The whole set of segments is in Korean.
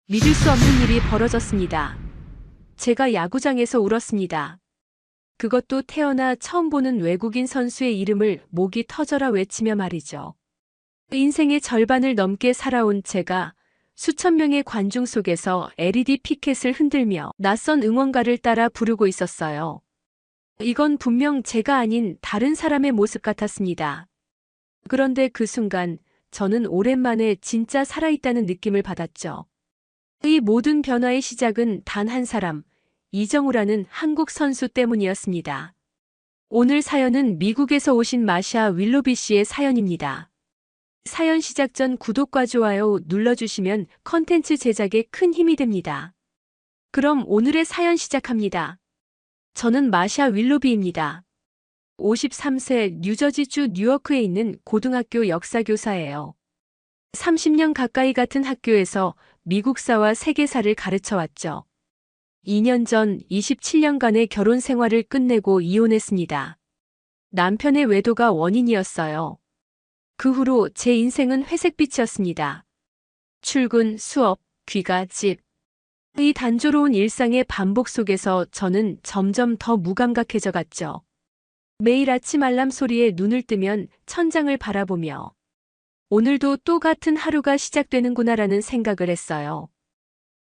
믿을 수 없는 일이 벌어졌습니다. 제가 야구장에서 울었습니다. 그것도 태어나 처음 보는 외국인 선수의 이름을 목이 터져라 외치며 말이죠. 인생의 절반을 넘게 살아온 제가 수천 명의 관중 속에서 LED 피켓을 흔들며 낯선 응원가를 따라 부르고 있었어요. 이건 분명 제가 아닌 다른 사람의 모습 같았습니다. 그런데 그 순간 저는 오랜만에 진짜 살아있다는 느낌을 받았죠. 이 모든 변화의 시작은 단 한 사람, 이정우라는 한국 선수 때문이었습니다. 오늘 사연은 미국에서 오신 마샤 윌로비 씨의 사연입니다. 사연 시작 전 구독과 좋아요 눌러주시면 컨텐츠 제작에 큰 힘이 됩니다. 그럼 오늘의 사연 시작합니다. 저는 마샤 윌로비입니다. 53세 뉴저지주 뉴워크에 있는 고등학교 역사교사예요. 30년 가까이 같은 학교에서 미국사와 세계사를 가르쳐왔죠. 2년 전 27년간의 결혼 생활을 끝내고 이혼했습니다. 남편의 외도가 원인이었어요. 그 후로 제 인생은 회색빛이었습니다. 출근, 수업, 귀가, 집. 이 단조로운 일상의 반복 속에서 저는 점점 더 무감각해져 갔죠. 매일 아침 알람 소리에 눈을 뜨면 천장을 바라보며 오늘도 또 같은 하루가 시작되는구나라는 생각을 했어요.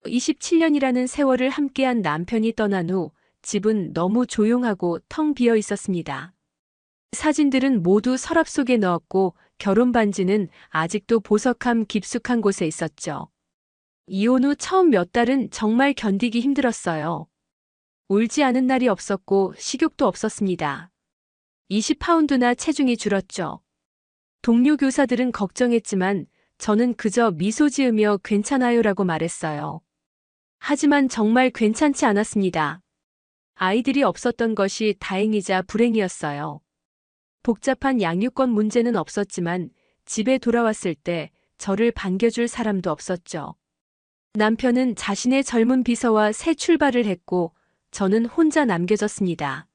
27년이라는 세월을 함께한 남편이 떠난 후 집은 너무 조용하고 텅 비어 있었습니다. 사진들은 모두 서랍 속에 넣었고 결혼 반지는 아직도 보석함 깊숙한 곳에 있었죠. 이혼 후 처음 몇 달은 정말 견디기 힘들었어요. 울지 않은 날이 없었고 식욕도 없었습니다. 20파운드나 체중이 줄었죠. 동료 교사들은 걱정했지만 저는 그저 미소 지으며 괜찮아요라고 말했어요. 하지만 정말 괜찮지 않았습니다. 아이들이 없었던 것이 다행이자 불행이었어요. 복잡한 양육권 문제는 없었지만 집에 돌아왔을 때 저를 반겨줄 사람도 없었죠. 남편은 자신의 젊은 비서와 새 출발을 했고 저는 혼자 남겨졌습니다.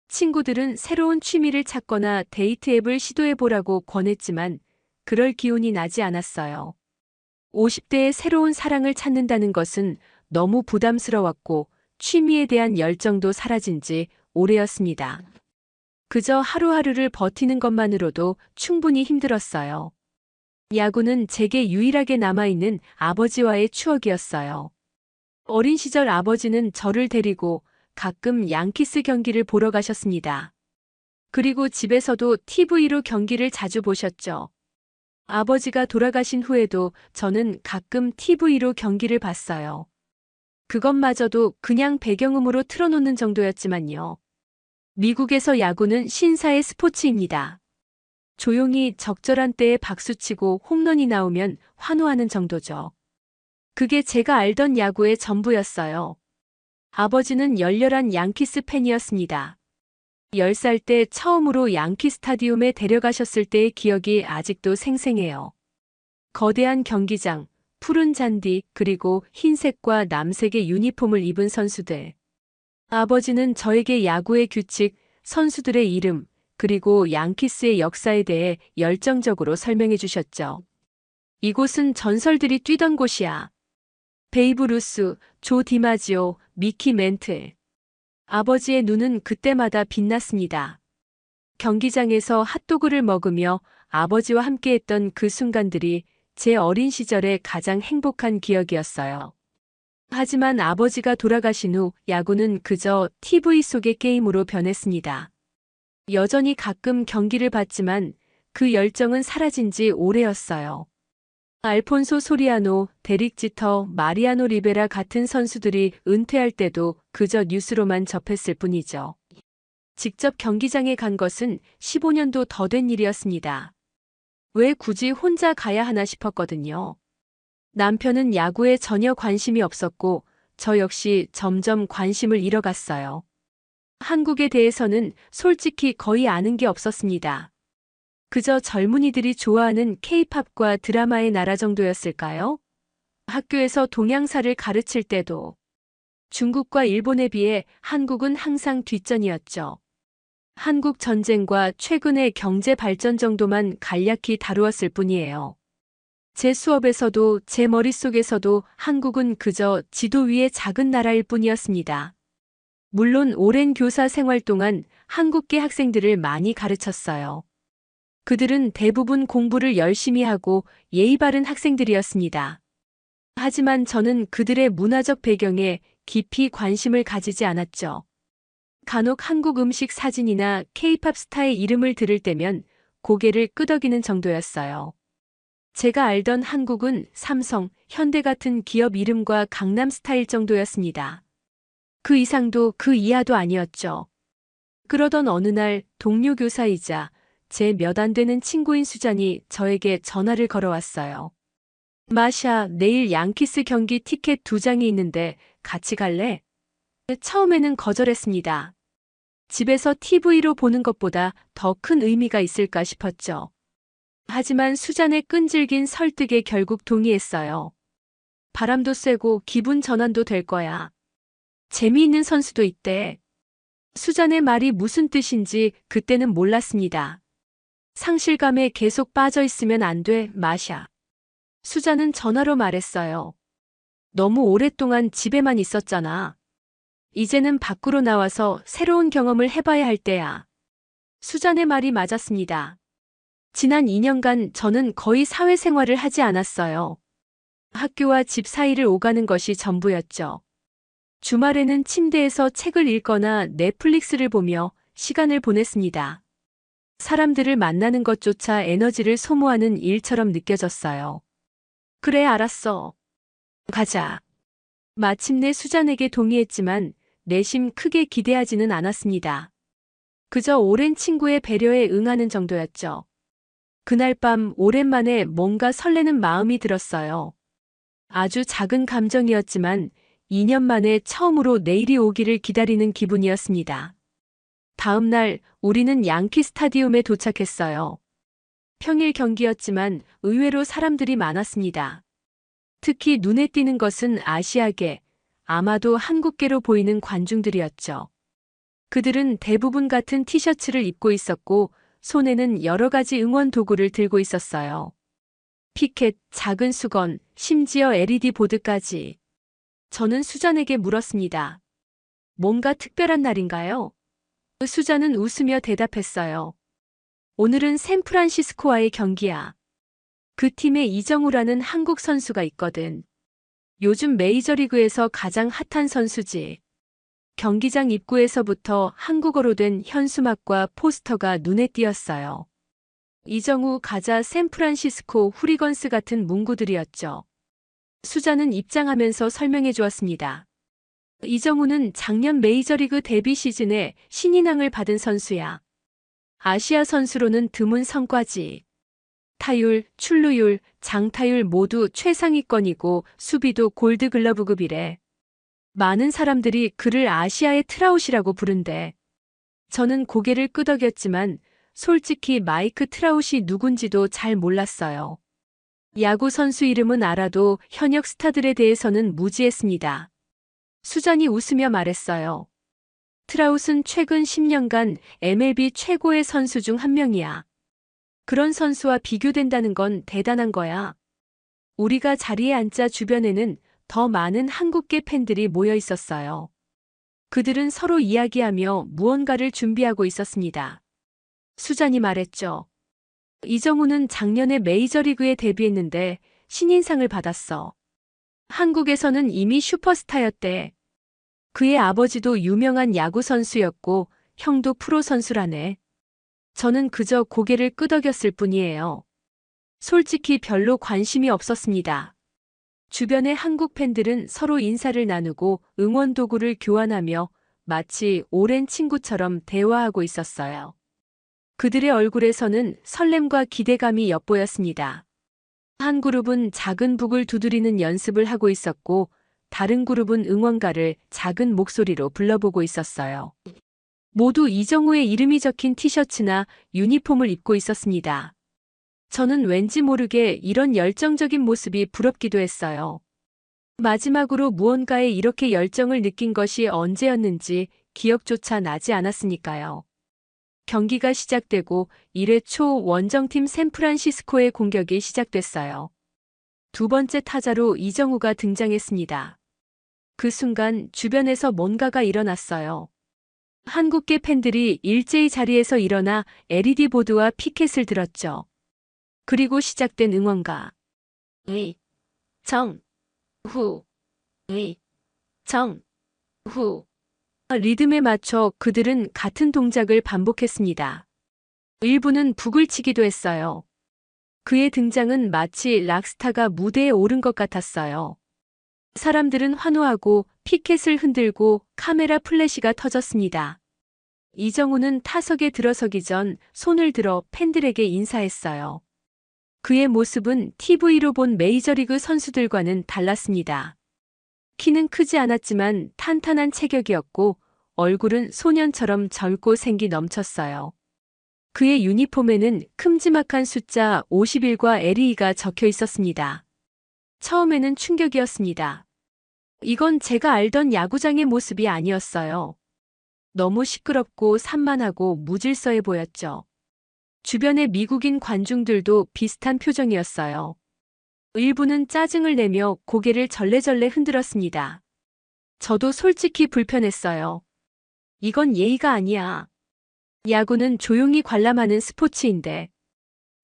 친구들은 새로운 취미를 찾거나 데이트 앱을 시도해보라고 권했지만 그럴 기운이 나지 않았어요. 50대의 새로운 사랑을 찾는다는 것은 너무 부담스러웠고 취미에 대한 열정도 사라진 지 오래였습니다. 그저 하루하루를 버티는 것만으로도 충분히 힘들었어요. 야구는 제게 유일하게 남아있는 아버지와의 추억이었어요. 어린 시절 아버지는 저를 데리고 가끔 양키스 경기를 보러 가셨습니다. 그리고 집에서도 TV로 경기를 자주 보셨죠. 아버지가 돌아가신 후에도 저는 가끔 TV로 경기를 봤어요. 그것마저도 그냥 배경음으로 틀어놓는 정도였지만요. 미국에서 야구는 신사의 스포츠입니다. 조용히 적절한 때에 박수치고 홈런이 나오면 환호하는 정도죠. 그게 제가 알던 야구의 전부였어요. 아버지는 열렬한 양키스 팬이었습니다. 10살 때 처음으로 양키 스타디움에 데려가셨을 때의 기억이 아직도 생생해요. 거대한 경기장, 푸른 잔디, 그리고 흰색과 남색의 유니폼을 입은 선수들. 아버지는 저에게 야구의 규칙, 선수들의 이름, 그리고 양키스의 역사에 대해 열정적으로 설명해 주셨죠. 이곳은 전설들이 뛰던 곳이야. 베이브 루스, 조 디마지오, 미키 멘틀. 아버지의 눈은 그때마다 빛났습니다. 경기장에서 핫도그를 먹으며 아버지와 함께했던 그 순간들이 제 어린 시절의 가장 행복한 기억이었어요. 하지만 아버지가 돌아가신 후 야구는 그저 TV 속의 게임으로 변했습니다. 여전히 가끔 경기를 봤지만 그 열정은 사라진 지 오래였어요. 알폰소 소리아노, 데릭 지터, 마리아노 리베라 같은 선수들이 은퇴할 때도 그저 뉴스로만 접했을 뿐이죠. 직접 경기장에 간 것은 15년도 더 된 일이었습니다. 왜 굳이 혼자 가야 하나 싶었거든요. 남편은 야구에 전혀 관심이 없었고 저 역시 점점 관심을 잃어갔어요. 한국에 대해서는 솔직히 거의 아는 게 없었습니다. 그저 젊은이들이 좋아하는 K-팝과 드라마의 나라 정도였을까요? 학교에서 동양사를 가르칠 때도 중국과 일본에 비해 한국은 항상 뒷전이었죠. 한국 전쟁과 최근의 경제 발전 정도만 간략히 다루었을 뿐이에요. 제 수업에서도 제 머릿속에서도 한국은 그저 지도 위의 작은 나라일 뿐이었습니다. 물론 오랜 교사 생활 동안 한국계 학생들을 많이 가르쳤어요. 그들은 대부분 공부를 열심히 하고 예의 바른 학생들이었습니다. 하지만 저는 그들의 문화적 배경에 깊이 관심을 가지지 않았죠. 간혹 한국 음식 사진이나 케이팝 스타의 이름을 들을 때면 고개를 끄덕이는 정도였어요. 제가 알던 한국은 삼성, 현대 같은 기업 이름과 강남 스타일 정도였습니다. 그 이상도 그 이하도 아니었죠. 그러던 어느 날 동료 교사이자 제 몇 안 되는 친구인 수잔이 저에게 전화를 걸어왔어요. 마샤, 내일 양키스 경기 티켓 2장이 있는데 같이 갈래? 처음에는 거절했습니다. 집에서 TV로 보는 것보다 더 큰 의미가 있을까 싶었죠. 하지만 수잔의 끈질긴 설득에 결국 동의했어요. 바람도 쐬고 기분 전환도 될 거야. 재미있는 선수도 있대. 수잔의 말이 무슨 뜻인지 그때는 몰랐습니다. 상실감에 계속 빠져 있으면 안 돼, 마샤. 수잔은 전화로 말했어요. 너무 오랫동안 집에만 있었잖아. 이제는 밖으로 나와서 새로운 경험을 해봐야 할 때야. 수잔의 말이 맞았습니다. 지난 2년간 저는 거의 사회생활을 하지 않았어요. 학교와 집 사이를 오가는 것이 전부였죠. 주말에는 침대에서 책을 읽거나 넷플릭스를 보며 시간을 보냈습니다. 사람들을 만나는 것조차 에너지를 소모하는 일처럼 느껴졌어요. 그래, 알았어. 가자. 마침내 수잔에게 동의했지만 내심 크게 기대하지는 않았습니다. 그저 오랜 친구의 배려에 응하는 정도였죠. 그날 밤 오랜만에 뭔가 설레는 마음이 들었어요. 아주 작은 감정이었지만 2년 만에 처음으로 내일이 오기를 기다리는 기분이었습니다. 다음 날 우리는 양키 스타디움에 도착했어요. 평일 경기였지만 의외로 사람들이 많았습니다. 특히 눈에 띄는 것은 아시아계, 아마도 한국계로 보이는 관중들이었죠. 그들은 대부분 같은 티셔츠를 입고 있었고 손에는 여러 가지 응원 도구를 들고 있었어요. 피켓, 작은 수건, 심지어 LED 보드까지. 저는 수잔에게 물었습니다. 뭔가 특별한 날인가요? 수잔은 웃으며 대답했어요. 오늘은 샌프란시스코와의 경기야. 그 팀에 이정우라는 한국 선수가 있거든. 요즘 메이저리그에서 가장 핫한 선수지. 경기장 입구에서부터 한국어로 된 현수막과 포스터가 눈에 띄었어요. 이정우 가자 샌프란시스코 후리건스 같은 문구들이었죠. 수잔은 입장하면서 설명해 주었습니다. 이정우는 작년 메이저리그 데뷔 시즌에 신인왕을 받은 선수야. 아시아 선수로는 드문 성과지. 타율, 출루율, 장타율 모두 최상위권이고 수비도 골드글러브급이래. 많은 사람들이 그를 아시아의 트라웃이라고 부른대. 저는 고개를 끄덕였지만 솔직히 마이크 트라웃이 누군지도 잘 몰랐어요. 야구 선수 이름은 알아도 현역 스타들에 대해서는 무지했습니다. 수잔이 웃으며 말했어요. 트라웃은 최근 10년간 MLB 최고의 선수 중 한 명이야. 그런 선수와 비교된다는 건 대단한 거야. 우리가 자리에 앉자 주변에는 더 많은 한국계 팬들이 모여 있었어요. 그들은 서로 이야기하며 무언가를 준비하고 있었습니다. 수잔이 말했죠. 이정우는 작년에 메이저리그에 데뷔했는데 신인상을 받았어. 한국에서는 이미 슈퍼스타였대. 그의 아버지도 유명한 야구 선수였고 형도 프로 선수라네. 저는 그저 고개를 끄덕였을 뿐이에요. 솔직히 별로 관심이 없었습니다. 주변의 한국 팬들은 서로 인사를 나누고 응원 도구를 교환하며 마치 오랜 친구처럼 대화하고 있었어요. 그들의 얼굴에서는 설렘과 기대감이 엿보였습니다. 한 그룹은 작은 북을 두드리는 연습을 하고 있었고 다른 그룹은 응원가를 작은 목소리로 불러보고 있었어요. 모두 이정우의 이름이 적힌 티셔츠나 유니폼을 입고 있었습니다. 저는 왠지 모르게 이런 열정적인 모습이 부럽기도 했어요. 마지막으로 무언가에 이렇게 열정을 느낀 것이 언제였는지 기억조차 나지 않았으니까요. 경기가 시작되고 1회 초 원정팀 샌프란시스코의 공격이 시작됐어요. 두 번째 타자로 이정우가 등장했습니다. 그 순간 주변에서 뭔가가 일어났어요. 한국계 팬들이 일제히 자리에서 일어나 LED 보드와 피켓을 들었죠. 그리고 시작된 응원가. 의, 정, 후, 의, 정, 후. 리듬에 맞춰 그들은 같은 동작을 반복했습니다. 일부는 북을 치기도 했어요. 그의 등장은 마치 락스타가 무대에 오른 것 같았어요. 사람들은 환호하고 피켓을 흔들고 카메라 플래시가 터졌습니다. 이정우는 타석에 들어서기 전 손을 들어 팬들에게 인사했어요. 그의 모습은 TV로 본 메이저리그 선수들과는 달랐습니다. 키는 크지 않았지만 탄탄한 체격이었고 얼굴은 소년처럼 젊고 생기 넘쳤어요. 그의 유니폼에는 큼지막한 숫자 51과 LE가 적혀 있었습니다. 처음에는 충격이었습니다. 이건 제가 알던 야구장의 모습이 아니었어요. 너무 시끄럽고 산만하고 무질서해 보였죠. 주변의 미국인 관중들도 비슷한 표정이었어요. 일부는 짜증을 내며 고개를 절레절레 흔들었습니다. 저도 솔직히 불편했어요. 이건 예의가 아니야. 야구는 조용히 관람하는 스포츠인데.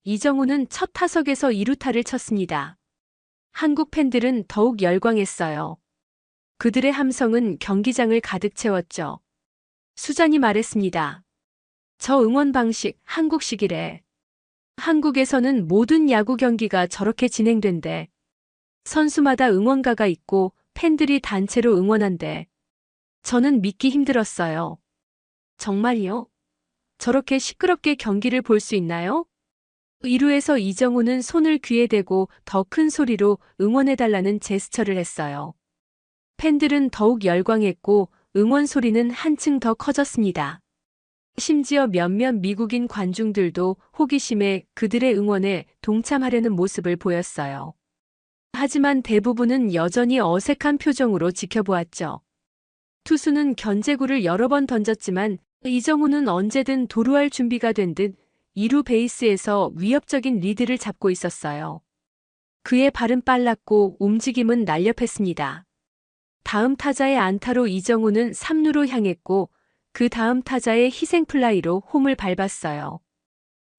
이정우는 첫 타석에서 2루타를 쳤습니다. 한국 팬들은 더욱 열광했어요. 그들의 함성은 경기장을 가득 채웠죠. 수잔이 말했습니다. 저 응원 방식 한국식이래. 한국에서는 모든 야구 경기가 저렇게 진행된대. 선수마다 응원가가 있고 팬들이 단체로 응원한대. 저는 믿기 힘들었어요. 정말요? 저렇게 시끄럽게 경기를 볼 수 있나요? 2루에서 이정우는 손을 귀에 대고 더 큰 소리로 응원해달라는 제스처를 했어요. 팬들은 더욱 열광했고 응원 소리는 한층 더 커졌습니다. 심지어 몇몇 미국인 관중들도 호기심에 그들의 응원에 동참하려는 모습을 보였어요. 하지만 대부분은 여전히 어색한 표정으로 지켜보았죠. 투수는 견제구를 여러 번 던졌지만 이정우는 언제든 도루할 준비가 된 듯 2루 베이스에서 위협적인 리드를 잡고 있었어요. 그의 발은 빨랐고 움직임은 날렵했습니다. 다음 타자의 안타로 이정우는 3루로 향했고 그 다음 타자의 희생플라이로 홈을 밟았어요.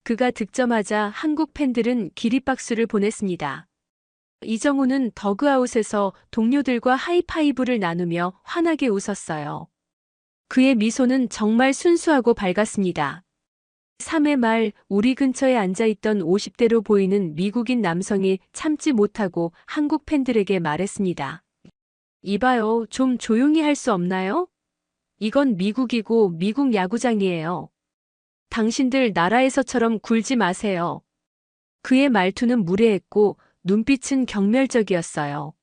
그가 득점하자 한국 팬들은 기립박수를 보냈습니다. 이정우는 더그아웃에서 동료들과 하이파이브를 나누며 환하게 웃었어요. 그의 미소는 정말 순수하고 밝았습니다. 3회 말 우리 근처에 앉아있던 50대로 보이는 미국인 남성이 참지 못하고 한국 팬들에게 말했습니다. 이봐요, 좀 조용히 할 수 없나요? 이건 미국이고 미국 야구장이에요. 당신들 나라에서처럼 굴지 마세요. 그의 말투는 무례했고 눈빛은 경멸적이었어요.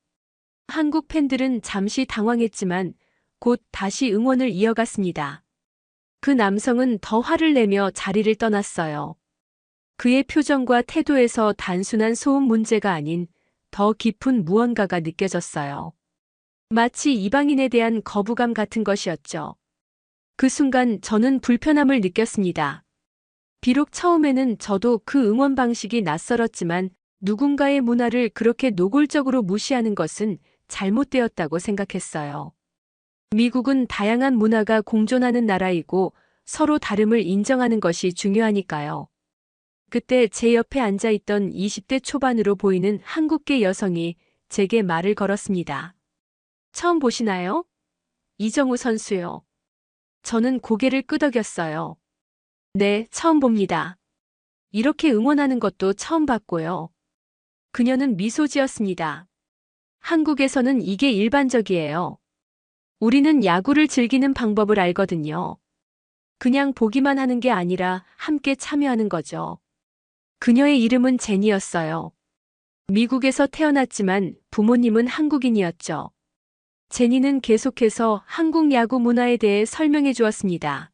한국 팬들은 잠시 당황했지만 곧 다시 응원을 이어갔습니다. 그 남성은 더 화를 내며 자리를 떠났어요. 그의 표정과 태도에서 단순한 소음 문제가 아닌 더 깊은 무언가가 느껴졌어요. 마치 이방인에 대한 거부감 같은 것이었죠. 그 순간 저는 불편함을 느꼈습니다. 비록 처음에는 저도 그 응원 방식이 낯설었지만 누군가의 문화를 그렇게 노골적으로 무시하는 것은 잘못되었다고 생각했어요. 미국은 다양한 문화가 공존하는 나라이고 서로 다름을 인정하는 것이 중요하니까요. 그때 제 옆에 앉아있던 20대 초반으로 보이는 한국계 여성이 제게 말을 걸었습니다. 처음 보시나요? 이정우 선수요. 저는 고개를 끄덕였어요. 네, 처음 봅니다. 이렇게 응원하는 것도 처음 봤고요. 그녀는 미소 지었습니다. 한국에서는 이게 일반적이에요. 우리는 야구를 즐기는 방법을 알거든요. 그냥 보기만 하는 게 아니라 함께 참여하는 거죠. 그녀의 이름은 제니였어요. 미국에서 태어났지만 부모님은 한국인이었죠. 제니는 계속해서 한국 야구 문화에 대해 설명해 주었습니다.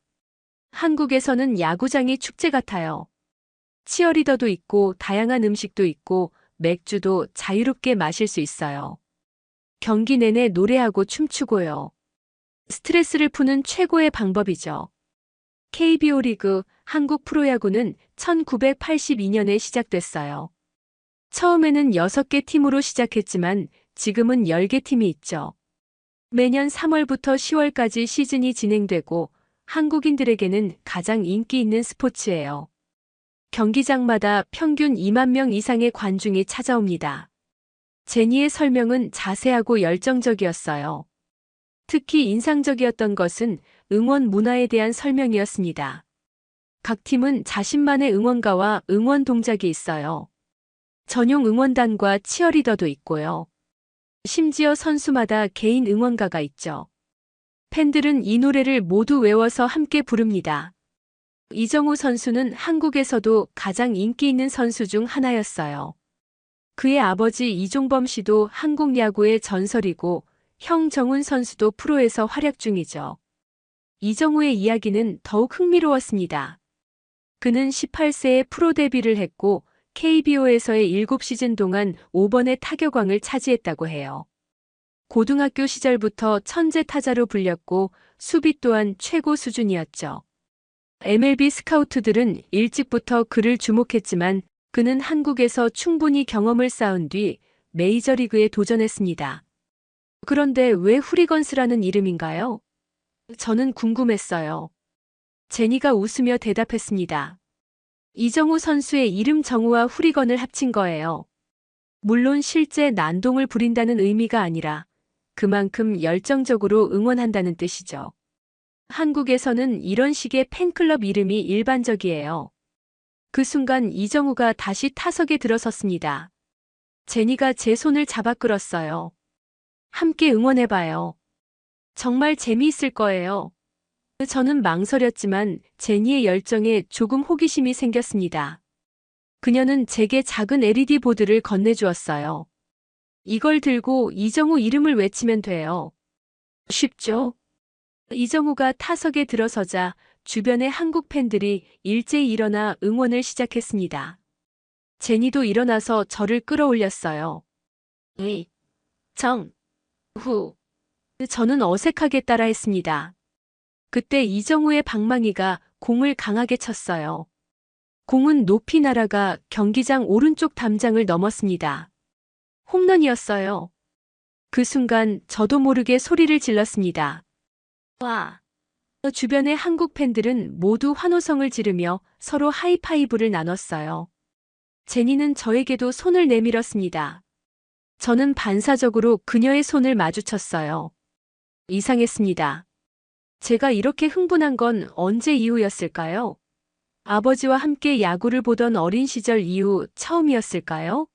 한국에서는 야구장이 축제 같아요. 치어리더도 있고 다양한 음식도 있고 맥주도 자유롭게 마실 수 있어요. 경기 내내 노래하고 춤추고요. 스트레스를 푸는 최고의 방법이죠. KBO 리그 한국 프로야구는 1982년에 시작됐어요. 처음에는 6개 팀으로 시작했지만 지금은 10개 팀이 있죠. 매년 3월부터 10월까지 시즌이 진행되고 한국인들에게는 가장 인기 있는 스포츠예요. 경기장마다 평균 2만 명 이상의 관중이 찾아옵니다. 제니의 설명은 자세하고 열정적이었어요. 특히 인상적이었던 것은 응원 문화에 대한 설명이었습니다. 각 팀은 자신만의 응원가와 응원 동작이 있어요. 전용 응원단과 치어리더도 있고요. 심지어 선수마다 개인 응원가가 있죠. 팬들은 이 노래를 모두 외워서 함께 부릅니다. 이정우 선수는 한국에서도 가장 인기 있는 선수 중 하나였어요. 그의 아버지 이종범 씨도 한국 야구의 전설이고 형 정훈 선수도 프로에서 활약 중이죠. 이정우의 이야기는 더욱 흥미로웠습니다. 그는 18세에 프로 데뷔를 했고 KBO에서의 7시즌 동안 5번의 타격왕을 차지했다고 해요. 고등학교 시절부터 천재 타자로 불렸고 수비 또한 최고 수준이었죠. MLB 스카우트들은 일찍부터 그를 주목했지만 그는 한국에서 충분히 경험을 쌓은 뒤 메이저리그에 도전했습니다. 그런데 왜 후리건스라는 이름인가요? 저는 궁금했어요. 제니가 웃으며 대답했습니다. 이정우 선수의 이름 정우와 후리건을 합친 거예요. 물론 실제 난동을 부린다는 의미가 아니라 그만큼 열정적으로 응원한다는 뜻이죠. 한국에서는 이런 식의 팬클럽 이름이 일반적이에요. 그 순간 이정우가 다시 타석에 들어섰습니다. 제니가 제 손을 잡아 끌었어요. 함께 응원해봐요. 정말 재미있을 거예요. 저는 망설였지만 제니의 열정에 조금 호기심이 생겼습니다. 그녀는 제게 작은 LED 보드를 건네주었어요. 이걸 들고 이정우 이름을 외치면 돼요. 쉽죠? 이정우가 타석에 들어서자 주변의 한국 팬들이 일제히 일어나 응원을 시작했습니다. 제니도 일어나서 저를 끌어올렸어요. 의, 정, 후. 저는 어색하게 따라했습니다. 그때 이정우의 방망이가 공을 강하게 쳤어요. 공은 높이 날아가 경기장 오른쪽 담장을 넘었습니다. 홈런이었어요. 그 순간 저도 모르게 소리를 질렀습니다. 와! 주변의 한국 팬들은 모두 환호성을 지르며 서로 하이파이브를 나눴어요. 제니는 저에게도 손을 내밀었습니다. 저는 반사적으로 그녀의 손을 마주쳤어요. 이상했습니다. 제가 이렇게 흥분한 건 언제 이후였을까요? 아버지와 함께 야구를 보던 어린 시절 이후 처음이었을까요?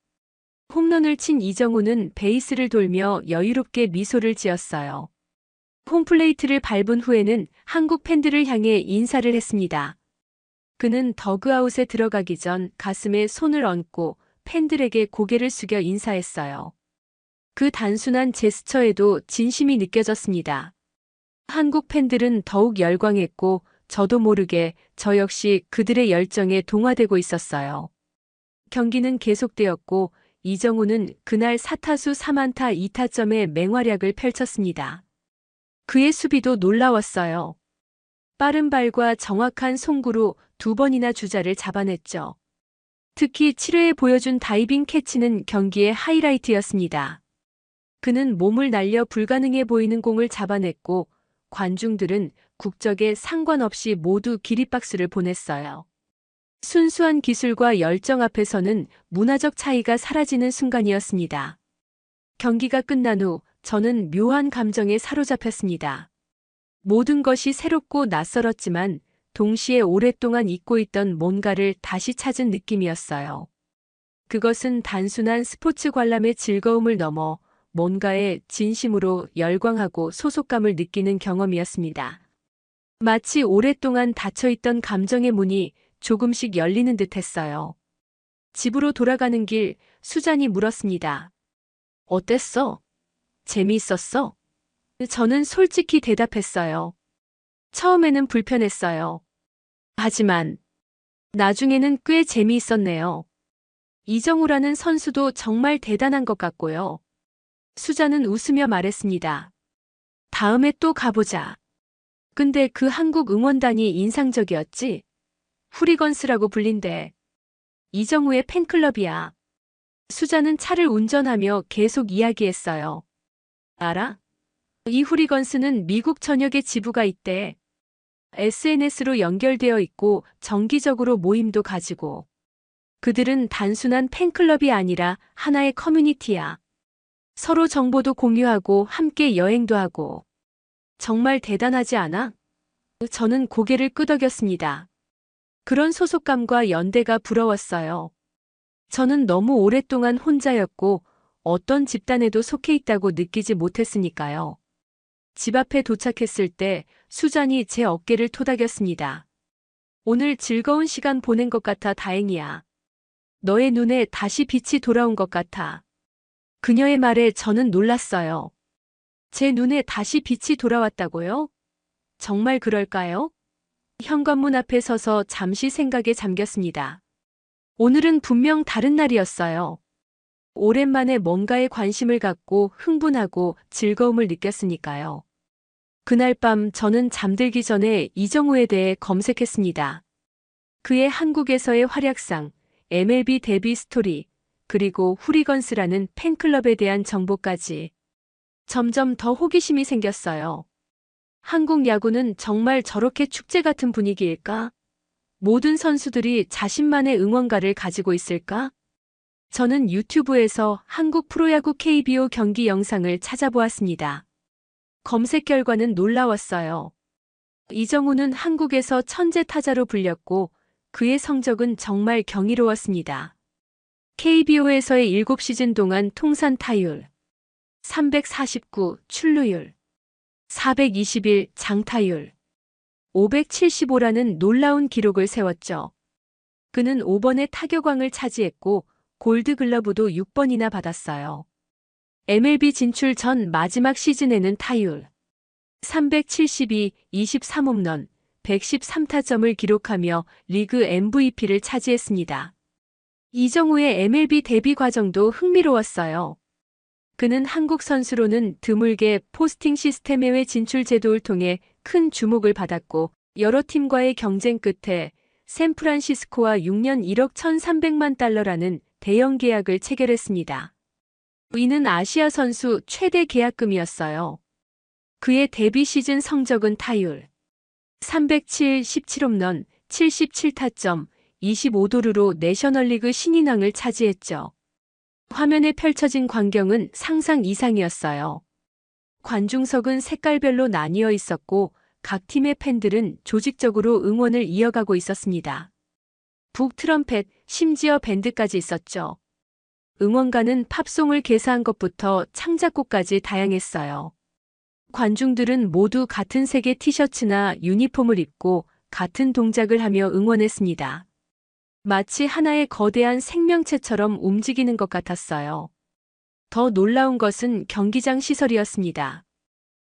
홈런을 친 이정우는 베이스를 돌며 여유롭게 미소를 지었어요. 홈플레이트를 밟은 후에는 한국 팬들을 향해 인사를 했습니다. 그는 더그아웃에 들어가기 전 가슴에 손을 얹고 팬들에게 고개를 숙여 인사했어요. 그 단순한 제스처에도 진심이 느껴졌습니다. 한국 팬들은 더욱 열광했고 저도 모르게 저 역시 그들의 열정에 동화되고 있었어요. 경기는 계속되었고 이정우는 그날 4타수 3안타 2타점의 맹활약을 펼쳤습니다. 그의 수비도 놀라웠어요. 빠른 발과 정확한 송구로 2번이나 주자를 잡아냈죠. 특히 7회에 보여준 다이빙 캐치는 경기의 하이라이트였습니다. 그는 몸을 날려 불가능해 보이는 공을 잡아냈고 관중들은 국적에 상관없이 모두 기립박수를 보냈어요. 순수한 기술과 열정 앞에서는 문화적 차이가 사라지는 순간이었습니다. 경기가 끝난 후 저는 묘한 감정에 사로잡혔습니다. 모든 것이 새롭고 낯설었지만 동시에 오랫동안 잊고 있던 뭔가를 다시 찾은 느낌이었어요. 그것은 단순한 스포츠 관람의 즐거움을 넘어 뭔가에 진심으로 열광하고 소속감을 느끼는 경험이었습니다. 마치 오랫동안 닫혀있던 감정의 문이 조금씩 열리는 듯 했어요. 집으로 돌아가는 길 수잔이 물었습니다. 어땠어? 재미있었어? 저는 솔직히 대답했어요. 처음에는 불편했어요. 하지만 나중에는 꽤 재미있었네요. 이정우라는 선수도 정말 대단한 것 같고요. 수잔은 웃으며 말했습니다. 다음에 또 가보자. 근데 그 한국 응원단이 인상적이었지? 후리건스라고 불린대. 이정우의 팬클럽이야. 수자는 차를 운전하며 계속 이야기했어요. 알아? 이 후리건스는 미국 전역에 지부가 있대. SNS로 연결되어 있고 정기적으로 모임도 가지고. 그들은 단순한 팬클럽이 아니라 하나의 커뮤니티야. 서로 정보도 공유하고 함께 여행도 하고. 정말 대단하지 않아? 저는 고개를 끄덕였습니다. 그런 소속감과 연대가 부러웠어요. 저는 너무 오랫동안 혼자였고 어떤 집단에도 속해 있다고 느끼지 못했으니까요. 집 앞에 도착했을 때 수잔이 제 어깨를 토닥였습니다. 오늘 즐거운 시간 보낸 것 같아 다행이야. 너의 눈에 다시 빛이 돌아온 것 같아. 그녀의 말에 저는 놀랐어요. 제 눈에 다시 빛이 돌아왔다고요? 정말 그럴까요? 현관문 앞에 서서 잠시 생각에 잠겼습니다. 오늘은 분명 다른 날이었어요. 오랜만에 뭔가에 관심을 갖고 흥분하고 즐거움을 느꼈으니까요. 그날 밤 저는 잠들기 전에 이정우에 대해 검색했습니다. 그의 한국에서의 활약상, MLB 데뷔 스토리, 그리고 후리건스라는 팬클럽에 대한 정보까지. 점점 더 호기심이 생겼어요. 한국 야구는 정말 저렇게 축제 같은 분위기일까? 모든 선수들이 자신만의 응원가를 가지고 있을까? 저는 유튜브에서 한국 프로야구 KBO 경기 영상을 찾아보았습니다. 검색 결과는 놀라웠어요. 이정우는 한국에서 천재 타자로 불렸고 그의 성적은 정말 경이로웠습니다. KBO에서의 7시즌 동안 통산 타율 349 출루율 421 장타율 575라는 놀라운 기록을 세웠죠. 그는 5번의 타격왕을 차지했고 골드글러브도 6번이나 받았어요. MLB 진출 전 마지막 시즌에는 타율 372, 23홈런, 113타점을 기록하며 리그 MVP를 차지했습니다. 이정우의 MLB 데뷔 과정도 흥미로웠어요. 그는 한국 선수로는 드물게 포스팅 시스템 해외 진출 제도를 통해 큰 주목을 받았고 여러 팀과의 경쟁 끝에 샌프란시스코와 6년 1억 1,300만 달러라는 대형 계약을 체결했습니다. 이는 아시아 선수 최대 계약금이었어요. 그의 데뷔 시즌 성적은 타율 307, 17홈런, 77타점, 25도루로 내셔널리그 신인왕을 차지했죠. 화면에 펼쳐진 광경은 상상 이상이었어요. 관중석은 색깔별로 나뉘어 있었고 각 팀의 팬들은 조직적으로 응원을 이어가고 있었습니다. 북 트럼펫, 심지어 밴드까지 있었죠. 응원가는 팝송을 개사한 것부터 창작곡까지 다양했어요. 관중들은 모두 같은 색의 티셔츠나 유니폼을 입고 같은 동작을 하며 응원했습니다. 마치 하나의 거대한 생명체처럼 움직이는 것 같았어요. 더 놀라운 것은 경기장 시설이었습니다.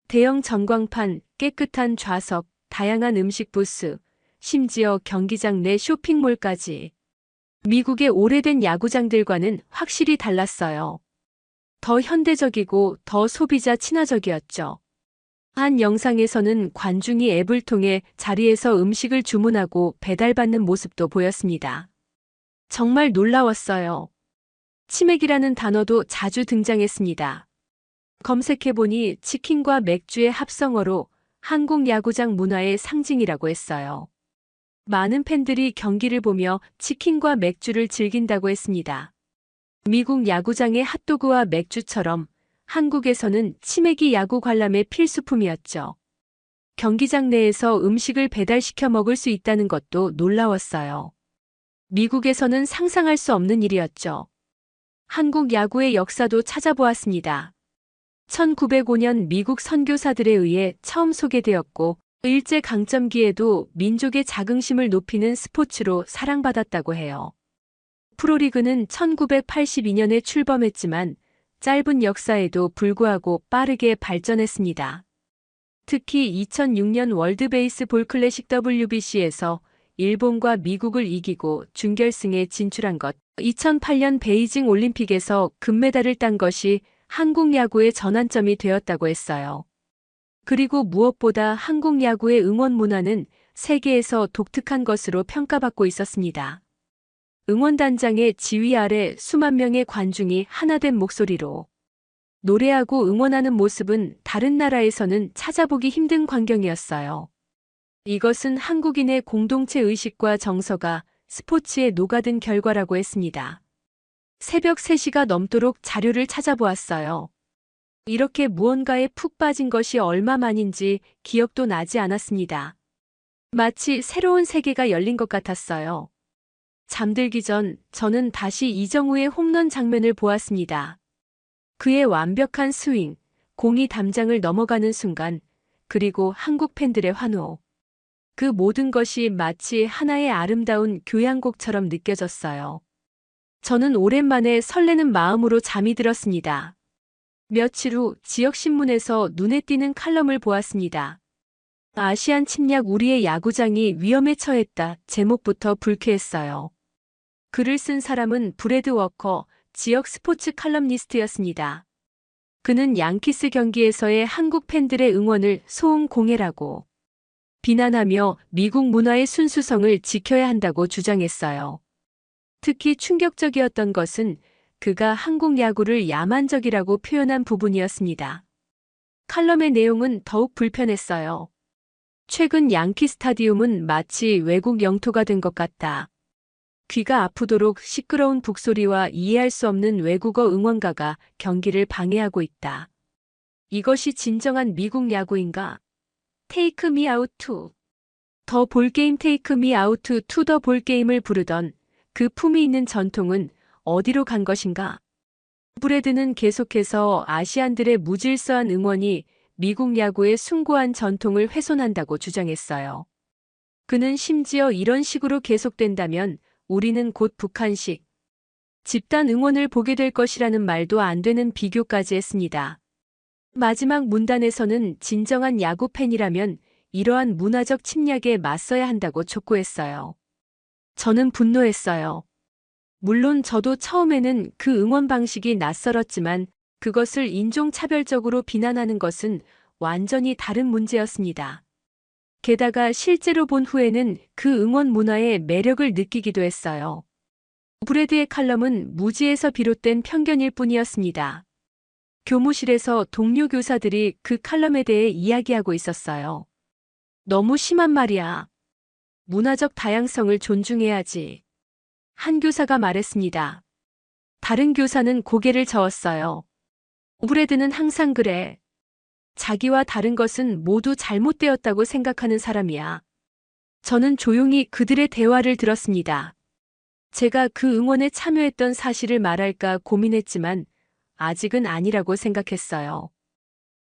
대형 전광판, 깨끗한 좌석, 다양한 음식 부스, 심지어 경기장 내 쇼핑몰까지. 미국의 오래된 야구장들과는 확실히 달랐어요. 더 현대적이고 더 소비자 친화적이었죠. 한 영상에서는 관중이 앱을 통해 자리에서 음식을 주문하고 배달받는 모습도 보였습니다. 정말 놀라웠어요. 치맥이라는 단어도 자주 등장했습니다. 검색해보니 치킨과 맥주의 합성어로 한국 야구장 문화의 상징이라고 했어요. 많은 팬들이 경기를 보며 치킨과 맥주를 즐긴다고 했습니다. 미국 야구장의 핫도그와 맥주처럼 한국에서는 치맥이 야구 관람의 필수품이었죠. 경기장 내에서 음식을 배달시켜 먹을 수 있다는 것도 놀라웠어요. 미국에서는 상상할 수 없는 일이었죠. 한국 야구의 역사도 찾아보았습니다. 1905년 미국 선교사들에 의해 처음 소개되었고 일제강점기에도 민족의 자긍심을 높이는 스포츠로 사랑받았다고 해요. 프로리그는 1982년에 출범했지만 짧은 역사에도 불구하고 빠르게 발전했습니다. 특히 2006년 월드 베이스볼 클래식 WBC에서 일본과 미국을 이기고 준결승에 진출한 것, 2008년 베이징 올림픽에서 금메달을 딴 것이 한국 야구의 전환점이 되었다고 했어요. 그리고 무엇보다 한국 야구의 응원 문화는 세계에서 독특한 것으로 평가받고 있었습니다. 응원단장의 지휘 아래 수만 명의 관중이 하나된 목소리로 노래하고 응원하는 모습은 다른 나라에서는 찾아보기 힘든 광경이었어요. 이것은 한국인의 공동체 의식과 정서가 스포츠에 녹아든 결과라고 했습니다. 새벽 3시가 넘도록 자료를 찾아보았어요. 이렇게 무언가에 푹 빠진 것이 얼마만인지 기억도 나지 않았습니다. 마치 새로운 세계가 열린 것 같았어요. 잠들기 전 저는 다시 이정우의 홈런 장면을 보았습니다. 그의 완벽한 스윙, 공이 담장을 넘어가는 순간, 그리고 한국 팬들의 환호. 그 모든 것이 마치 하나의 아름다운 교향곡처럼 느껴졌어요. 저는 오랜만에 설레는 마음으로 잠이 들었습니다. 며칠 후 지역신문에서 눈에 띄는 칼럼을 보았습니다. 아시안 침략 우리의 야구장이 위험에 처했다. 제목부터 불쾌했어요. 글을 쓴 사람은 브래드 워커, 지역 스포츠 칼럼니스트였습니다. 그는 양키스 경기에서의 한국 팬들의 응원을 소음공해라고 비난하며 미국 문화의 순수성을 지켜야 한다고 주장했어요. 특히 충격적이었던 것은 그가 한국 야구를 야만적이라고 표현한 부분이었습니다. 칼럼의 내용은 더욱 불편했어요. 최근 양키 스타디움은 마치 외국 영토가 된 것 같다. 귀가 아프도록 시끄러운 북소리와 이해할 수 없는 외국어 응원가가 경기를 방해하고 있다. 이것이 진정한 미국 야구인가? Take me out to. 더 볼게임 Take me out to 더 볼게임을 부르던 그 품위 있는 전통은 어디로 간 것인가? 브래드는 계속해서 아시안들의 무질서한 응원이 미국 야구의 숭고한 전통을 훼손한다고 주장했어요. 그는 심지어 이런 식으로 계속된다면 우리는 곧 북한식 집단 응원을 보게 될 것이라는 말도 안 되는 비교까지 했습니다. 마지막 문단에서는 진정한 야구 팬이라면 이러한 문화적 침략에 맞서야 한다고 촉구했어요. 저는 분노했어요. 물론 저도 처음에는 그 응원 방식이 낯설었지만 그것을 인종차별적으로 비난하는 것은 완전히 다른 문제였습니다. 게다가 실제로 본 후에는 그 응원 문화의 매력을 느끼기도 했어요. 브래드의 칼럼은 무지에서 비롯된 편견일 뿐이었습니다. 교무실에서 동료 교사들이 그 칼럼에 대해 이야기하고 있었어요. 너무 심한 말이야. 문화적 다양성을 존중해야지. 한 교사가 말했습니다. 다른 교사는 고개를 저었어요. 브래드는 항상 그래. 자기와 다른 것은 모두 잘못되었다고 생각하는 사람이야. 저는 조용히 그들의 대화를 들었습니다. 제가 그 응원에 참여했던 사실을 말할까 고민했지만 아직은 아니라고 생각했어요.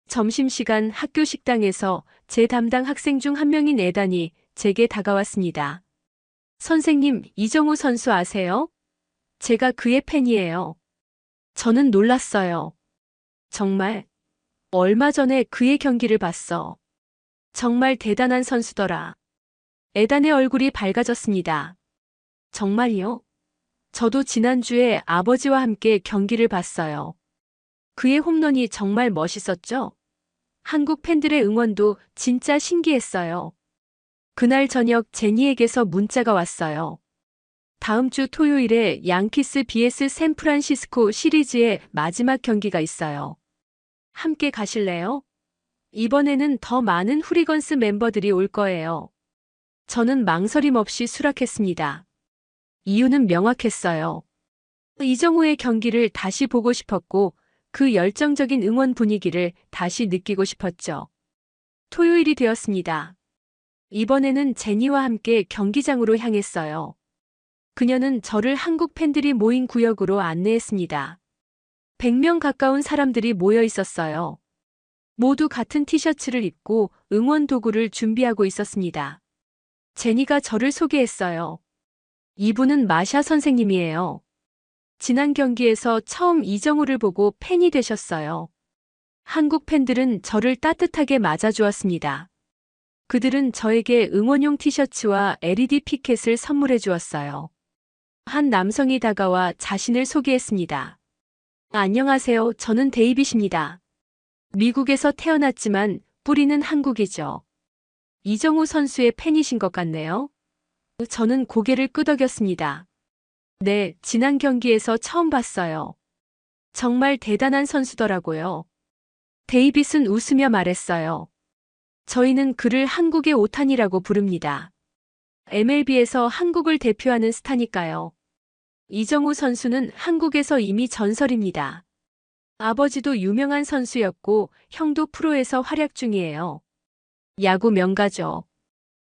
점심시간 학교 식당에서 제 담당 학생 중 한 명인 에단이 제게 다가왔습니다. 선생님, 이정우 선수 아세요? 제가 그의 팬이에요. 저는 놀랐어요. 정말? 얼마 전에 그의 경기를 봤어. 정말 대단한 선수더라. 에단의 얼굴이 밝아졌습니다. 정말요? 저도 지난주에 아버지와 함께 경기를 봤어요. 그의 홈런이 정말 멋있었죠? 한국 팬들의 응원도 진짜 신기했어요. 그날 저녁 제니에게서 문자가 왔어요. 다음 주 토요일에 양키스 vs 샌프란시스코 시리즈의 마지막 경기가 있어요. 함께 가실래요? 이번에는 더 많은 후리건스 멤버들이 올 거예요. 저는 망설임 없이 수락했습니다. 이유는 명확했어요. 이정우의 경기를 다시 보고 싶었고 그 열정적인 응원 분위기를 다시 느끼고 싶었죠. 토요일이 되었습니다. 이번에는 제니와 함께 경기장으로 향했어요. 그녀는 저를 한국 팬들이 모인 구역으로 안내했습니다. 100명 가까운 사람들이 모여 있었어요. 모두 같은 티셔츠를 입고 응원 도구를 준비하고 있었습니다. 제니가 저를 소개했어요. 이분은 마샤 선생님이에요. 지난 경기에서 처음 이정우를 보고 팬이 되셨어요. 한국 팬들은 저를 따뜻하게 맞아주었습니다. 그들은 저에게 응원용 티셔츠와 LED 피켓을 선물해 주었어요. 한 남성이 다가와 자신을 소개했습니다. 안녕하세요. 저는 데이빗입니다. 미국에서 태어났지만 뿌리는 한국이죠. 이정우 선수의 팬이신 것 같네요. 저는 고개를 끄덕였습니다. 네, 지난 경기에서 처음 봤어요. 정말 대단한 선수더라고요. 데이빗은 웃으며 말했어요. 저희는 그를 한국의 오탄이라고 부릅니다. MLB에서 한국을 대표하는 스타니까요. 이정우 선수는 한국에서 이미 전설입니다. 아버지도 유명한 선수였고 형도 프로에서 활약 중이에요. 야구 명가죠.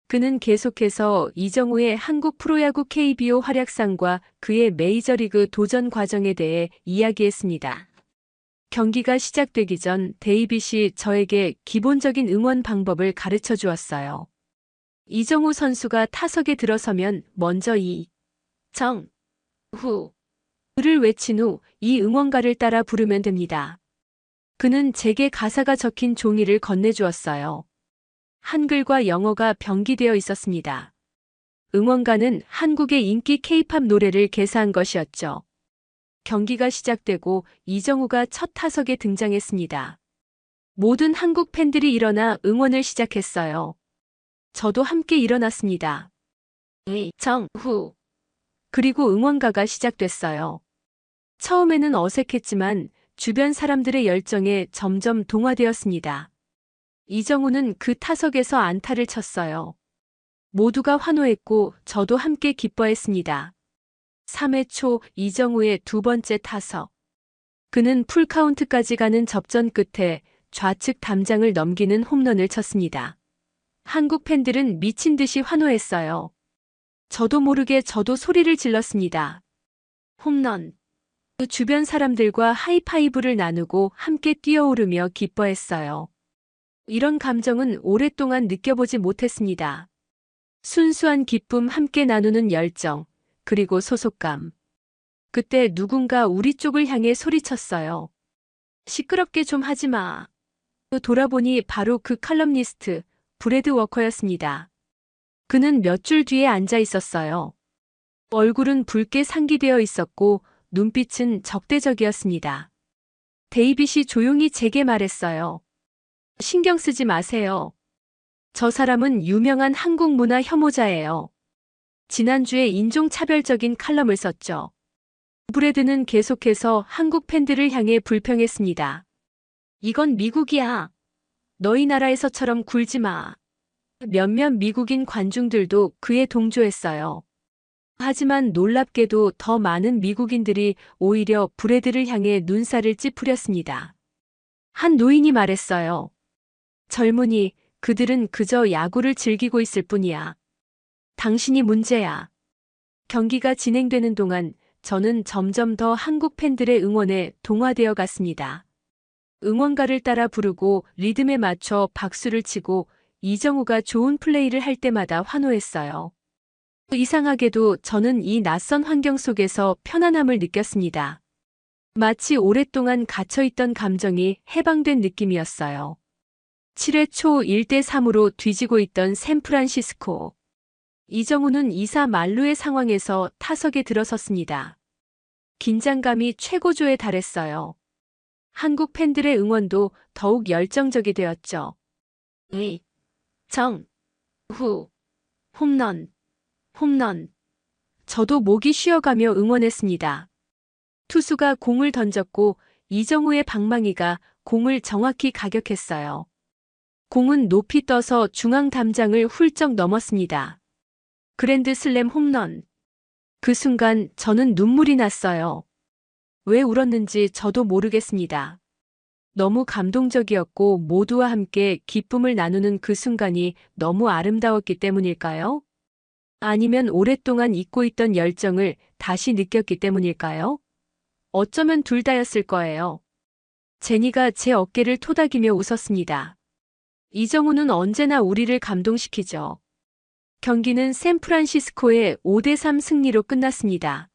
그는 계속해서 이정우의 한국 프로야구 KBO 활약상과 그의 메이저리그 도전 과정에 대해 이야기했습니다. 경기가 시작되기 전 데이빗이 저에게 기본적인 응원 방법을 가르쳐 주었어요. 이정우 선수가 타석에 들어서면 먼저 를 외친 후 이 응원가를 따라 부르면 됩니다. 그는 제게 가사가 적힌 종이를 건네주었어요. 한글과 영어가 병기되어 있었습니다. 응원가는 한국의 인기 K-팝 노래를 개사한 것이었죠. 경기가 시작되고 이정우가 첫 타석에 등장했습니다. 모든 한국 팬들이 일어나 응원을 시작했어요. 저도 함께 일어났습니다. 그리고 응원가가 시작됐어요. 처음에는 어색했지만 주변 사람들의 열정에 점점 동화되었습니다. 이정우는 그 타석에서 안타를 쳤어요. 모두가 환호했고 저도 함께 기뻐했습니다. 3회 초 이정우의 두 번째 타석. 그는 풀카운트까지 가는 접전 끝에 좌측 담장을 넘기는 홈런을 쳤습니다. 한국 팬들은 미친 듯이 환호했어요. 저도 모르게 저도 소리를 질렀습니다. 홈런. 그 주변 사람들과 하이파이브를 나누고 함께 뛰어오르며 기뻐했어요. 이런 감정은 오랫동안 느껴보지 못했습니다. 순수한 기쁨 함께 나누는 열정, 그리고 소속감. 그때 누군가 우리 쪽을 향해 소리쳤어요. 시끄럽게 좀 하지 마. 돌아보니 바로 그 칼럼니스트, 브래드 워커였습니다. 그는 몇 줄 뒤에 앉아 있었어요. 얼굴은 붉게 상기되어 있었고 눈빛은 적대적이었습니다. 데이빗이 조용히 제게 말했어요. 신경 쓰지 마세요. 저 사람은 유명한 한국 문화 혐오자예요. 지난주에 인종차별적인 칼럼을 썼죠. 브래드는 계속해서 한국 팬들을 향해 불평했습니다. 이건 미국이야. 너희 나라에서처럼 굴지 마. 몇몇 미국인 관중들도 그에 동조했어요. 하지만 놀랍게도 더 많은 미국인들이 오히려 브래드를 향해 눈살을 찌푸렸습니다. 한 노인이 말했어요. 젊은이, 그들은 그저 야구를 즐기고 있을 뿐이야. 당신이 문제야. 경기가 진행되는 동안 저는 점점 더 한국 팬들의 응원에 동화되어 갔습니다. 응원가를 따라 부르고 리듬에 맞춰 박수를 치고 이정우가 좋은 플레이를 할 때마다 환호했어요. 이상하게도 저는 이 낯선 환경 속에서 편안함을 느꼈습니다. 마치 오랫동안 갇혀있던 감정이 해방된 느낌이었어요. 7회 초 1대3으로 뒤지고 있던 샌프란시스코. 이정우는 2사 만루의 상황에서 타석에 들어섰습니다. 긴장감이 최고조에 달했어요. 한국 팬들의 응원도 더욱 열정적이 되었죠. 홈런. 저도 목이 쉬어가며 응원했습니다. 투수가 공을 던졌고 이정우의 방망이가 공을 정확히 가격했어요. 공은 높이 떠서 중앙 담장을 훌쩍 넘었습니다. 그랜드 슬램 홈런. 그 순간 저는 눈물이 났어요. 왜 울었는지 저도 모르겠습니다. 너무 감동적이었고 모두와 함께 기쁨을 나누는 그 순간이 너무 아름다웠기 때문일까요? 아니면 오랫동안 잊고 있던 열정을 다시 느꼈기 때문일까요? 어쩌면 둘 다였을 거예요. 제니가 제 어깨를 토닥이며 웃었습니다. 이정우는 언제나 우리를 감동시키죠. 경기는 샌프란시스코의 5대3 승리로 끝났습니다.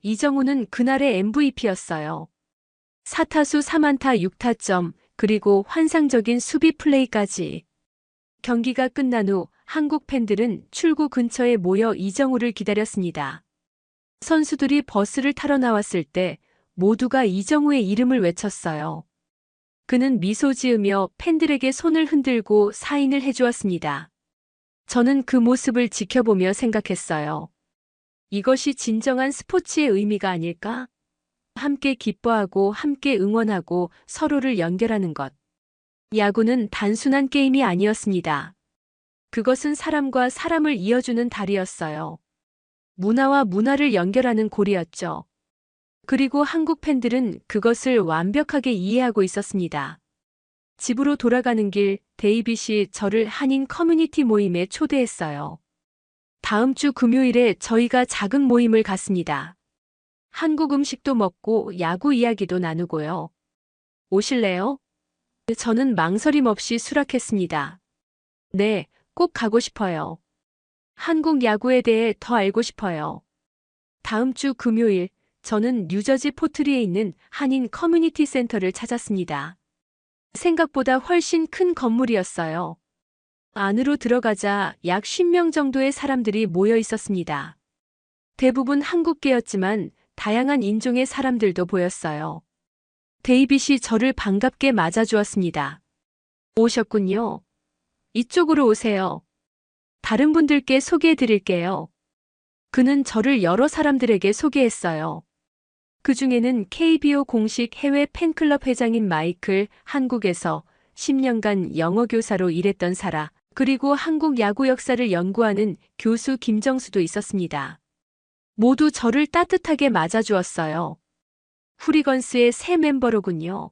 이정우는 그날의 MVP였어요. 4타수 3안타 6타점, 그리고 환상적인 수비 플레이까지. 경기가 끝난 후 한국 팬들은 출구 근처에 모여 이정우를 기다렸습니다. 선수들이 버스를 타러 나왔을 때 모두가 이정우의 이름을 외쳤어요. 그는 미소 지으며 팬들에게 손을 흔들고 사인을 해주었습니다. 저는 그 모습을 지켜보며 생각했어요. 이것이 진정한 스포츠의 의미가 아닐까? 함께 기뻐하고 함께 응원하고 서로를 연결하는 것. 야구는 단순한 게임이 아니었습니다. 그것은 사람과 사람을 이어주는 다리였어요. 문화와 문화를 연결하는 고리였죠. 그리고 한국 팬들은 그것을 완벽하게 이해하고 있었습니다. 집으로 돌아가는 길, 데이빗이 저를 한인 커뮤니티 모임에 초대했어요. 다음 주 금요일에 저희가 작은 모임을 갖습니다. 한국 음식도 먹고 야구 이야기도 나누고요. 오실래요? 저는 망설임 없이 수락했습니다. 네, 꼭 가고 싶어요. 한국 야구에 대해 더 알고 싶어요. 다음 주 금요일, 저는 뉴저지 포트리에 있는 한인 커뮤니티 센터를 찾았습니다. 생각보다 훨씬 큰 건물이었어요. 안으로 들어가자 약 10명 정도의 사람들이 모여 있었습니다. 대부분 한국계였지만 다양한 인종의 사람들도 보였어요. 데이빗이 저를 반갑게 맞아주었습니다. 오셨군요. 이쪽으로 오세요. 다른 분들께 소개해 드릴게요. 그는 저를 여러 사람들에게 소개했어요. 그 중에는 KBO 공식 해외 팬클럽 회장인 마이클, 한국에서 10년간 영어 교사로 일했던 사라, 그리고 한국 야구 역사를 연구하는 교수 김정수도 있었습니다. 모두 저를 따뜻하게 맞아주었어요. 후리건스의 새 멤버로군요.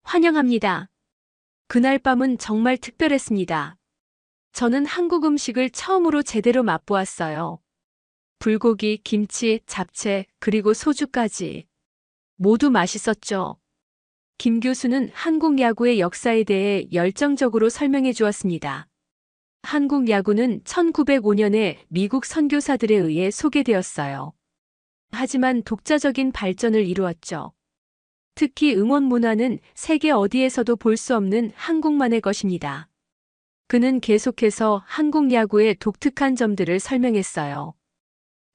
환영합니다. 그날 밤은 정말 특별했습니다. 저는 한국 음식을 처음으로 제대로 맛보았어요. 불고기, 김치, 잡채, 그리고 소주까지. 모두 맛있었죠. 김 교수는 한국 야구의 역사에 대해 열정적으로 설명해 주었습니다. 한국 야구는 1905년에 미국 선교사들에 의해 소개되었어요. 하지만 독자적인 발전을 이루었죠. 특히 응원 문화는 세계 어디에서도 볼 수 없는 한국만의 것입니다. 그는 계속해서 한국 야구의 독특한 점들을 설명했어요.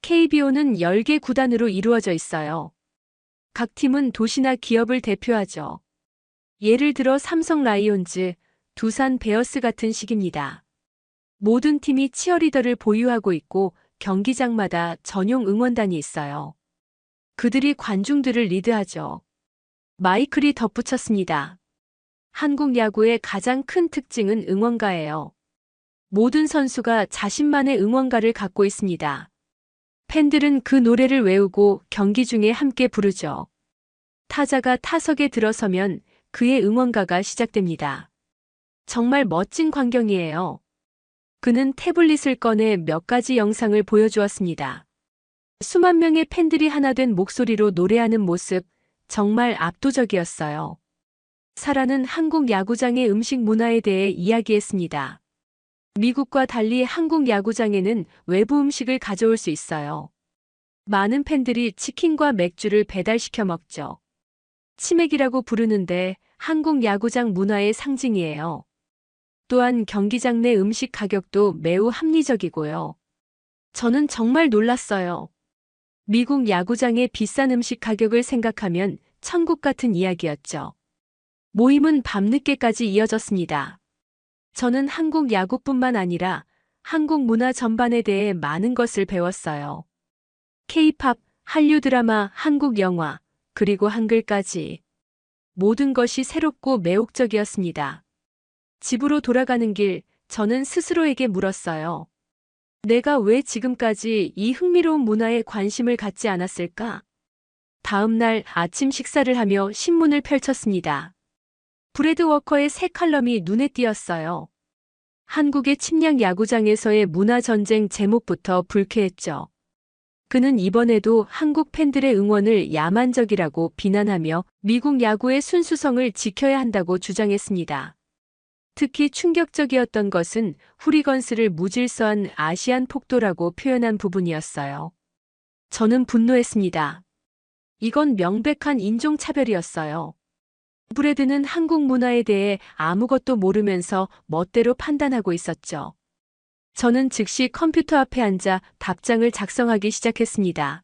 KBO는 10개 구단으로 이루어져 있어요. 각 팀은 도시나 기업을 대표하죠. 예를 들어 삼성 라이온즈, 두산 베어스 같은 식입니다. 모든 팀이 치어리더를 보유하고 있고 경기장마다 전용 응원단이 있어요. 그들이 관중들을 리드하죠. 마이클이 덧붙였습니다. 한국 야구의 가장 큰 특징은 응원가예요. 모든 선수가 자신만의 응원가를 갖고 있습니다. 팬들은 그 노래를 외우고 경기 중에 함께 부르죠. 타자가 타석에 들어서면 그의 응원가가 시작됩니다. 정말 멋진 광경이에요. 그는 태블릿을 꺼내 몇 가지 영상을 보여주었습니다. 수만 명의 팬들이 하나 된 목소리로 노래하는 모습, 정말 압도적이었어요. 사라는 한국 야구장의 음식 문화에 대해 이야기했습니다. 미국과 달리 한국 야구장에는 외부 음식을 가져올 수 있어요. 많은 팬들이 치킨과 맥주를 배달시켜 먹죠. 치맥이라고 부르는데 한국 야구장 문화의 상징이에요. 또한 경기장 내 음식 가격도 매우 합리적이고요. 저는 정말 놀랐어요. 미국 야구장의 비싼 음식 가격을 생각하면 천국 같은 이야기였죠. 모임은 밤늦게까지 이어졌습니다. 저는 한국 야구뿐만 아니라 한국 문화 전반에 대해 많은 것을 배웠어요. K-팝, 한류 드라마, 한국 영화, 그리고 한글까지. 모든 것이 새롭고 매혹적이었습니다. 집으로 돌아가는 길, 저는 스스로에게 물었어요. 내가 왜 지금까지 이 흥미로운 문화에 관심을 갖지 않았을까? 다음 날 아침 식사를 하며 신문을 펼쳤습니다. 브래드 워커의 새 칼럼이 눈에 띄었어요. 한국의 침략 야구장에서의 문화전쟁 제목부터 불쾌했죠. 그는 이번에도 한국 팬들의 응원을 야만적이라고 비난하며 미국 야구의 순수성을 지켜야 한다고 주장했습니다. 특히 충격적이었던 것은 후리건스를 무질서한 아시안 폭도라고 표현한 부분이었어요. 저는 분노했습니다. 이건 명백한 인종차별이었어요. 브래드는 한국 문화에 대해 아무것도 모르면서 멋대로 판단하고 있었죠. 저는 즉시 컴퓨터 앞에 앉아 답장을 작성하기 시작했습니다.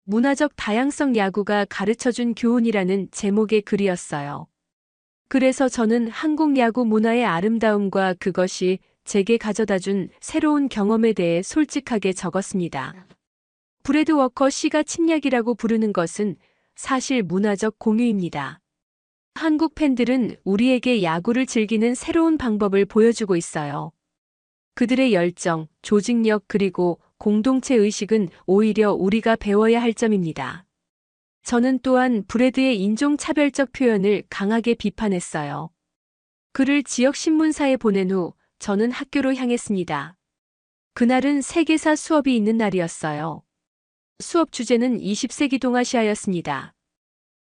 문화적 다양성 야구가 가르쳐준 교훈이라는 제목의 글이었어요. 그래서 저는 한국 야구 문화의 아름다움과 그것이 제게 가져다준 새로운 경험에 대해 솔직하게 적었습니다. 브래드 워커 씨가 침략이라고 부르는 것은 사실 문화적 공유입니다. 한국 팬들은 우리에게 야구를 즐기는 새로운 방법을 보여주고 있어요. 그들의 열정, 조직력 그리고 공동체 의식은 오히려 우리가 배워야 할 점입니다. 저는 또한 브래드의 인종차별적 표현을 강하게 비판했어요. 그를 지역 신문사에 보낸 후 저는 학교로 향했습니다. 그날은 세계사 수업이 있는 날이었어요. 수업 주제는 20세기 동아시아였습니다.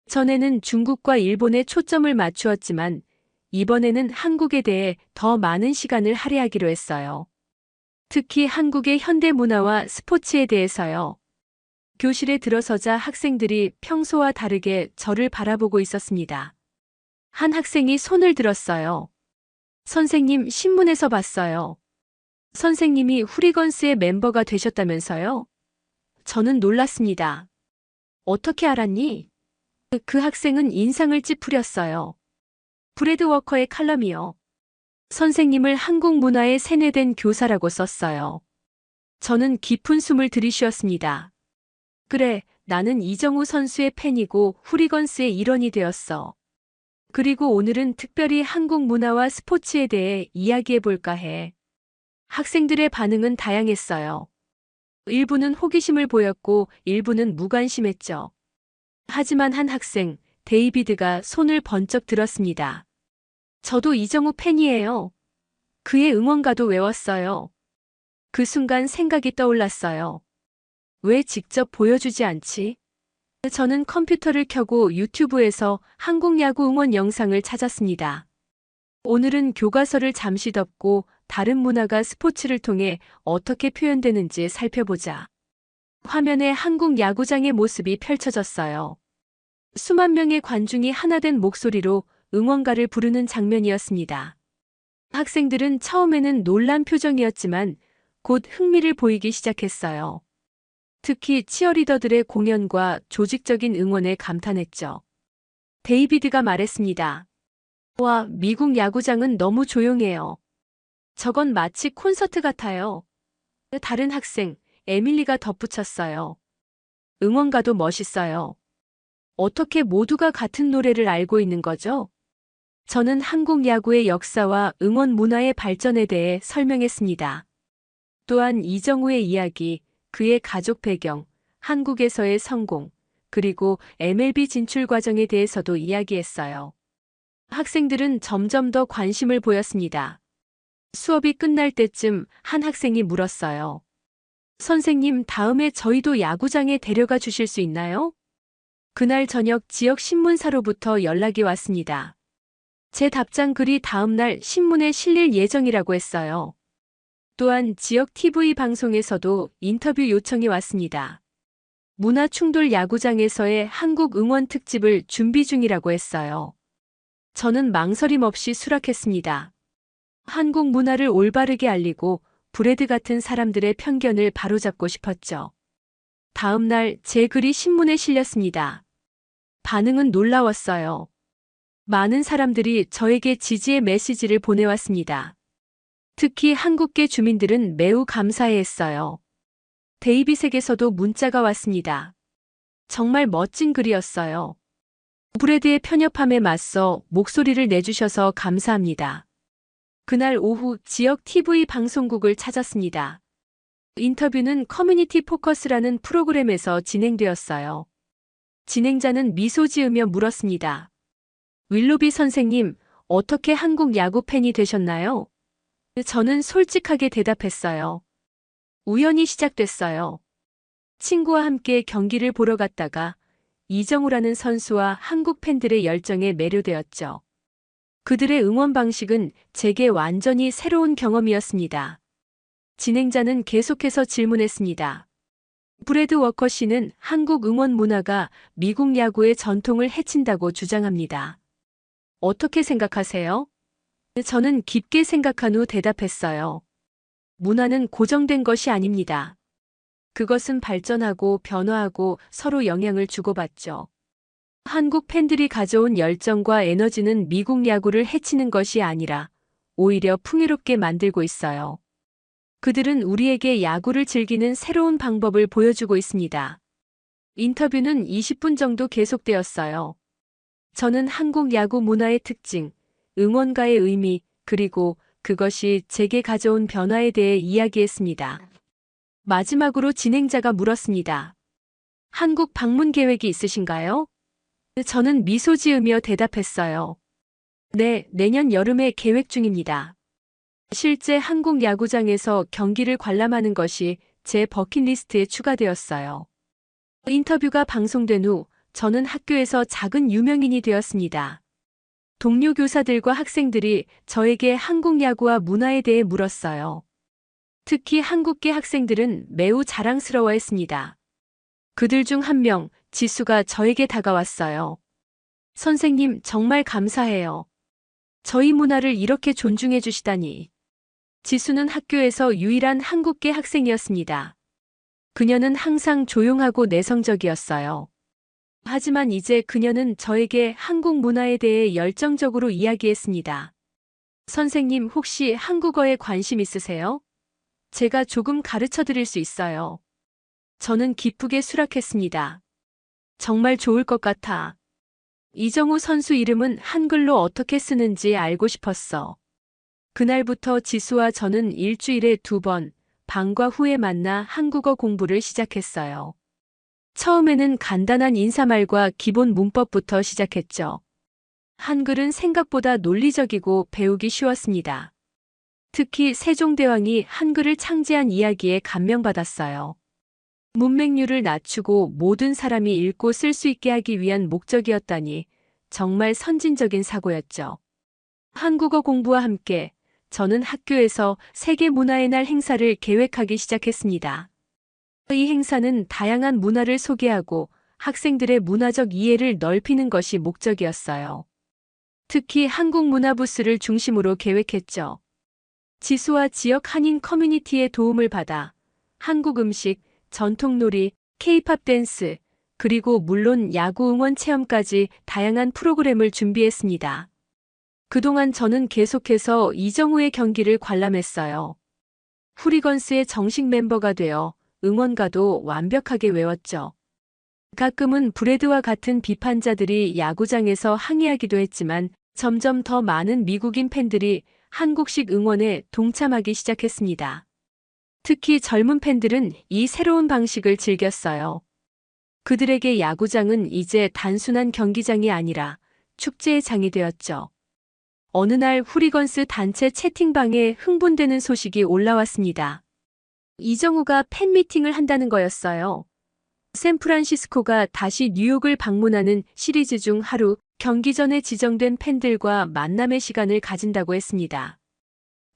전에는 중국과 일본에 초점을 맞추었지만 이번에는 한국에 대해 더 많은 시간을 할애하기로 했어요. 특히 한국의 현대 문화와 스포츠에 대해서요. 교실에 들어서자 학생들이 평소와 다르게 저를 바라보고 있었습니다. 한 학생이 손을 들었어요. 선생님, 신문에서 봤어요. 선생님이 후리건스의 멤버가 되셨다면서요? 저는 놀랐습니다. 어떻게 알았니? 그 학생은 인상을 찌푸렸어요. 브래드 워커의 칼럼이요. 선생님을 한국 문화에 세뇌된 교사라고 썼어요. 저는 깊은 숨을 들이쉬었습니다. 그래, 나는 이정우 선수의 팬이고 후리건스의 일원이 되었어. 그리고 오늘은 특별히 한국 문화와 스포츠에 대해 이야기해볼까 해. 학생들의 반응은 다양했어요. 일부는 호기심을 보였고 일부는 무관심했죠. 하지만 한 학생, 데이비드가 손을 번쩍 들었습니다. 저도 이정우 팬이에요. 그의 응원가도 외웠어요. 그 순간 생각이 떠올랐어요. 왜 직접 보여주지 않지? 저는 컴퓨터를 켜고 유튜브에서 한국 야구 응원 영상을 찾았습니다. 오늘은 교과서를 잠시 덮고 다른 문화가 스포츠를 통해 어떻게 표현되는지 살펴보자. 화면에 한국 야구장의 모습이 펼쳐졌어요. 수만 명의 관중이 하나된 목소리로 응원가를 부르는 장면이었습니다. 학생들은 처음에는 놀란 표정이었지만 곧 흥미를 보이기 시작했어요. 특히 치어리더들의 공연과 조직적인 응원에 감탄했죠. 데이비드가 말했습니다. 와, 미국 야구장은 너무 조용해요. 저건 마치 콘서트 같아요. 다른 학생, 에밀리가 덧붙였어요. 응원가도 멋있어요. 어떻게 모두가 같은 노래를 알고 있는 거죠? 저는 한국 야구의 역사와 응원 문화의 발전에 대해 설명했습니다. 또한 이정우의 이야기, 그의 가족 배경, 한국에서의 성공, 그리고 MLB 진출 과정에 대해서도 이야기했어요. 학생들은 점점 더 관심을 보였습니다. 수업이 끝날 때쯤 한 학생이 물었어요. 선생님, 다음에 저희도 야구장에 데려가 주실 수 있나요? 그날 저녁 지역 신문사로부터 연락이 왔습니다. 제 답장 글이 다음날 신문에 실릴 예정이라고 했어요. 또한 지역 TV 방송에서도 인터뷰 요청이 왔습니다. 문화충돌 야구장에서의 한국 응원 특집을 준비 중이라고 했어요. 저는 망설임 없이 수락했습니다. 한국 문화를 올바르게 알리고 브래드 같은 사람들의 편견을 바로잡고 싶었죠. 다음 날 제 글이 신문에 실렸습니다. 반응은 놀라웠어요. 많은 사람들이 저에게 지지의 메시지를 보내왔습니다. 특히 한국계 주민들은 매우 감사해했어요. 데이빗에게서도 문자가 왔습니다. 정말 멋진 글이었어요. 브래드의 편협함에 맞서 목소리를 내주셔서 감사합니다. 그날 오후 지역 TV 방송국을 찾았습니다. 인터뷰는 커뮤니티 포커스라는 프로그램에서 진행되었어요. 진행자는 미소 지으며 물었습니다. 윌로비 선생님, 어떻게 한국 야구 팬이 되셨나요? 저는 솔직하게 대답했어요. 우연히 시작됐어요. 친구와 함께 경기를 보러 갔다가 이정우라는 선수와 한국 팬들의 열정에 매료되었죠. 그들의 응원 방식은 제게 완전히 새로운 경험이었습니다. 진행자는 계속해서 질문했습니다. 브래드 워커 씨는 한국 응원 문화가 미국 야구의 전통을 해친다고 주장합니다. 어떻게 생각하세요? 저는 깊게 생각한 후 대답했어요. 문화는 고정된 것이 아닙니다. 그것은 발전하고 변화하고 서로 영향을 주고받죠. 한국 팬들이 가져온 열정과 에너지는 미국 야구를 해치는 것이 아니라 오히려 풍요롭게 만들고 있어요. 그들은 우리에게 야구를 즐기는 새로운 방법을 보여주고 있습니다. 인터뷰는 20분 정도 계속되었어요. 저는 한국 야구 문화의 특징, 응원가의 의미, 그리고 그것이 제게 가져온 변화에 대해 이야기했습니다. 마지막으로 진행자가 물었습니다. 한국 방문 계획이 있으신가요? 저는 미소 지으며 대답했어요. 네, 내년 여름에 계획 중입니다. 실제 한국 야구장에서 경기를 관람하는 것이 제 버킷리스트에 추가되었어요. 인터뷰가 방송된 후 저는 학교에서 작은 유명인이 되었습니다. 동료 교사들과 학생들이 저에게 한국 야구와 문화에 대해 물었어요. 특히 한국계 학생들은 매우 자랑스러워했습니다. 그들 중 한 명, 지수가 저에게 다가왔어요. 선생님, 정말 감사해요. 저희 문화를 이렇게 존중해 주시다니. 지수는 학교에서 유일한 한국계 학생이었습니다. 그녀는 항상 조용하고 내성적이었어요. 하지만 이제 그녀는 저에게 한국 문화에 대해 열정적으로 이야기했습니다. 선생님, 혹시 한국어에 관심 있으세요? 제가 조금 가르쳐 드릴 수 있어요. 저는 기쁘게 수락했습니다. 정말 좋을 것 같아. 이정우 선수 이름은 한글로 어떻게 쓰는지 알고 싶었어. 그날부터 지수와 저는 일주일에 2번, 방과 후에 만나 한국어 공부를 시작했어요. 처음에는 간단한 인사말과 기본 문법부터 시작했죠. 한글은 생각보다 논리적이고 배우기 쉬웠습니다. 특히 세종대왕이 한글을 창제한 이야기에 감명받았어요. 문맹률을 낮추고 모든 사람이 읽고 쓸 수 있게 하기 위한 목적이었다니 정말 선진적인 사고였죠. 한국어 공부와 함께 저는 학교에서 세계문화의 날 행사를 계획하기 시작했습니다. 이 행사는 다양한 문화를 소개하고 학생들의 문화적 이해를 넓히는 것이 목적이었어요. 특히 한국 문화 부스를 중심으로 계획했죠. 지수와 지역 한인 커뮤니티의 도움을 받아 한국 음식, 전통놀이, K-팝 댄스, 그리고 물론 야구 응원 체험까지 다양한 프로그램을 준비했습니다. 그동안 저는 계속해서 이정우의 경기를 관람했어요. 후리건스의 정식 멤버가 되어 응원가도 완벽하게 외웠죠. 가끔은 브래드와 같은 비판자들이 야구장에서 항의하기도 했지만 점점 더 많은 미국인 팬들이 한국식 응원에 동참하기 시작했습니다. 특히 젊은 팬들은 이 새로운 방식을 즐겼어요. 그들에게 야구장은 이제 단순한 경기장이 아니라 축제의 장이 되었죠. 어느 날 후리건스 단체 채팅방에 흥분되는 소식이 올라왔습니다. 이정우가 팬미팅을 한다는 거였어요. 샌프란시스코가 다시 뉴욕을 방문하는 시리즈 중 하루, 경기 전에 지정된 팬들과 만남의 시간을 가진다고 했습니다.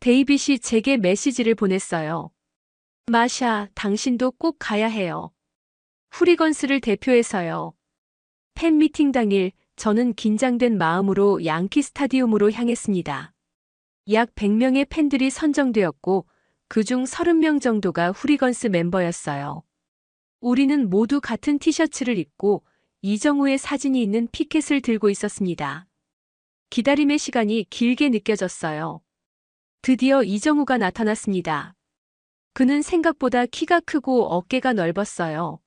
데이빗이 제게 메시지를 보냈어요. 마샤, 당신도 꼭 가야 해요. 후리건스를 대표해서요. 팬미팅 당일, 저는 긴장된 마음으로 양키 스타디움으로 향했습니다. 약 100명의 팬들이 선정되었고 그중 30명 정도가 후리건스 멤버였어요. 우리는 모두 같은 티셔츠를 입고 이정우의 사진이 있는 피켓을 들고 있었습니다. 기다림의 시간이 길게 느껴졌어요. 드디어 이정우가 나타났습니다. 그는 생각보다 키가 크고 어깨가 넓었어요.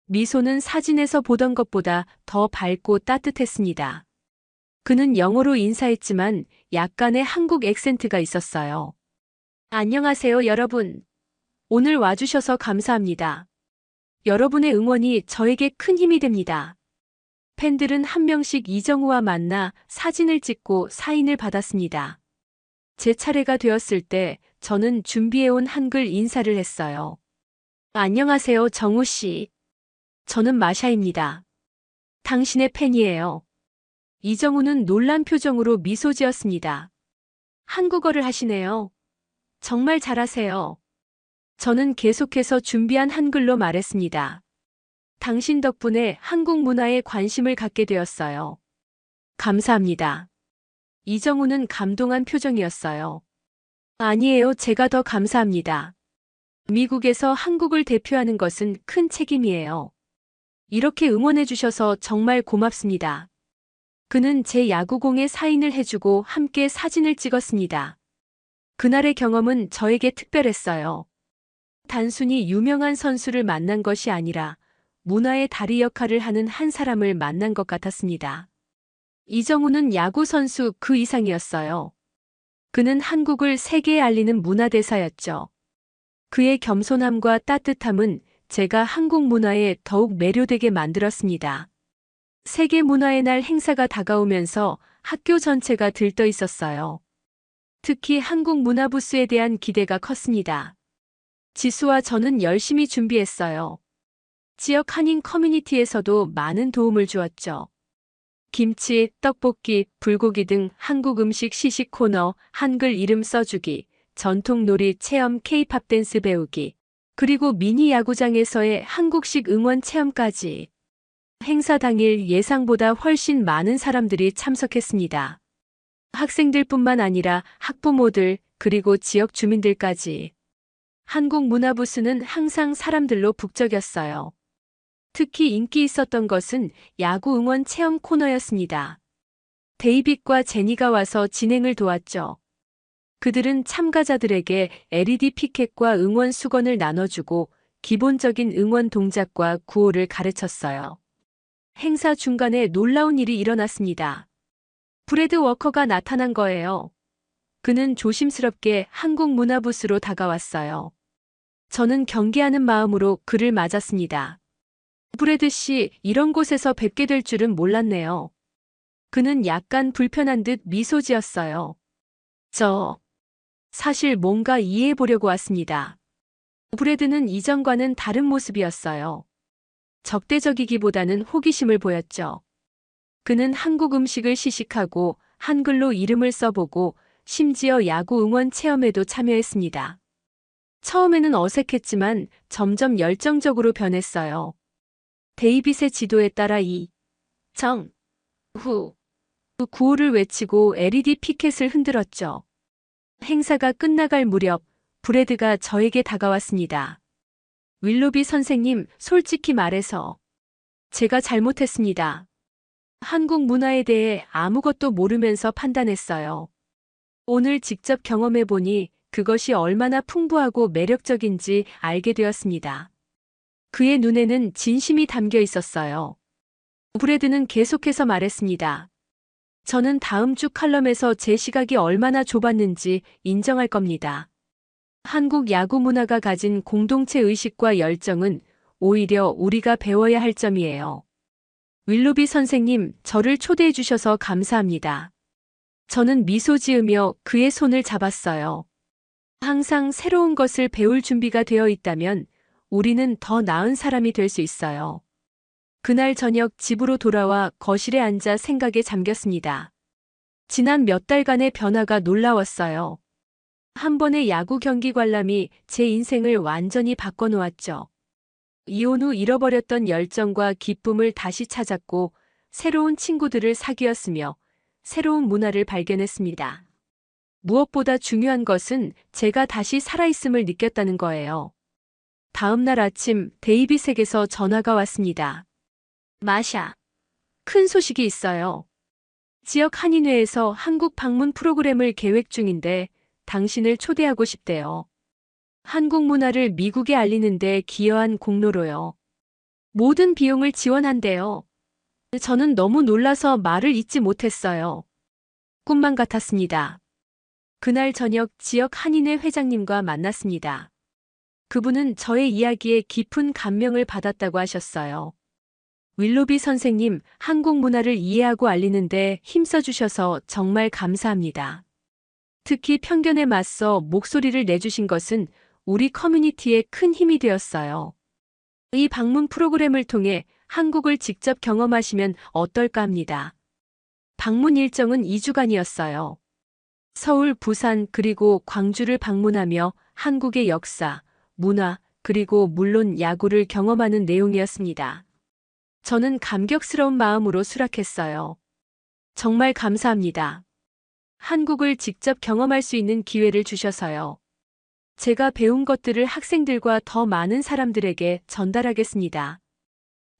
미소는 사진에서 보던 것보다 더 밝고 따뜻했습니다. 그는 영어로 인사했지만 약간의 한국 액센트가 있었어요. 안녕하세요, 여러분. 오늘 와주셔서 감사합니다. 여러분의 응원이 저에게 큰 힘이 됩니다. 팬들은 한 명씩 이정우와 만나 사진을 찍고 사인을 받았습니다. 제 차례가 되었을 때 저는 준비해온 한글 인사를 했어요. 안녕하세요, 정우 씨. 저는 마샤입니다. 당신의 팬이에요. 이정우는 놀란 표정으로 미소 지었습니다. 한국어를 하시네요. 정말 잘하세요. 저는 계속해서 준비한 한글로 말했습니다. 당신 덕분에 한국 문화에 관심을 갖게 되었어요. 감사합니다. 이정우는 감동한 표정이었어요. 아니에요, 제가 더 감사합니다. 미국에서 한국을 대표하는 것은 큰 책임이에요. 이렇게 응원해 주셔서 정말 고맙습니다. 그는 제 야구공에 사인을 해주고 함께 사진을 찍었습니다. 그날의 경험은 저에게 특별했어요. 단순히 유명한 선수를 만난 것이 아니라 문화의 다리 역할을 하는 한 사람을 만난 것 같았습니다. 이정우는 야구 선수 그 이상이었어요. 그는 한국을 세계에 알리는 문화대사였죠. 그의 겸손함과 따뜻함은 제가 한국 문화에 더욱 매료되게 만들었습니다. 세계 문화의 날 행사가 다가오면서 학교 전체가 들떠 있었어요. 특히 한국 문화 부스에 대한 기대가 컸습니다. 지수와 저는 열심히 준비했어요. 지역 한인 커뮤니티에서도 많은 도움을 주었죠. 김치, 떡볶이, 불고기 등 한국 음식 시식 코너, 한글 이름 써주기, 전통놀이 체험 K-팝 댄스 배우기, 그리고 미니 야구장에서의 한국식 응원 체험까지. 행사 당일 예상보다 훨씬 많은 사람들이 참석했습니다. 학생들뿐만 아니라 학부모들, 그리고 지역 주민들까지. 한국 문화부스는 항상 사람들로 북적였어요. 특히 인기 있었던 것은 야구 응원 체험 코너였습니다. 데이빗과 제니가 와서 진행을 도왔죠. 그들은 참가자들에게 LED 피켓과 응원 수건을 나눠주고 기본적인 응원 동작과 구호를 가르쳤어요. 행사 중간에 놀라운 일이 일어났습니다. 브래드 워커가 나타난 거예요. 그는 조심스럽게 한국 문화부스로 다가왔어요. 저는 경계하는 마음으로 그를 맞았습니다. 브래드 씨, 이런 곳에서 뵙게 될 줄은 몰랐네요. 그는 약간 불편한 듯 미소 지었어요. 사실 뭔가 이해해 보려고 왔습니다. 브래드는 이전과는 다른 모습이었어요. 적대적이기보다는 호기심을 보였죠. 그는 한국 음식을 시식하고 한글로 이름을 써보고 심지어 야구 응원 체험에도 참여했습니다. 처음에는 어색했지만 점점 열정적으로 변했어요. 데이빗의 지도에 따라 그 구호를 외치고 LED 피켓을 흔들었죠. 행사가 끝나갈 무렵 브래드가 저에게 다가왔습니다. 윌로비 선생님, 솔직히 말해서 제가 잘못했습니다. 한국 문화에 대해 아무것도 모르면서 판단했어요. 오늘 직접 경험해보니 그것이 얼마나 풍부하고 매력적인지 알게 되었습니다. 그의 눈에는 진심이 담겨 있었어요. 브래드는 계속해서 말했습니다. 저는 다음 주 칼럼에서 제 시각이 얼마나 좁았는지 인정할 겁니다. 한국 야구 문화가 가진 공동체 의식과 열정은 오히려 우리가 배워야 할 점이에요. 윌로비 선생님, 저를 초대해 주셔서 감사합니다. 저는 미소 지으며 그의 손을 잡았어요. 항상 새로운 것을 배울 준비가 되어 있다면 우리는 더 나은 사람이 될 수 있어요. 그날 저녁 집으로 돌아와 거실에 앉아 생각에 잠겼습니다. 지난 몇 달간의 변화가 놀라웠어요. 한 번의 야구 경기 관람이 제 인생을 완전히 바꿔놓았죠. 이혼 후 잃어버렸던 열정과 기쁨을 다시 찾았고 새로운 친구들을 사귀었으며 새로운 문화를 발견했습니다. 무엇보다 중요한 것은 제가 다시 살아있음을 느꼈다는 거예요. 다음 날 아침 데이빗에게서 전화가 왔습니다. 마샤, 큰 소식이 있어요. 지역 한인회에서 한국 방문 프로그램을 계획 중인데 당신을 초대하고 싶대요. 한국 문화를 미국에 알리는 데 기여한 공로로요. 모든 비용을 지원한대요. 저는 너무 놀라서 말을 잇지 못했어요. 꿈만 같았습니다. 그날 저녁 지역 한인회 회장님과 만났습니다. 그분은 저의 이야기에 깊은 감명을 받았다고 하셨어요. 윌로비 선생님, 한국 문화를 이해하고 알리는데 힘써주셔서 정말 감사합니다. 특히 편견에 맞서 목소리를 내주신 것은 우리 커뮤니티에 큰 힘이 되었어요. 이 방문 프로그램을 통해 한국을 직접 경험하시면 어떨까 합니다. 방문 일정은 2주간이었어요. 서울, 부산, 그리고 광주를 방문하며 한국의 역사, 문화, 그리고 물론 야구를 경험하는 내용이었습니다. 저는 감격스러운 마음으로 수락했어요. 정말 감사합니다. 한국을 직접 경험할 수 있는 기회를 주셔서요. 제가 배운 것들을 학생들과 더 많은 사람들에게 전달하겠습니다.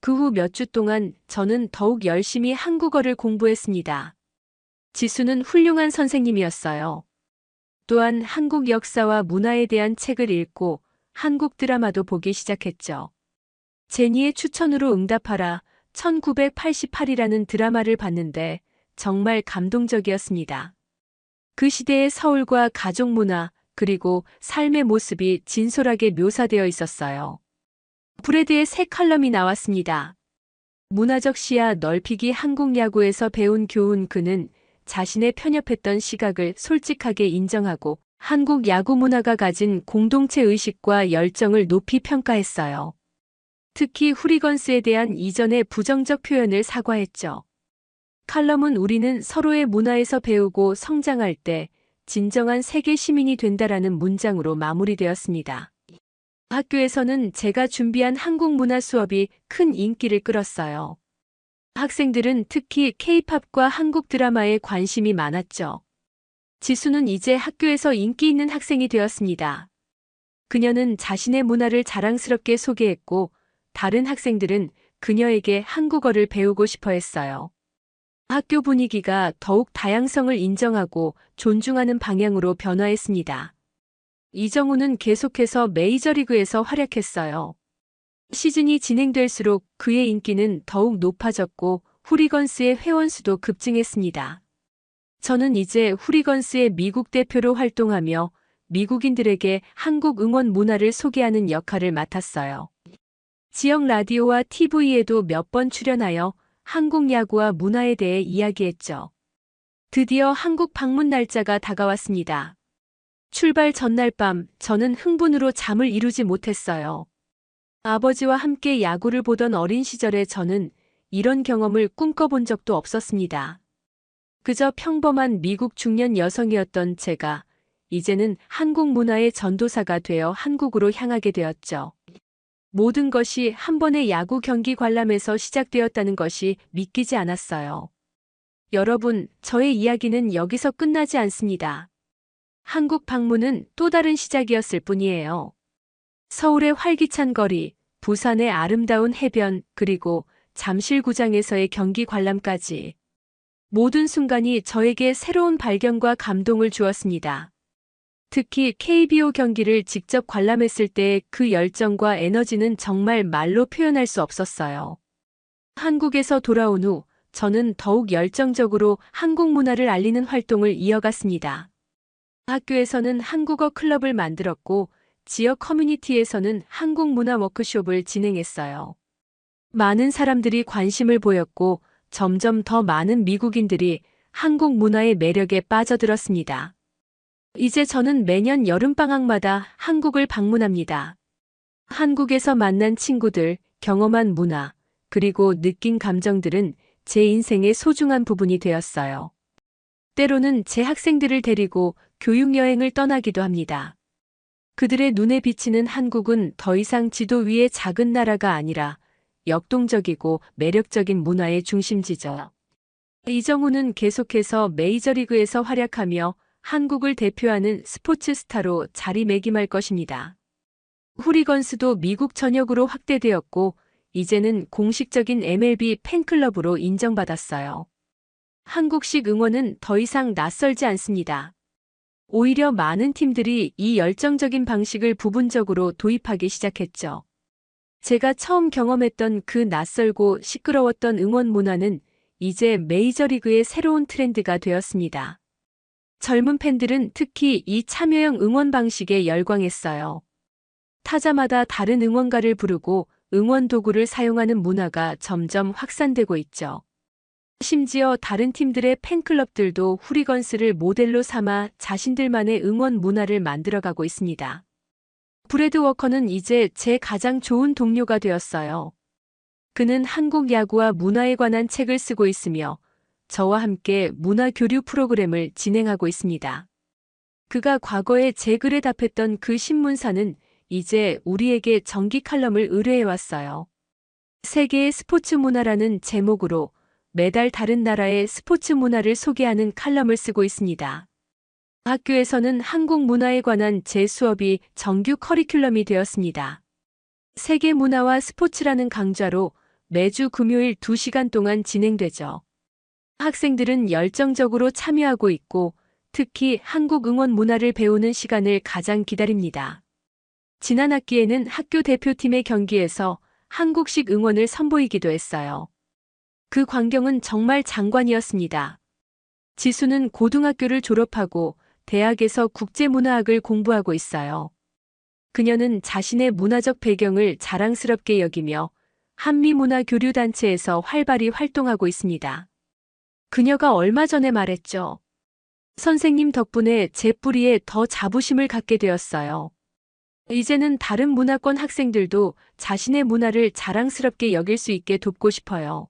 그 후 몇 주 동안 저는 더욱 열심히 한국어를 공부했습니다. 지수는 훌륭한 선생님이었어요. 또한 한국 역사와 문화에 대한 책을 읽고 한국 드라마도 보기 시작했죠. 제니의 추천으로 응답하라 1988이라는 드라마를 봤는데 정말 감동적이었습니다. 그 시대의 서울과 가족 문화, 그리고 삶의 모습이 진솔하게 묘사되어 있었어요. 브래드의 새 칼럼이 나왔습니다. 문화적 시야 넓히기 한국 야구에서 배운 교훈. 그는 자신의 편협했던 시각을 솔직하게 인정하고 한국 야구 문화가 가진 공동체 의식과 열정을 높이 평가했어요. 특히 후리건스에 대한 이전의 부정적 표현을 사과했죠. 칼럼은 우리는 서로의 문화에서 배우고 성장할 때 진정한 세계 시민이 된다라는 문장으로 마무리되었습니다. 학교에서는 제가 준비한 한국 문화 수업이 큰 인기를 끌었어요. 학생들은 특히 K-팝과 한국 드라마에 관심이 많았죠. 지수는 이제 학교에서 인기 있는 학생이 되었습니다. 그녀는 자신의 문화를 자랑스럽게 소개했고 다른 학생들은 그녀에게 한국어를 배우고 싶어 했어요. 학교 분위기가 더욱 다양성을 인정하고 존중하는 방향으로 변화했습니다. 이정우는 계속해서 메이저리그에서 활약했어요. 시즌이 진행될수록 그의 인기는 더욱 높아졌고 후리건스의 회원수도 급증했습니다. 저는 이제 후리건스의 미국 대표로 활동하며 미국인들에게 한국 응원 문화를 소개하는 역할을 맡았어요. 지역 라디오와 TV에도 몇 번 출연하여 한국 야구와 문화에 대해 이야기했죠. 드디어 한국 방문 날짜가 다가왔습니다. 출발 전날 밤 저는 흥분으로 잠을 이루지 못했어요. 아버지와 함께 야구를 보던 어린 시절에 저는 이런 경험을 꿈꿔본 적도 없었습니다. 그저 평범한 미국 중년 여성이었던 제가 이제는 한국 문화의 전도사가 되어 한국으로 향하게 되었죠. 모든 것이 한 번의 야구 경기 관람에서 시작되었다는 것이 믿기지 않았어요. 여러분, 저의 이야기는 여기서 끝나지 않습니다. 한국 방문은 또 다른 시작이었을 뿐이에요. 서울의 활기찬 거리, 부산의 아름다운 해변, 그리고 잠실구장에서의 경기 관람까지. 모든 순간이 저에게 새로운 발견과 감동을 주었습니다. 특히 KBO 경기를 직접 관람했을 때의 그 열정과 에너지는 정말 말로 표현할 수 없었어요. 한국에서 돌아온 후 저는 더욱 열정적으로 한국 문화를 알리는 활동을 이어갔습니다. 학교에서는 한국어 클럽을 만들었고 지역 커뮤니티에서는 한국 문화 워크숍을 진행했어요. 많은 사람들이 관심을 보였고 점점 더 많은 미국인들이 한국 문화의 매력에 빠져들었습니다. 이제 저는 매년 여름방학마다 한국을 방문합니다. 한국에서 만난 친구들, 경험한 문화, 그리고 느낀 감정들은 제 인생의 소중한 부분이 되었어요. 때로는 제 학생들을 데리고 교육여행을 떠나기도 합니다. 그들의 눈에 비치는 한국은 더 이상 지도 위의 작은 나라가 아니라 역동적이고 매력적인 문화의 중심지죠. 이정우는 계속해서 메이저리그에서 활약하며 한국을 대표하는 스포츠 스타로 자리매김할 것입니다. 후리건스도 미국 전역으로 확대되었고 이제는 공식적인 MLB 팬클럽으로 인정받았어요. 한국식 응원은 더 이상 낯설지 않습니다. 오히려 많은 팀들이 이 열정적인 방식을 부분적으로 도입하기 시작했죠. 제가 처음 경험했던 그 낯설고 시끄러웠던 응원 문화는 이제 메이저리그의 새로운 트렌드가 되었습니다. 젊은 팬들은 특히 이 참여형 응원 방식에 열광했어요. 타자마다 다른 응원가를 부르고 응원 도구를 사용하는 문화가 점점 확산되고 있죠. 심지어 다른 팀들의 팬클럽들도 후리건스를 모델로 삼아 자신들만의 응원 문화를 만들어가고 있습니다. 브래드 워커는 이제 제 가장 좋은 동료가 되었어요. 그는 한국 야구와 문화에 관한 책을 쓰고 있으며 저와 함께 문화 교류 프로그램을 진행하고 있습니다. 그가 과거에 제 글에 답했던 그 신문사는 이제 우리에게 정기 칼럼을 의뢰해왔어요. 세계의 스포츠 문화라는 제목으로 매달 다른 나라의 스포츠 문화를 소개하는 칼럼을 쓰고 있습니다. 학교에서는 한국 문화에 관한 제 수업이 정규 커리큘럼이 되었습니다. 세계 문화와 스포츠라는 강좌로 매주 금요일 2시간 동안 진행되죠. 학생들은 열정적으로 참여하고 있고 특히 한국 응원 문화를 배우는 시간을 가장 기다립니다. 지난 학기에는 학교 대표팀의 경기에서 한국식 응원을 선보이기도 했어요. 그 광경은 정말 장관이었습니다. 지수는 고등학교를 졸업하고 대학에서 국제문화학을 공부하고 있어요. 그녀는 자신의 문화적 배경을 자랑스럽게 여기며 한미문화교류단체에서 활발히 활동하고 있습니다. 그녀가 얼마 전에 말했죠. 선생님 덕분에 제 뿌리에 더 자부심을 갖게 되었어요. 이제는 다른 문화권 학생들도 자신의 문화를 자랑스럽게 여길 수 있게 돕고 싶어요.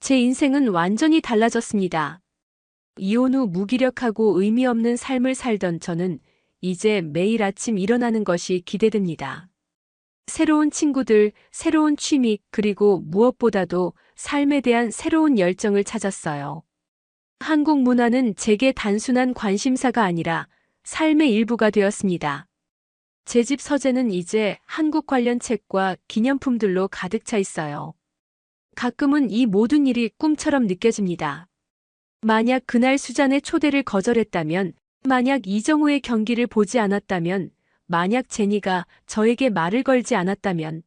제 인생은 완전히 달라졌습니다. 이혼 후 무기력하고 의미 없는 삶을 살던 저는 이제 매일 아침 일어나는 것이 기대됩니다. 새로운 친구들, 새로운 취미, 그리고 무엇보다도 삶에 대한 새로운 열정을 찾았어요. 한국 문화는 제게 단순한 관심사가 아니라 삶의 일부가 되었습니다. 제 집 서재는 이제 한국 관련 책과 기념품들로 가득 차 있어요. 가끔은 이 모든 일이 꿈처럼 느껴집니다. 만약 그날 수잔의 초대를 거절했다면, 만약 이정우의 경기를 보지 않았다면, 만약 제니가 저에게 말을 걸지 않았다면,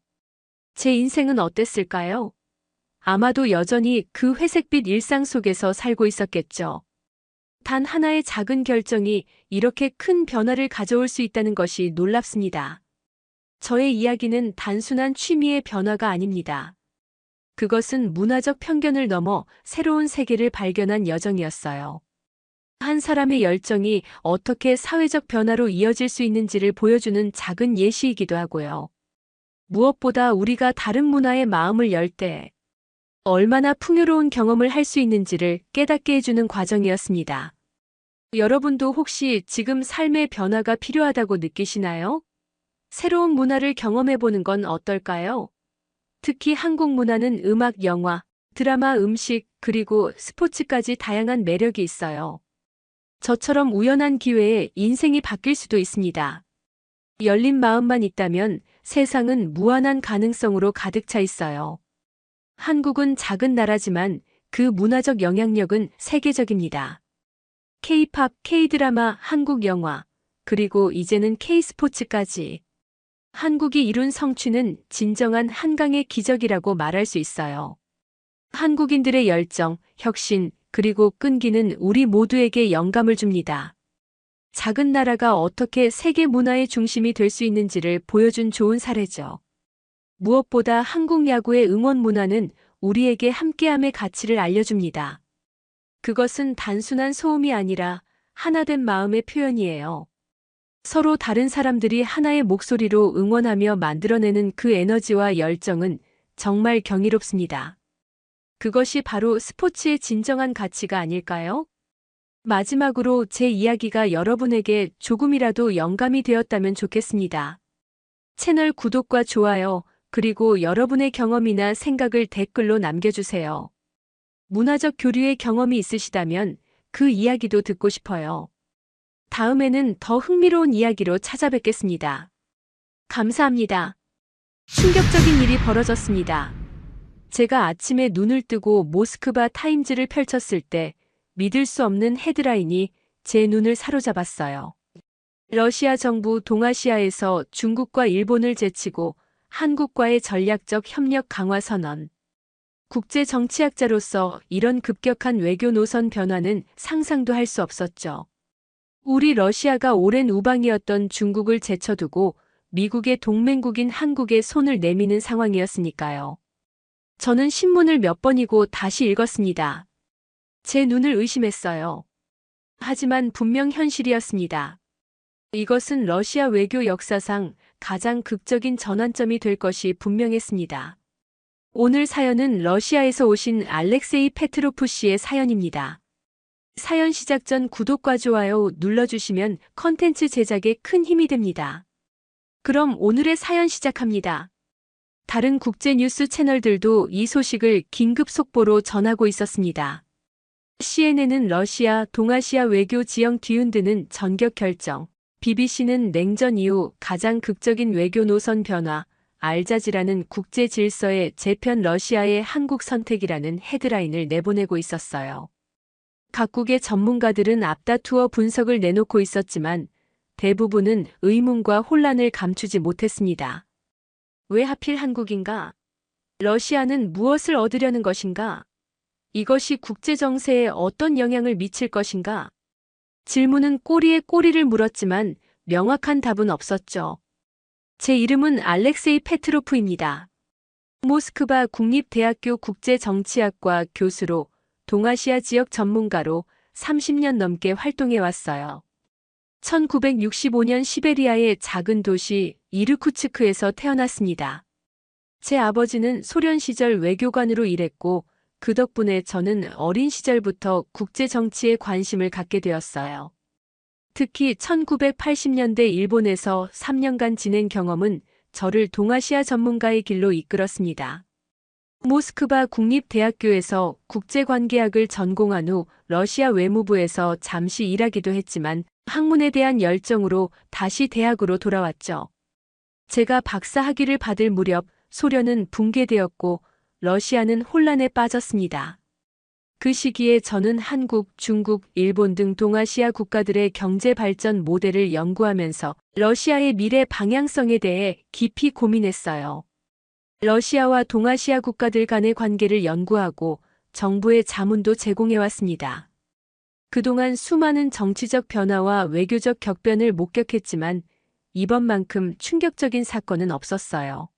제 인생은 어땠을까요? 아마도 여전히 그 회색빛 일상 속에서 살고 있었겠죠. 단 하나의 작은 결정이 이렇게 큰 변화를 가져올 수 있다는 것이 놀랍습니다. 저의 이야기는 단순한 취미의 변화가 아닙니다. 그것은 문화적 편견을 넘어 새로운 세계를 발견한 여정이었어요. 한 사람의 열정이 어떻게 사회적 변화로 이어질 수 있는지를 보여주는 작은 예시이기도 하고요. 무엇보다 우리가 다른 문화에 마음을 열 때 얼마나 풍요로운 경험을 할 수 있는지를 깨닫게 해주는 과정이었습니다. 여러분도 혹시 지금 삶의 변화가 필요하다고 느끼시나요? 새로운 문화를 경험해보는 건 어떨까요? 특히 한국 문화는 음악, 영화, 드라마, 음식, 그리고 스포츠까지 다양한 매력이 있어요. 저처럼 우연한 기회에 인생이 바뀔 수도 있습니다. 열린 마음만 있다면 세상은 무한한 가능성으로 가득 차 있어요. 한국은 작은 나라지만 그 문화적 영향력은 세계적입니다. K-팝, K-드라마, 한국 영화, 그리고 이제는 K-스포츠까지. 한국이 이룬 성취는 진정한 한강의 기적이라고 말할 수 있어요. 한국인들의 열정, 혁신, 그리고 끈기는 우리 모두에게 영감을 줍니다. 작은 나라가 어떻게 세계 문화의 중심이 될 수 있는지를 보여준 좋은 사례죠. 무엇보다 한국 야구의 응원 문화는 우리에게 함께함의 가치를 알려줍니다. 그것은 단순한 소음이 아니라 하나된 마음의 표현이에요. 서로 다른 사람들이 하나의 목소리로 응원하며 만들어내는 그 에너지와 열정은 정말 경이롭습니다. 그것이 바로 스포츠의 진정한 가치가 아닐까요? 마지막으로 제 이야기가 여러분에게 조금이라도 영감이 되었다면 좋겠습니다. 채널 구독과 좋아요, 그리고 여러분의 경험이나 생각을 댓글로 남겨주세요. 문화적 교류의 경험이 있으시다면 그 이야기도 듣고 싶어요. 다음에는 더 흥미로운 이야기로 찾아뵙겠습니다. 감사합니다. 충격적인 일이 벌어졌습니다. 제가 아침에 눈을 뜨고 모스크바 타임즈를 펼쳤을 때 믿을 수 없는 헤드라인이 제 눈을 사로잡았어요. 러시아 정부 동아시아에서 중국과 일본을 제치고 한국과의 전략적 협력 강화 선언. 국제 정치학자로서 이런 급격한 외교 노선 변화는 상상도 할 수 없었죠. 우리 러시아가 오랜 우방이었던 중국을 제쳐두고 미국의 동맹국인 한국에 손을 내미는 상황이었으니까요. 저는 신문을 몇 번이고 다시 읽었습니다. 제 눈을 의심했어요. 하지만 분명 현실이었습니다. 이것은 러시아 외교 역사상 가장 극적인 전환점이 될 것이 분명했습니다. 오늘 사연은 러시아에서 오신 알렉세이 페트로프 씨의 사연입니다. 사연 시작 전 구독과 좋아요 눌러주시면 컨텐츠 제작에 큰 힘이 됩니다. 그럼 오늘의 사연 시작합니다. 다른 국제 뉴스 채널들도 이 소식을 긴급 속보로 전하고 있었습니다. CNN은 러시아, 동아시아 외교 지형 뒤흔드는 전격 결정, BBC는 냉전 이후 가장 극적인 외교 노선 변화, 알자지라는 국제 질서의 재편 러시아의 한국 선택이라는 헤드라인을 내보내고 있었어요. 각국의 전문가들은 앞다투어 분석을 내놓고 있었지만 대부분은 의문과 혼란을 감추지 못했습니다. 왜 하필 한국인가? 러시아는 무엇을 얻으려는 것인가? 이것이 국제 정세에 어떤 영향을 미칠 것인가? 질문은 꼬리에 꼬리를 물었지만 명확한 답은 없었죠. 제 이름은 알렉세이 페트로프입니다. 모스크바 국립대학교 국제정치학과 교수로 동아시아 지역 전문가로 30년 넘게 활동해 왔어요. 1965년 시베리아의 작은 도시 이르쿠츠크에서 태어났습니다. 제 아버지는 소련 시절 외교관으로 일했고 그 덕분에 저는 어린 시절부터 국제 정치에 관심을 갖게 되었어요. 특히 1980년대 일본에서 3년간 지낸 경험은 저를 동아시아 전문가의 길로 이끌었습니다. 모스크바 국립대학교에서 국제관계학을 전공한 후 러시아 외무부에서 잠시 일하기도 했지만 학문에 대한 열정으로 다시 대학으로 돌아왔죠. 제가 박사 학위를 받을 무렵 소련은 붕괴되었고 러시아는 혼란에 빠졌습니다. 그 시기에 저는 한국, 중국, 일본 등 동아시아 국가들의 경제 발전 모델을 연구하면서 러시아의 미래 방향성에 대해 깊이 고민했어요. 러시아와 동아시아 국가들 간의 관계를 연구하고 정부의 자문도 제공해왔습니다. 그동안 수많은 정치적 변화와 외교적 격변을 목격했지만 이번만큼 충격적인 사건은 없었어요.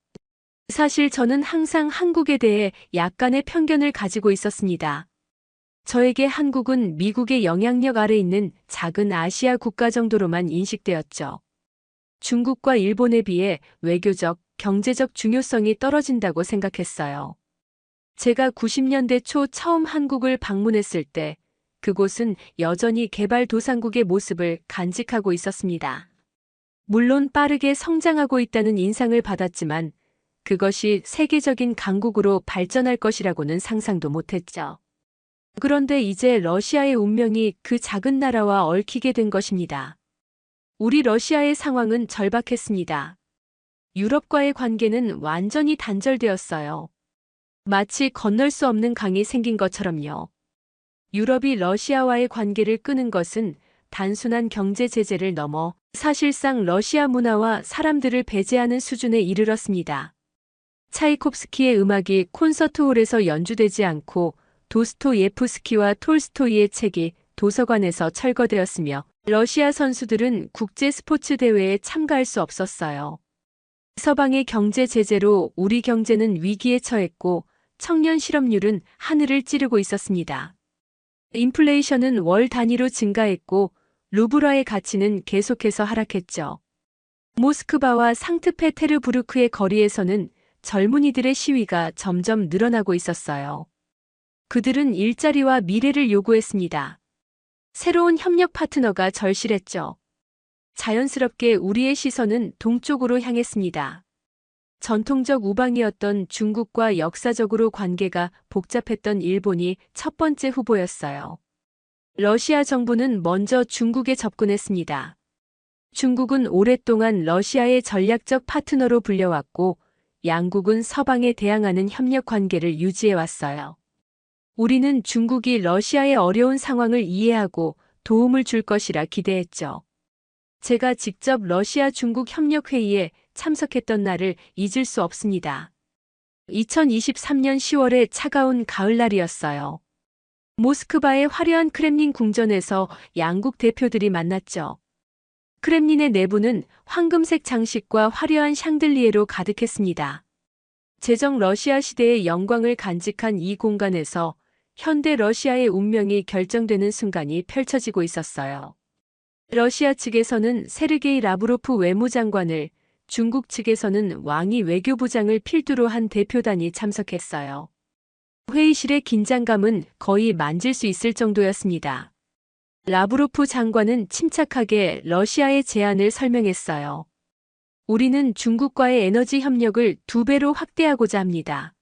사실 저는 항상 한국에 대해 약간의 편견을 가지고 있었습니다. 저에게 한국은 미국의 영향력 아래 있는 작은 아시아 국가 정도로만 인식되었죠. 중국과 일본에 비해 외교적, 경제적 중요성이 떨어진다고 생각했어요. 제가 90년대 초 처음 한국을 방문했을 때 그곳은 여전히 개발도상국의 모습을 간직하고 있었습니다. 물론 빠르게 성장하고 있다는 인상을 받았지만 그것이 세계적인 강국으로 발전할 것이라고는 상상도 못했죠. 그런데 이제 러시아의 운명이 그 작은 나라와 얽히게 된 것입니다. 우리 러시아의 상황은 절박했습니다. 유럽과의 관계는 완전히 단절되었어요. 마치 건널 수 없는 강이 생긴 것처럼요. 유럽이 러시아와의 관계를 끄는 것은 단순한 경제 제재를 넘어 사실상 러시아 문화와 사람들을 배제하는 수준에 이르렀습니다. 차이콥스키의 음악이 콘서트홀에서 연주되지 않고 도스토예프스키와 톨스토이의 책이 도서관에서 철거되었으며 러시아 선수들은 국제 스포츠 대회에 참가할 수 없었어요. 서방의 경제 제재로 우리 경제는 위기에 처했고 청년 실업률은 하늘을 찌르고 있었습니다. 인플레이션은 월 단위로 증가했고 루블화의 가치는 계속해서 하락했죠. 모스크바와 상트페테르부르크의 거리에서는 젊은이들의 시위가 점점 늘어나고 있었어요. 그들은 일자리와 미래를 요구했습니다. 새로운 협력 파트너가 절실했죠. 자연스럽게 우리의 시선은 동쪽으로 향했습니다. 전통적 우방이었던 중국과 역사적으로 관계가 복잡했던 일본이 첫 번째 후보였어요. 러시아 정부는 먼저 중국에 접근했습니다. 중국은 오랫동안 러시아의 전략적 파트너로 불려왔고 양국은 서방에 대항하는 협력 관계를 유지해왔어요. 우리는 중국이 러시아의 어려운 상황을 이해하고 도움을 줄 것이라 기대했죠. 제가 직접 러시아 중국 협력회의에 참석했던 날을 잊을 수 없습니다. 2023년 10월의 차가운 가을날이었어요. 모스크바의 화려한 크렘린 궁전에서 양국 대표들이 만났죠. 크렘린의 내부는 황금색 장식과 화려한 샹들리에로 가득했습니다. 제정 러시아 시대의 영광을 간직한 이 공간에서 현대 러시아의 운명이 결정되는 순간이 펼쳐지고 있었어요. 러시아 측에서는 세르게이 라브로프 외무장관을, 중국 측에서는 왕이 외교부장을 필두로 한 대표단이 참석했어요. 회의실의 긴장감은 거의 만질 수 있을 정도였습니다. 라브로프 장관은 침착하게 러시아의 제안을 설명했어요. 우리는 중국과의 에너지 협력을 2배로 확대하고자 합니다.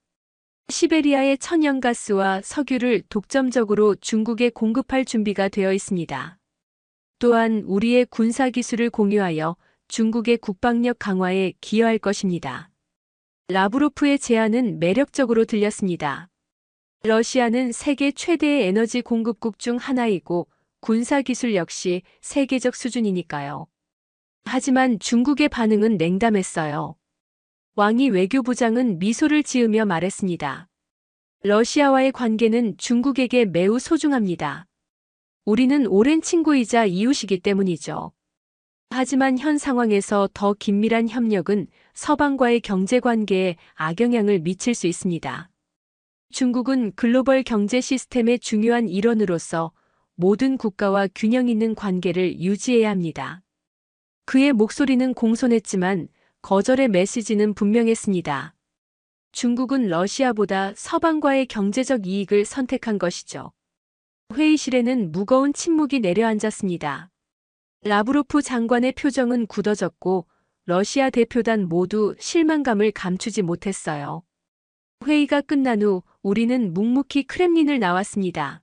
시베리아의 천연가스와 석유를 독점적으로 중국에 공급할 준비가 되어 있습니다. 또한 우리의 군사기술을 공유하여 중국의 국방력 강화에 기여할 것입니다. 라브로프의 제안은 매력적으로 들렸습니다. 러시아는 세계 최대의 에너지 공급국 중 하나이고 군사기술 역시 세계적 수준이니까요. 하지만 중국의 반응은 냉담했어요. 왕이 외교부장은 미소를 지으며 말했습니다. 러시아와의 관계는 중국에게 매우 소중합니다. 우리는 오랜 친구이자 이웃이기 때문이죠. 하지만 현 상황에서 더 긴밀한 협력은 서방과의 경제관계에 악영향을 미칠 수 있습니다. 중국은 글로벌 경제 시스템의 중요한 일원으로서 모든 국가와 균형 있는 관계를 유지해야 합니다. 그의 목소리는 공손했지만 거절의 메시지는 분명했습니다. 중국은 러시아보다 서방과의 경제적 이익을 선택한 것이죠. 회의실에는 무거운 침묵이 내려앉았습니다. 라브로프 장관의 표정은 굳어졌고 러시아 대표단 모두 실망감을 감추지 못했어요. 회의가 끝난 후 우리는 묵묵히 크렘린을 나왔습니다.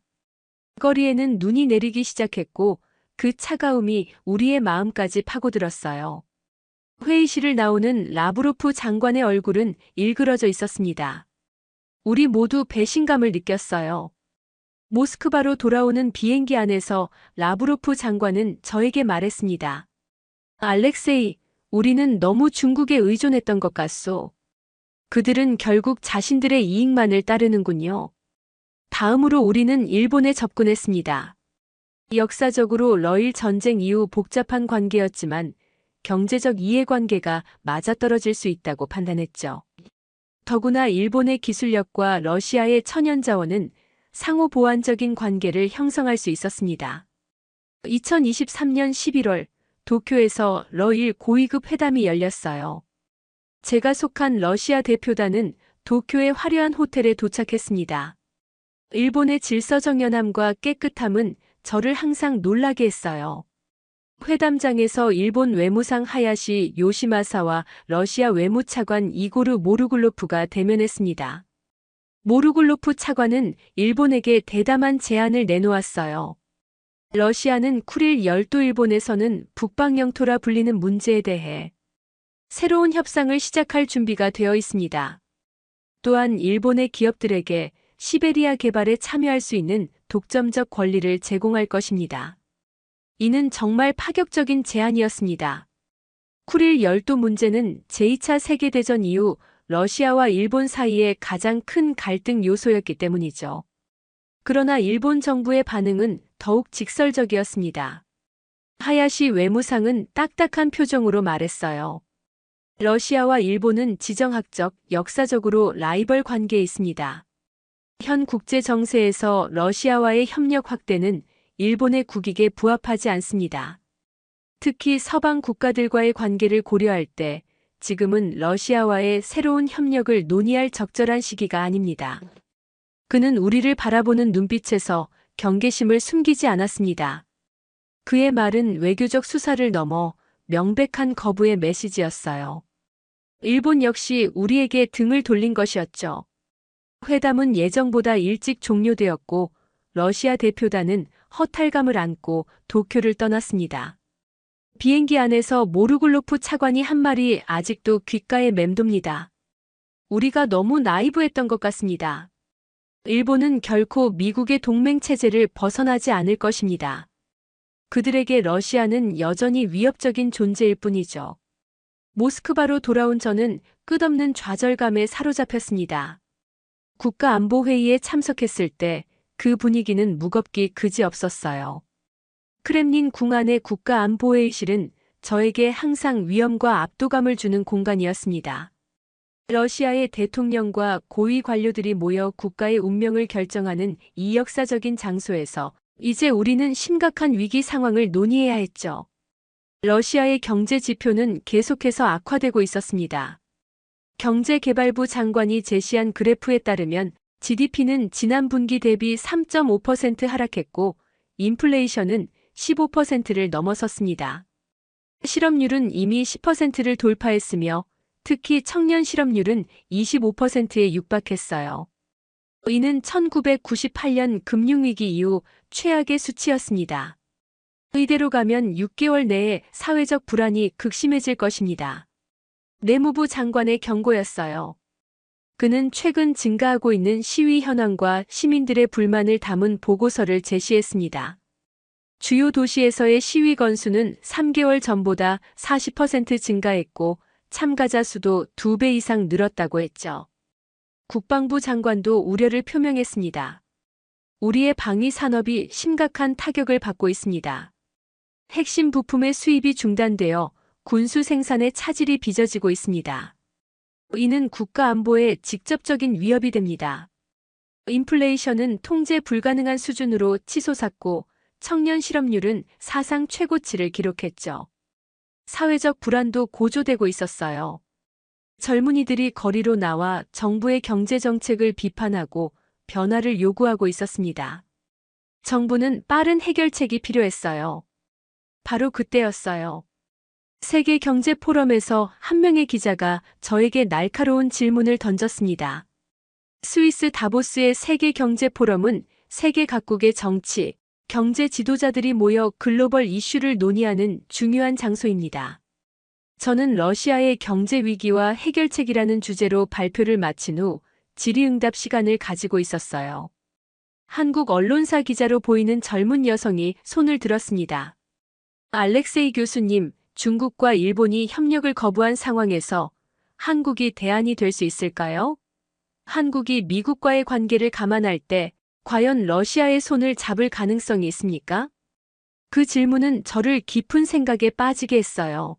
거리에는 눈이 내리기 시작했고 그 차가움이 우리의 마음까지 파고들었어요. 회의실을 나오는 라브로프 장관의 얼굴은 일그러져 있었습니다. 우리 모두 배신감을 느꼈어요. 모스크바로 돌아오는 비행기 안에서 라브로프 장관은 저에게 말했습니다. 알렉세이, 우리는 너무 중국에 의존했던 것 같소. 그들은 결국 자신들의 이익만을 따르는군요. 다음으로 우리는 일본에 접근했습니다. 역사적으로 러일 전쟁 이후 복잡한 관계였지만 경제적 이해관계가 맞아떨어질 수 있다고 판단했죠. 더구나 일본의 기술력과 러시아의 천연자원은 상호 보완적인 관계를 형성할 수 있었습니다. 2023년 11월 도쿄에서 러일 고위급 회담이 열렸어요. 제가 속한 러시아 대표단은 도쿄의 화려한 호텔에 도착했습니다. 일본의 질서정연함과 깨끗함은 저를 항상 놀라게 했어요. 회담장에서 일본 외무상 하야시 요시마사와 러시아 외무차관 이고르 모르글로프가 대면했습니다. 모르글로프 차관은 일본에게 대담한 제안을 내놓았어요. 러시아는 쿠릴 열도 일본에서는 북방 영토라 불리는 문제에 대해 새로운 협상을 시작할 준비가 되어 있습니다. 또한 일본의 기업들에게 시베리아 개발에 참여할 수 있는 독점적 권리를 제공할 것입니다. 이는 정말 파격적인 제안이었습니다. 쿠릴 열도 문제는 제2차 세계대전 이후 러시아와 일본 사이의 가장 큰 갈등 요소였기 때문이죠. 그러나 일본 정부의 반응은 더욱 직설적이었습니다. 하야시 외무상은 딱딱한 표정으로 말했어요. 러시아와 일본은 지정학적, 역사적으로 라이벌 관계에 있습니다. 현 국제 정세에서 러시아와의 협력 확대는 일본의 국익에 부합하지 않습니다. 특히 서방 국가들과의 관계를 고려할 때 지금은 러시아와의 새로운 협력을 논의할 적절한 시기가 아닙니다. 그는 우리를 바라보는 눈빛에서 경계심을 숨기지 않았습니다. 그의 말은 외교적 수사를 넘어 명백한 거부의 메시지였어요. 일본 역시 우리에게 등을 돌린 것이었죠. 회담은 예정보다 일찍 종료되었고 러시아 대표단은 허탈감을 안고 도쿄를 떠났습니다. 비행기 안에서 모르글로프 차관이 한 말이 아직도 귓가에 맴돕니다. 우리가 너무 나이브했던 것 같습니다. 일본은 결코 미국의 동맹 체제를 벗어나지 않을 것입니다. 그들에게 러시아는 여전히 위협적인 존재일 뿐이죠. 모스크바로 돌아온 저는 끝없는 좌절감에 사로잡혔습니다. 국가안보회의에 참석했을 때 그 분위기는 무겁기 그지없었어요. 크렘린 궁안의 국가안보회의실은 저에게 항상 위엄과 압도감을 주는 공간이었습니다. 러시아의 대통령과 고위 관료들이 모여 국가의 운명을 결정하는 이 역사적인 장소에서 이제 우리는 심각한 위기 상황을 논의해야 했죠. 러시아의 경제 지표는 계속해서 악화되고 있었습니다. 경제개발부 장관이 제시한 그래프에 따르면 GDP는 지난 분기 대비 3.5% 하락했고 인플레이션은 15%를 넘어섰습니다. 실업률은 이미 10%를 돌파했으며 특히 청년 실업률은 25%에 육박했어요. 이는 1998년 금융위기 이후 최악의 수치였습니다. 이대로 가면 6개월 내에 사회적 불안이 극심해질 것입니다. 내무부 장관의 경고였어요. 그는 최근 증가하고 있는 시위 현황과 시민들의 불만을 담은 보고서를 제시했습니다. 주요 도시에서의 시위 건수는 3개월 전보다 40% 증가했고 참가자 수도 2배 이상 늘었다고 했죠. 국방부 장관도 우려를 표명했습니다. 우리의 방위 산업이 심각한 타격을 받고 있습니다. 핵심 부품의 수입이 중단되어 군수 생산에 차질이 빚어지고 있습니다. 이는 국가 안보에 직접적인 위협이 됩니다. 인플레이션은 통제 불가능한 수준으로 치솟았고 청년 실업률은 사상 최고치를 기록했죠. 사회적 불안도 고조되고 있었어요. 젊은이들이 거리로 나와 정부의 경제 정책을 비판하고 변화를 요구하고 있었습니다. 정부는 빠른 해결책이 필요했어요. 바로 그때였어요. 세계 경제 포럼에서 한 명의 기자가 저에게 날카로운 질문을 던졌습니다. 스위스 다보스의 세계 경제 포럼은 세계 각국의 정치, 경제 지도자들이 모여 글로벌 이슈를 논의하는 중요한 장소입니다. 저는 러시아의 경제 위기와 해결책이라는 주제로 발표를 마친 후 질의응답 시간을 가지고 있었어요. 한국 언론사 기자로 보이는 젊은 여성이 손을 들었습니다. 알렉세이 교수님, 중국과 일본이 협력을 거부한 상황에서 한국이 대안이 될 수 있을까요? 한국이 미국과의 관계를 감안할 때 과연 러시아의 손을 잡을 가능성이 있습니까? 그 질문은 저를 깊은 생각에 빠지게 했어요.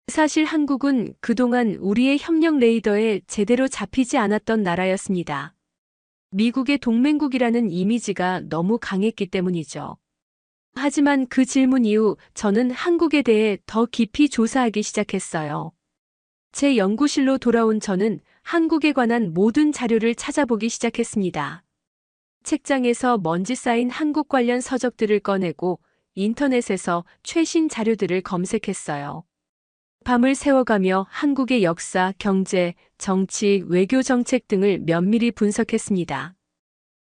사실 한국은 그동안 우리의 협력 레이더에 제대로 잡히지 않았던 나라였습니다. 미국의 동맹국이라는 이미지가 너무 강했기 때문이죠. 하지만 그 질문 이후 저는 한국에 대해 더 깊이 조사하기 시작했어요. 제 연구실로 돌아온 저는 한국에 관한 모든 자료를 찾아보기 시작했습니다. 책장에서 먼지 쌓인 한국 관련 서적들을 꺼내고 인터넷에서 최신 자료들을 검색했어요. 밤을 새워가며 한국의 역사, 경제, 정치, 외교 정책 등을 면밀히 분석했습니다.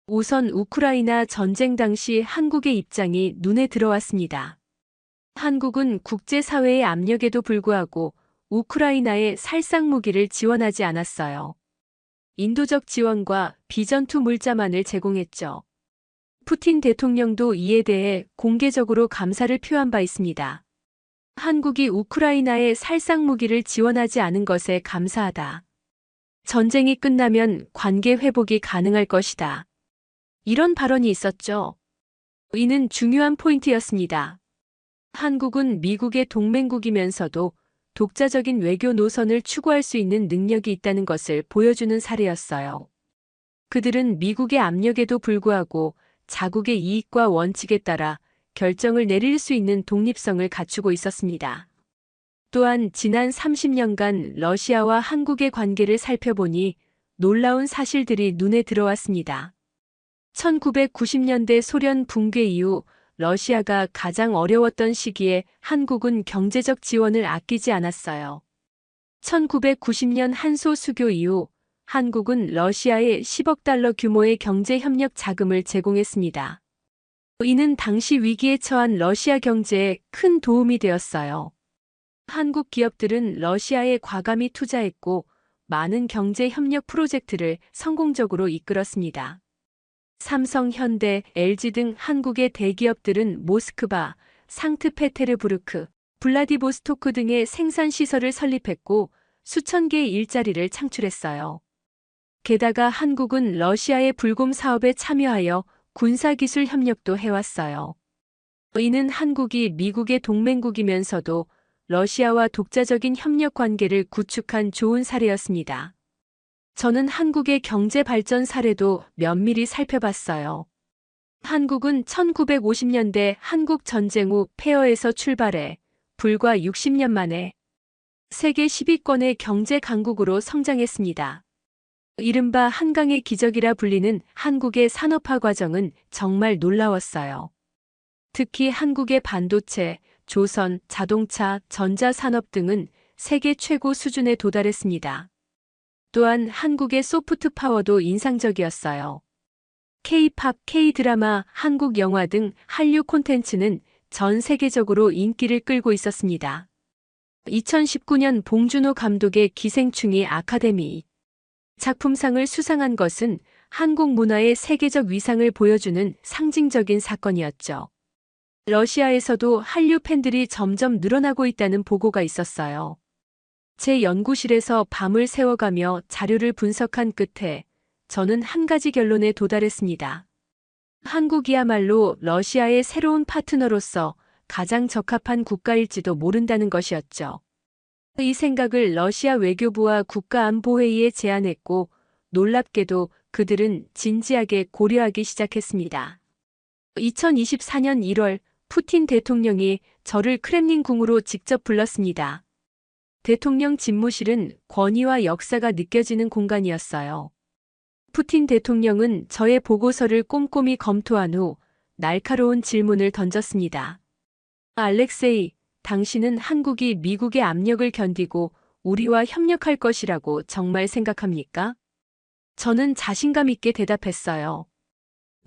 우선 우크라이나 전쟁 당시 한국의 입장이 눈에 들어왔습니다. 한국은 국제사회의 압력에도 불구하고 우크라이나에 살상무기를 지원하지 않았어요. 인도적 지원과 비전투 물자만을 제공했죠. 푸틴 대통령도 이에 대해 공개적으로 감사를 표한 바 있습니다. 한국이 우크라이나에 살상무기를 지원하지 않은 것에 감사하다. 전쟁이 끝나면 관계 회복이 가능할 것이다. 이런 발언이 있었죠. 이는 중요한 포인트였습니다. 한국은 미국의 동맹국이면서도 독자적인 외교 노선을 추구할 수 있는 능력이 있다는 것을 보여주는 사례였어요. 그들은 미국의 압력에도 불구하고 자국의 이익과 원칙에 따라 결정을 내릴 수 있는 독립성을 갖추고 있었습니다. 또한 지난 30년간 러시아와 한국의 관계를 살펴보니 놀라운 사실들이 눈에 들어왔습니다. 1990년대 소련 붕괴 이후 러시아가 가장 어려웠던 시기에 한국은 경제적 지원을 아끼지 않았어요. 1990년 한소 수교 이후 한국은 러시아에 10억 달러 규모의 경제 협력 자금을 제공했습니다. 이는 당시 위기에 처한 러시아 경제에 큰 도움이 되었어요. 한국 기업들은 러시아에 과감히 투자했고 많은 경제 협력 프로젝트를 성공적으로 이끌었습니다. 삼성, 현대, LG 등 한국의 대기업들은 모스크바, 상트페테르부르크, 블라디보스토크 등의 생산 시설을 설립했고 수천 개의 일자리를 창출했어요. 게다가 한국은 러시아의 불곰 사업에 참여하여 군사기술 협력도 해왔어요. 이는 한국이 미국의 동맹국이면서도 러시아와 독자적인 협력 관계를 구축한 좋은 사례였습니다. 저는 한국의 경제 발전 사례도 면밀히 살펴봤어요. 한국은 1950년대 한국 전쟁 후 폐허에서 출발해 불과 60년 만에 세계 10위권의 경제 강국으로 성장했습니다. 이른바 한강의 기적이라 불리는 한국의 산업화 과정은 정말 놀라웠어요. 특히 한국의 반도체, 조선, 자동차, 전자산업 등은 세계 최고 수준에 도달했습니다. 또한 한국의 소프트 파워도 인상적이었어요. K-팝, K-드라마, 한국 영화 등 한류 콘텐츠는 전 세계적으로 인기를 끌고 있었습니다. 2019년 봉준호 감독의 기생충이 아카데미 작품상을 수상한 것은 한국 문화의 세계적 위상을 보여주는 상징적인 사건이었죠. 러시아에서도 한류 팬들이 점점 늘어나고 있다는 보고가 있었어요. 제 연구실에서 밤을 새워가며 자료를 분석한 끝에 저는 한 가지 결론에 도달했습니다. 한국이야말로 러시아의 새로운 파트너로서 가장 적합한 국가일지도 모른다는 것이었죠. 이 생각을 러시아 외교부와 국가안보회의에 제안했고 놀랍게도 그들은 진지하게 고려하기 시작했습니다. 2024년 1월 푸틴 대통령이 저를 크렘린궁으로 직접 불렀습니다. 대통령 집무실은 권위와 역사가 느껴지는 공간이었어요. 푸틴 대통령은 저의 보고서를 꼼꼼히 검토한 후 날카로운 질문을 던졌습니다. 알렉세이, 당신은 한국이 미국의 압력을 견디고 우리와 협력할 것이라고 정말 생각합니까? 저는 자신감 있게 대답했어요.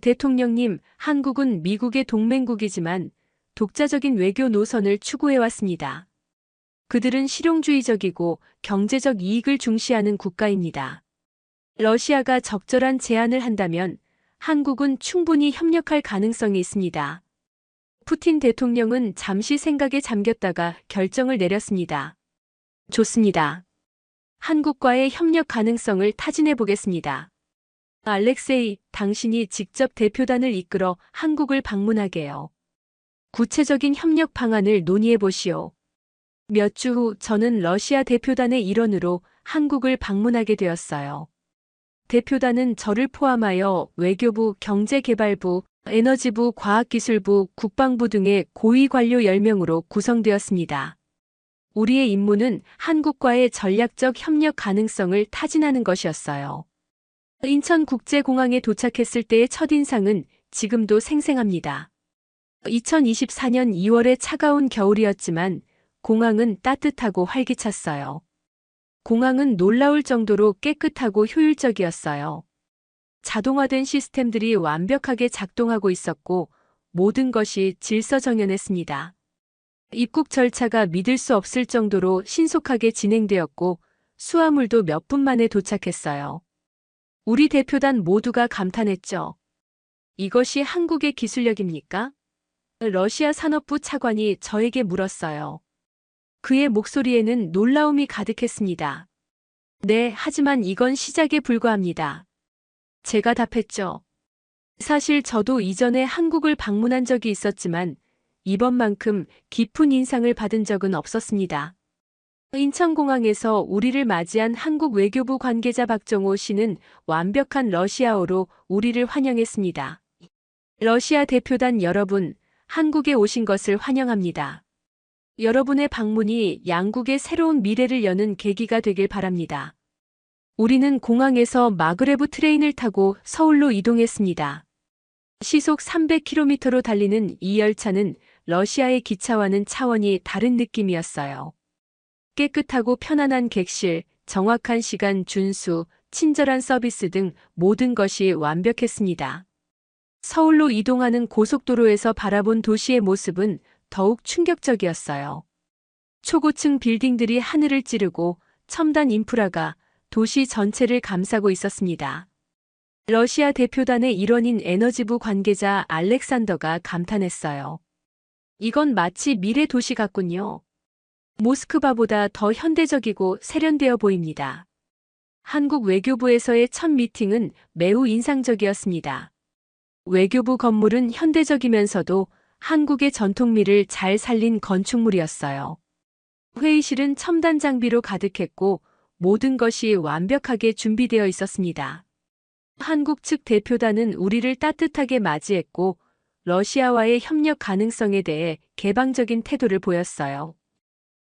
대통령님, 한국은 미국의 동맹국이지만 독자적인 외교 노선을 추구해왔습니다. 그들은 실용주의적이고 경제적 이익을 중시하는 국가입니다. 러시아가 적절한 제안을 한다면 한국은 충분히 협력할 가능성이 있습니다. 푸틴 대통령은 잠시 생각에 잠겼다가 결정을 내렸습니다. 좋습니다. 한국과의 협력 가능성을 타진해 보겠습니다. 알렉세이, 당신이 직접 대표단을 이끌어 한국을 방문하게요. 구체적인 협력 방안을 논의해 보시오. 몇 주 후 저는 러시아 대표단의 일원으로 한국을 방문하게 되었어요. 대표단은 저를 포함하여 외교부, 경제개발부, 에너지부, 과학기술부, 국방부 등의 고위 관료 10명으로 구성되었습니다. 우리의 임무는 한국과의 전략적 협력 가능성을 타진하는 것이었어요. 인천국제공항에 도착했을 때의 첫인상은 지금도 생생합니다. 2024년 2월의 차가운 겨울이었지만 공항은 따뜻하고 활기찼어요. 공항은 놀라울 정도로 깨끗하고 효율적이었어요. 자동화된 시스템들이 완벽하게 작동하고 있었고 모든 것이 질서정연했습니다. 입국 절차가 믿을 수 없을 정도로 신속하게 진행되었고 수화물도 몇 분 만에 도착했어요. 우리 대표단 모두가 감탄했죠. 이것이 한국의 기술력입니까? 러시아 산업부 차관이 저에게 물었어요. 그의 목소리에는 놀라움이 가득했습니다. 네, 하지만 이건 시작에 불과합니다. 제가 답했죠. 사실 저도 이전에 한국을 방문한 적이 있었지만 이번만큼 깊은 인상을 받은 적은 없었습니다. 인천공항에서 우리를 맞이한 한국 외교부 관계자 박정호 씨는 완벽한 러시아어로 우리를 환영했습니다. 러시아 대표단 여러분, 한국에 오신 것을 환영합니다. 여러분의 방문이 양국의 새로운 미래를 여는 계기가 되길 바랍니다. 우리는 공항에서 마그레브 트레인을 타고 서울로 이동했습니다. 시속 300km로 달리는 이 열차는 러시아의 기차와는 차원이 다른 느낌이었어요. 깨끗하고 편안한 객실, 정확한 시간 준수, 친절한 서비스 등 모든 것이 완벽했습니다. 서울로 이동하는 고속도로에서 바라본 도시의 모습은 더욱 충격적이었어요. 초고층 빌딩들이 하늘을 찌르고 첨단 인프라가 도시 전체를 감싸고 있었습니다. 러시아 대표단의 일원인 에너지부 관계자 알렉산더가 감탄했어요. 이건 마치 미래 도시 같군요. 모스크바보다 더 현대적이고 세련되어 보입니다. 한국 외교부에서의 첫 미팅은 매우 인상적이었습니다. 외교부 건물은 현대적이면서도 한국의 전통미를 잘 살린 건축물이었어요. 회의실은 첨단 장비로 가득했고 모든 것이 완벽하게 준비되어 있었습니다. 한국 측 대표단은 우리를 따뜻하게 맞이했고 러시아와의 협력 가능성에 대해 개방적인 태도를 보였어요.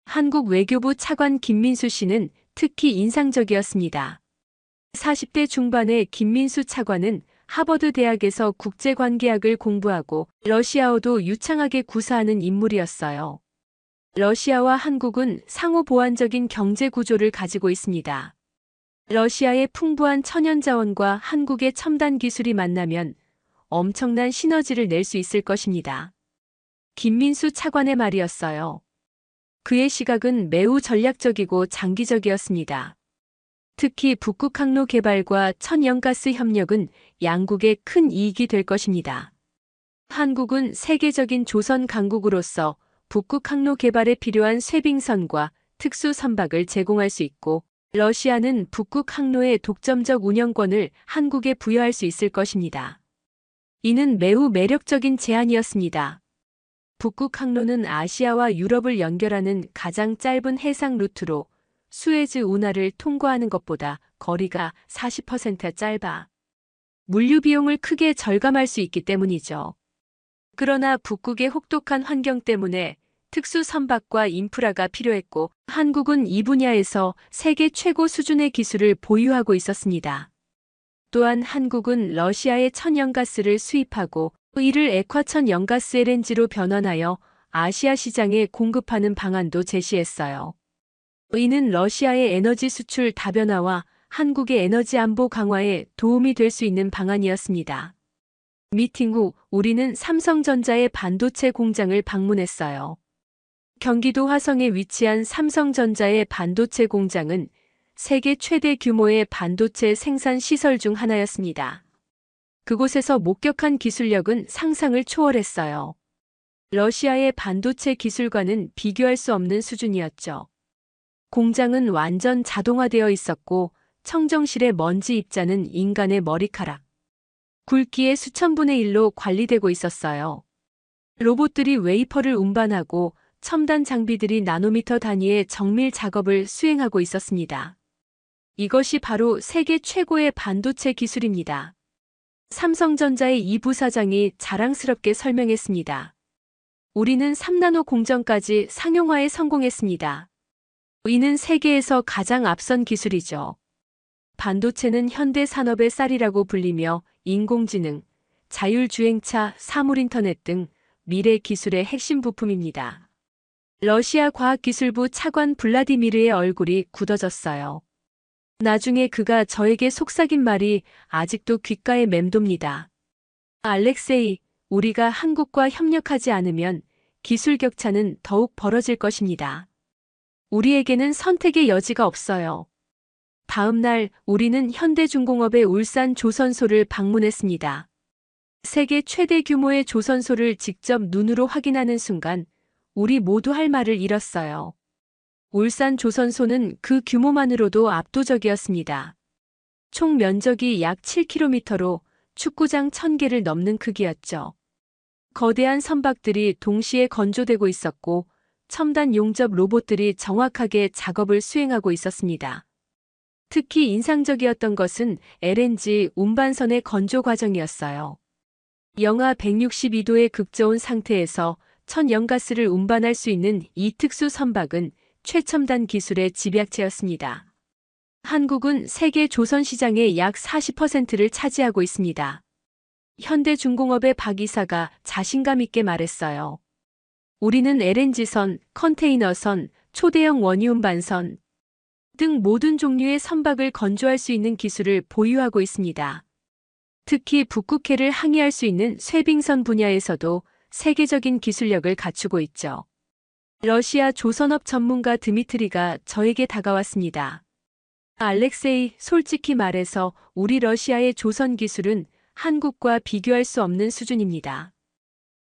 한국 외교부 차관 김민수 씨는 특히 인상적이었습니다. 40대 중반의 김민수 차관은 하버드 대학에서 국제관계학을 공부하고 러시아어도 유창하게 구사하는 인물이었어요. 러시아와 한국은 상호 보완적인 경제 구조를 가지고 있습니다. 러시아의 풍부한 천연자원과 한국의 첨단 기술이 만나면 엄청난 시너지를 낼 수 있을 것입니다. 김민수 차관의 말이었어요. 그의 시각은 매우 전략적이고 장기적이었습니다. 특히 북극 항로 개발과 천연가스 협력은 양국의 큰 이익이 될 것입니다. 한국은 세계적인 조선 강국으로서 북극 항로 개발에 필요한 쇠빙선과 특수 선박을 제공할 수 있고, 러시아는 북극 항로의 독점적 운영권을 한국에 부여할 수 있을 것입니다. 이는 매우 매력적인 제안이었습니다. 북극 항로는 아시아와 유럽을 연결하는 가장 짧은 해상 루트로 수에즈 운하를 통과하는 것보다 거리가 40% 짧아 물류 비용을 크게 절감할 수 있기 때문이죠. 그러나 북극의 혹독한 환경 때문에 특수 선박과 인프라가 필요했고, 한국은 이 분야에서 세계 최고 수준의 기술을 보유하고 있었습니다. 또한 한국은 러시아의 천연가스를 수입하고 이를 액화천연가스 LNG로 변환하여 아시아 시장에 공급하는 방안도 제시했어요. 이는 러시아의 에너지 수출 다변화와 한국의 에너지 안보 강화에 도움이 될 수 있는 방안이었습니다. 미팅 후 우리는 삼성전자의 반도체 공장을 방문했어요. 경기도 화성에 위치한 삼성전자의 반도체 공장은 세계 최대 규모의 반도체 생산 시설 중 하나였습니다. 그곳에서 목격한 기술력은 상상을 초월했어요. 러시아의 반도체 기술과는 비교할 수 없는 수준이었죠. 공장은 완전 자동화되어 있었고, 청정실의 먼지 입자는 인간의 머리카락, 굵기의 수천분의 1로 관리되고 있었어요. 로봇들이 웨이퍼를 운반하고 첨단 장비들이 나노미터 단위의 정밀 작업을 수행하고 있었습니다. 이것이 바로 세계 최고의 반도체 기술입니다. 삼성전자의 이 부사장이 자랑스럽게 설명했습니다. 우리는 3나노 공정까지 상용화에 성공했습니다. 이는 세계에서 가장 앞선 기술이죠. 반도체는 현대 산업의 쌀이라고 불리며 인공지능, 자율주행차, 사물인터넷 등 미래 기술의 핵심 부품입니다. 러시아 과학기술부 차관 블라디미르의 얼굴이 굳어졌어요. 나중에 그가 저에게 속삭인 말이 아직도 귓가에 맴돕니다. 알렉세이, 우리가 한국과 협력하지 않으면 기술 격차는 더욱 벌어질 것입니다. 우리에게는 선택의 여지가 없어요. 다음 날 우리는 현대중공업의 울산 조선소를 방문했습니다. 세계 최대 규모의 조선소를 직접 눈으로 확인하는 순간 우리 모두 할 말을 잃었어요. 울산 조선소는 그 규모만으로도 압도적이었습니다. 총 면적이 약 7km로 축구장 1000개를 넘는 크기였죠. 거대한 선박들이 동시에 건조되고 있었고, 첨단 용접 로봇들이 정확하게 작업을 수행하고 있었습니다. 특히 인상적이었던 것은 LNG 운반선의 건조 과정이었어요. 영하 162도의 극저온 상태에서 천연가스를 운반할 수 있는 이 특수 선박은 최첨단 기술의 집약체였습니다. 한국은 세계 조선 시장의 약 40%를 차지하고 있습니다. 현대중공업의 박 이사가 자신감 있게 말했어요. 우리는 LNG선, 컨테이너선, 초대형 원유운반선 등 모든 종류의 선박을 건조할 수 있는 기술을 보유하고 있습니다. 특히 북극해를 항해할 수 있는 쇠빙선 분야에서도 세계적인 기술력을 갖추고 있죠. 러시아 조선업 전문가 드미트리가 저에게 다가왔습니다. 알렉세이, 솔직히 말해서 우리 러시아의 조선 기술은 한국과 비교할 수 없는 수준입니다.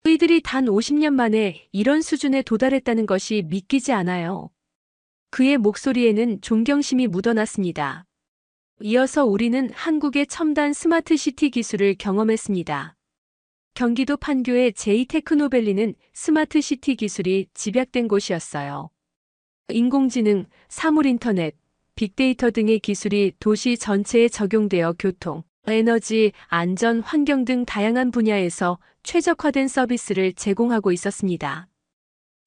저희들이 단 50년 만에 이런 수준에 도달했다는 것이 믿기지 않아요. 그의 목소리에는 존경심이 묻어났습니다. 이어서 우리는 한국의 첨단 스마트 시티 기술을 경험했습니다. 경기도 판교의 제이테크노밸리는 스마트 시티 기술이 집약된 곳이었어요. 인공지능, 사물인터넷, 빅데이터 등의 기술이 도시 전체에 적용되어 교통, 에너지, 안전, 환경 등 다양한 분야에서 최적화된 서비스를 제공하고 있었습니다.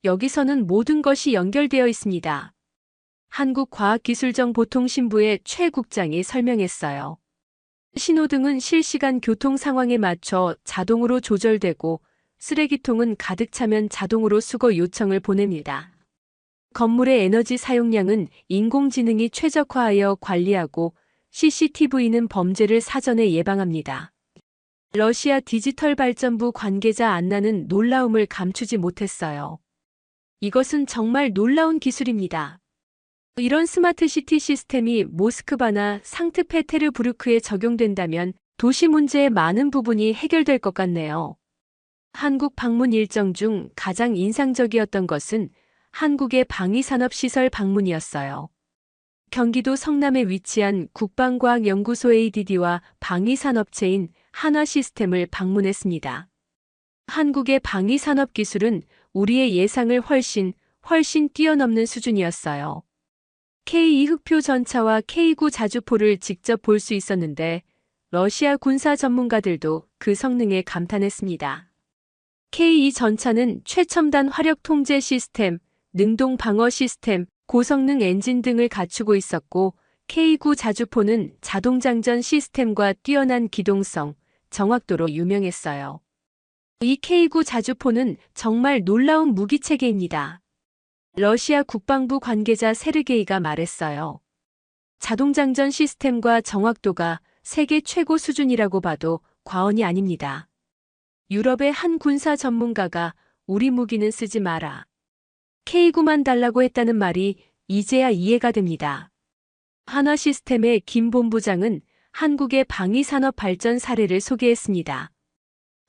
여기서는 모든 것이 연결되어 있습니다. 한국과학기술정보통신부의 최 국장이 설명했어요. 신호등은 실시간 교통 상황에 맞춰 자동으로 조절되고, 쓰레기통은 가득 차면 자동으로 수거 요청을 보냅니다. 건물의 에너지 사용량은 인공지능이 최적화하여 관리하고, CCTV는 범죄를 사전에 예방합니다. 러시아 디지털발전부 관계자 안나는 놀라움을 감추지 못했어요. 이것은 정말 놀라운 기술입니다. 이런 스마트 시티 시스템이 모스크바나 상트페테르부르크에 적용된다면 도시 문제의 많은 부분이 해결될 것 같네요. 한국 방문 일정 중 가장 인상적이었던 것은 한국의 방위산업시설 방문이었어요. 경기도 성남에 위치한 국방과학연구소 ADD와 방위산업체인 한화시스템을 방문했습니다. 한국의 방위산업 기술은 우리의 예상을 훨씬 뛰어넘는 수준이었어요. K2 흑표 전차와 K9 자주포를 직접 볼 수 있었는데 러시아 군사 전문가들도 그 성능에 감탄했습니다. K2 전차는 최첨단 화력 통제 시스템, 능동 방어 시스템, 고성능 엔진 등을 갖추고 있었고 K9 자주포는 자동장전 시스템과 뛰어난 기동성, 정확도로 유명했어요. 이 K9 자주포는 정말 놀라운 무기체계입니다. 러시아 국방부 관계자 세르게이가 말했어요. 자동장전 시스템과 정확도가 세계 최고 수준이라고 봐도 과언이 아닙니다. 유럽의 한 군사 전문가가 우리 무기는 쓰지 마라. K9만 달라고 했다는 말이 이제야 이해가 됩니다. 한화시스템의 김 본부장은 한국의 방위산업 발전 사례를 소개했습니다.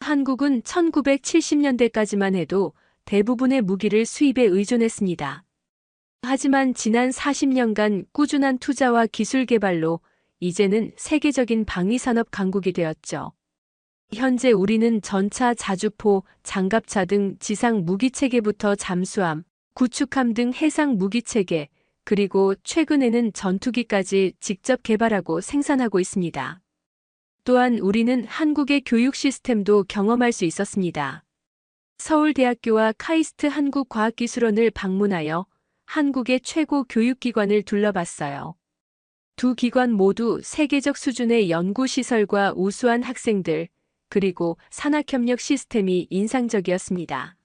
한국은 1970년대까지만 해도 대부분의 무기를 수입에 의존했습니다. 하지만 지난 40년간 꾸준한 투자와 기술 개발로 이제는 세계적인 방위산업 강국이 되었죠. 현재 우리는 전차, 자주포, 장갑차 등 지상 무기체계부터 잠수함, 구축함 등 해상 무기체계, 그리고 최근에는 전투기까지 직접 개발하고 생산하고 있습니다. 또한 우리는 한국의 교육 시스템도 경험할 수 있었습니다. 서울대학교와 카이스트 한국과학기술원을 방문하여 한국의 최고 교육기관을 둘러봤어요. 두 기관 모두 세계적 수준의 연구시설과 우수한 학생들, 그리고 산학협력 시스템이 인상적이었습니다.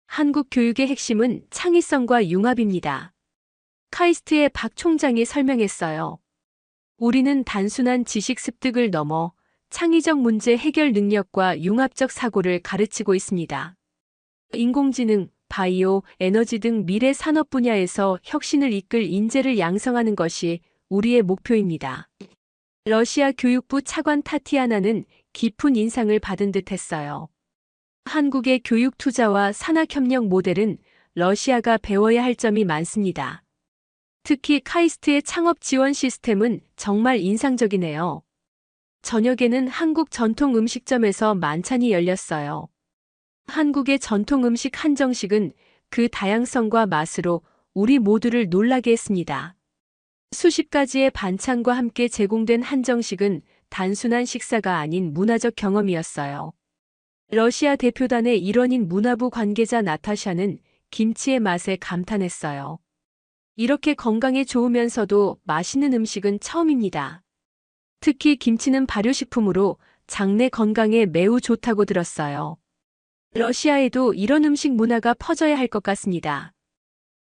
한국 교육의 핵심은 창의성과 융합입니다. 카이스트의 박 총장이 설명했어요. 우리는 단순한 지식 습득을 넘어 창의적 문제 해결 능력과 융합적 사고를 가르치고 있습니다. 인공지능, 바이오, 에너지 등 미래 산업 분야에서 혁신을 이끌 인재를 양성하는 것이 우리의 목표입니다. 러시아 교육부 차관 타티아나는 깊은 인상을 받은 듯 했어요. 한국의 교육 투자와 산학협력 모델은 러시아가 배워야 할 점이 많습니다. 특히 카이스트의 창업 지원 시스템은 정말 인상적이네요. 저녁에는 한국 전통 음식점에서 만찬이 열렸어요. 한국의 전통 음식 한정식은 그 다양성과 맛으로 우리 모두를 놀라게 했습니다. 수십 가지의 반찬과 함께 제공된 한정식은 단순한 식사가 아닌 문화적 경험이었어요. 러시아 대표단의 일원인 문화부 관계자 나타샤는 김치의 맛에 감탄했어요. 이렇게 건강에 좋으면서도 맛있는 음식은 처음입니다. 특히 김치는 발효식품으로 장내 건강에 매우 좋다고 들었어요. 러시아에도 이런 음식 문화가 퍼져야 할 것 같습니다.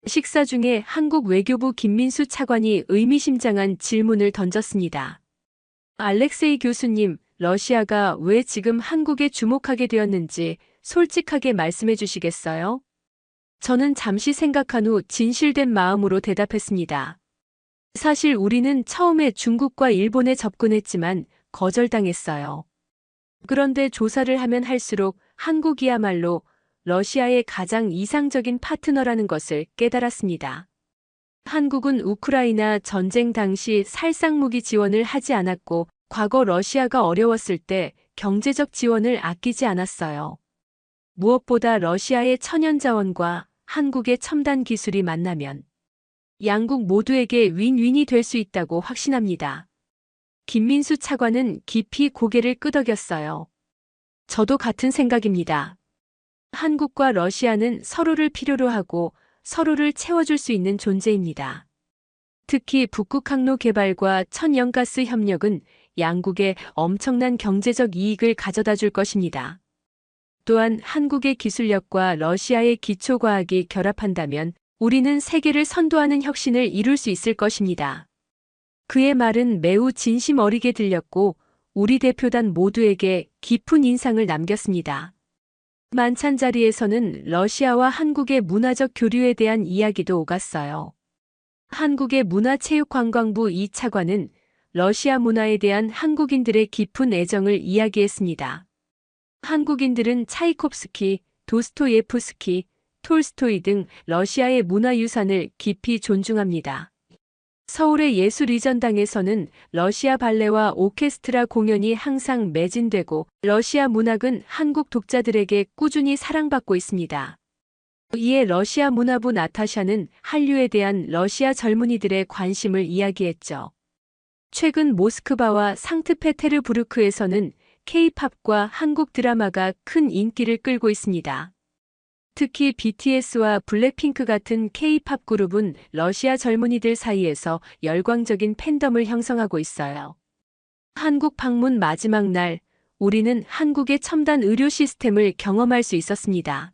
식사 중에 한국 외교부 김민수 차관이 의미심장한 질문을 던졌습니다. 알렉세이 교수님, 러시아가 왜 지금 한국에 주목하게 되었는지 솔직하게 말씀해 주시겠어요? 저는 잠시 생각한 후 진실된 마음으로 대답했습니다. 사실 우리는 처음에 중국과 일본에 접근했지만 거절당했어요. 그런데 조사를 하면 할수록 한국이야말로 러시아의 가장 이상적인 파트너라는 것을 깨달았습니다. 한국은 우크라이나 전쟁 당시 살상무기 지원을 하지 않았고 과거 러시아가 어려웠을 때 경제적 지원을 아끼지 않았어요. 무엇보다 러시아의 천연자원과 한국의 첨단 기술이 만나면 양국 모두에게 윈윈이 될 수 있다고 확신합니다. 김민수 차관은 깊이 고개를 끄덕였어요. 저도 같은 생각입니다. 한국과 러시아는 서로를 필요로 하고 서로를 채워줄 수 있는 존재입니다. 특히 북극 항로 개발과 천연가스 협력은 양국에 엄청난 경제적 이익을 가져다 줄 것입니다. 또한 한국의 기술력과 러시아의 기초과학이 결합한다면 우리는 세계를 선도하는 혁신을 이룰 수 있을 것입니다. 그의 말은 매우 진심 어리게 들렸고 우리 대표단 모두에게 깊은 인상을 남겼습니다. 만찬 자리에서는 러시아와 한국의 문화적 교류에 대한 이야기도 오갔어요. 한국의 문화체육관광부 2차관은 러시아 문화에 대한 한국인들의 깊은 애정을 이야기했습니다. 한국인들은 차이콥스키, 도스토예프스키, 톨스토이 등 러시아의 문화유산을 깊이 존중합니다. 서울의 예술이전당에서는 러시아 발레와 오케스트라 공연이 항상 매진되고 러시아 문학은 한국 독자들에게 꾸준히 사랑받고 있습니다. 이에 러시아 문화부 나타샤는 한류에 대한 러시아 젊은이들의 관심을 이야기했죠. 최근 모스크바와 상트페테르부르크에서는 K-팝과 한국 드라마가 큰 인기를 끌고 있습니다. 특히 BTS와 블랙핑크 같은 K-팝 그룹은 러시아 젊은이들 사이에서 열광적인 팬덤을 형성하고 있어요. 한국 방문 마지막 날, 우리는 한국의 첨단 의료 시스템을 경험할 수 있었습니다.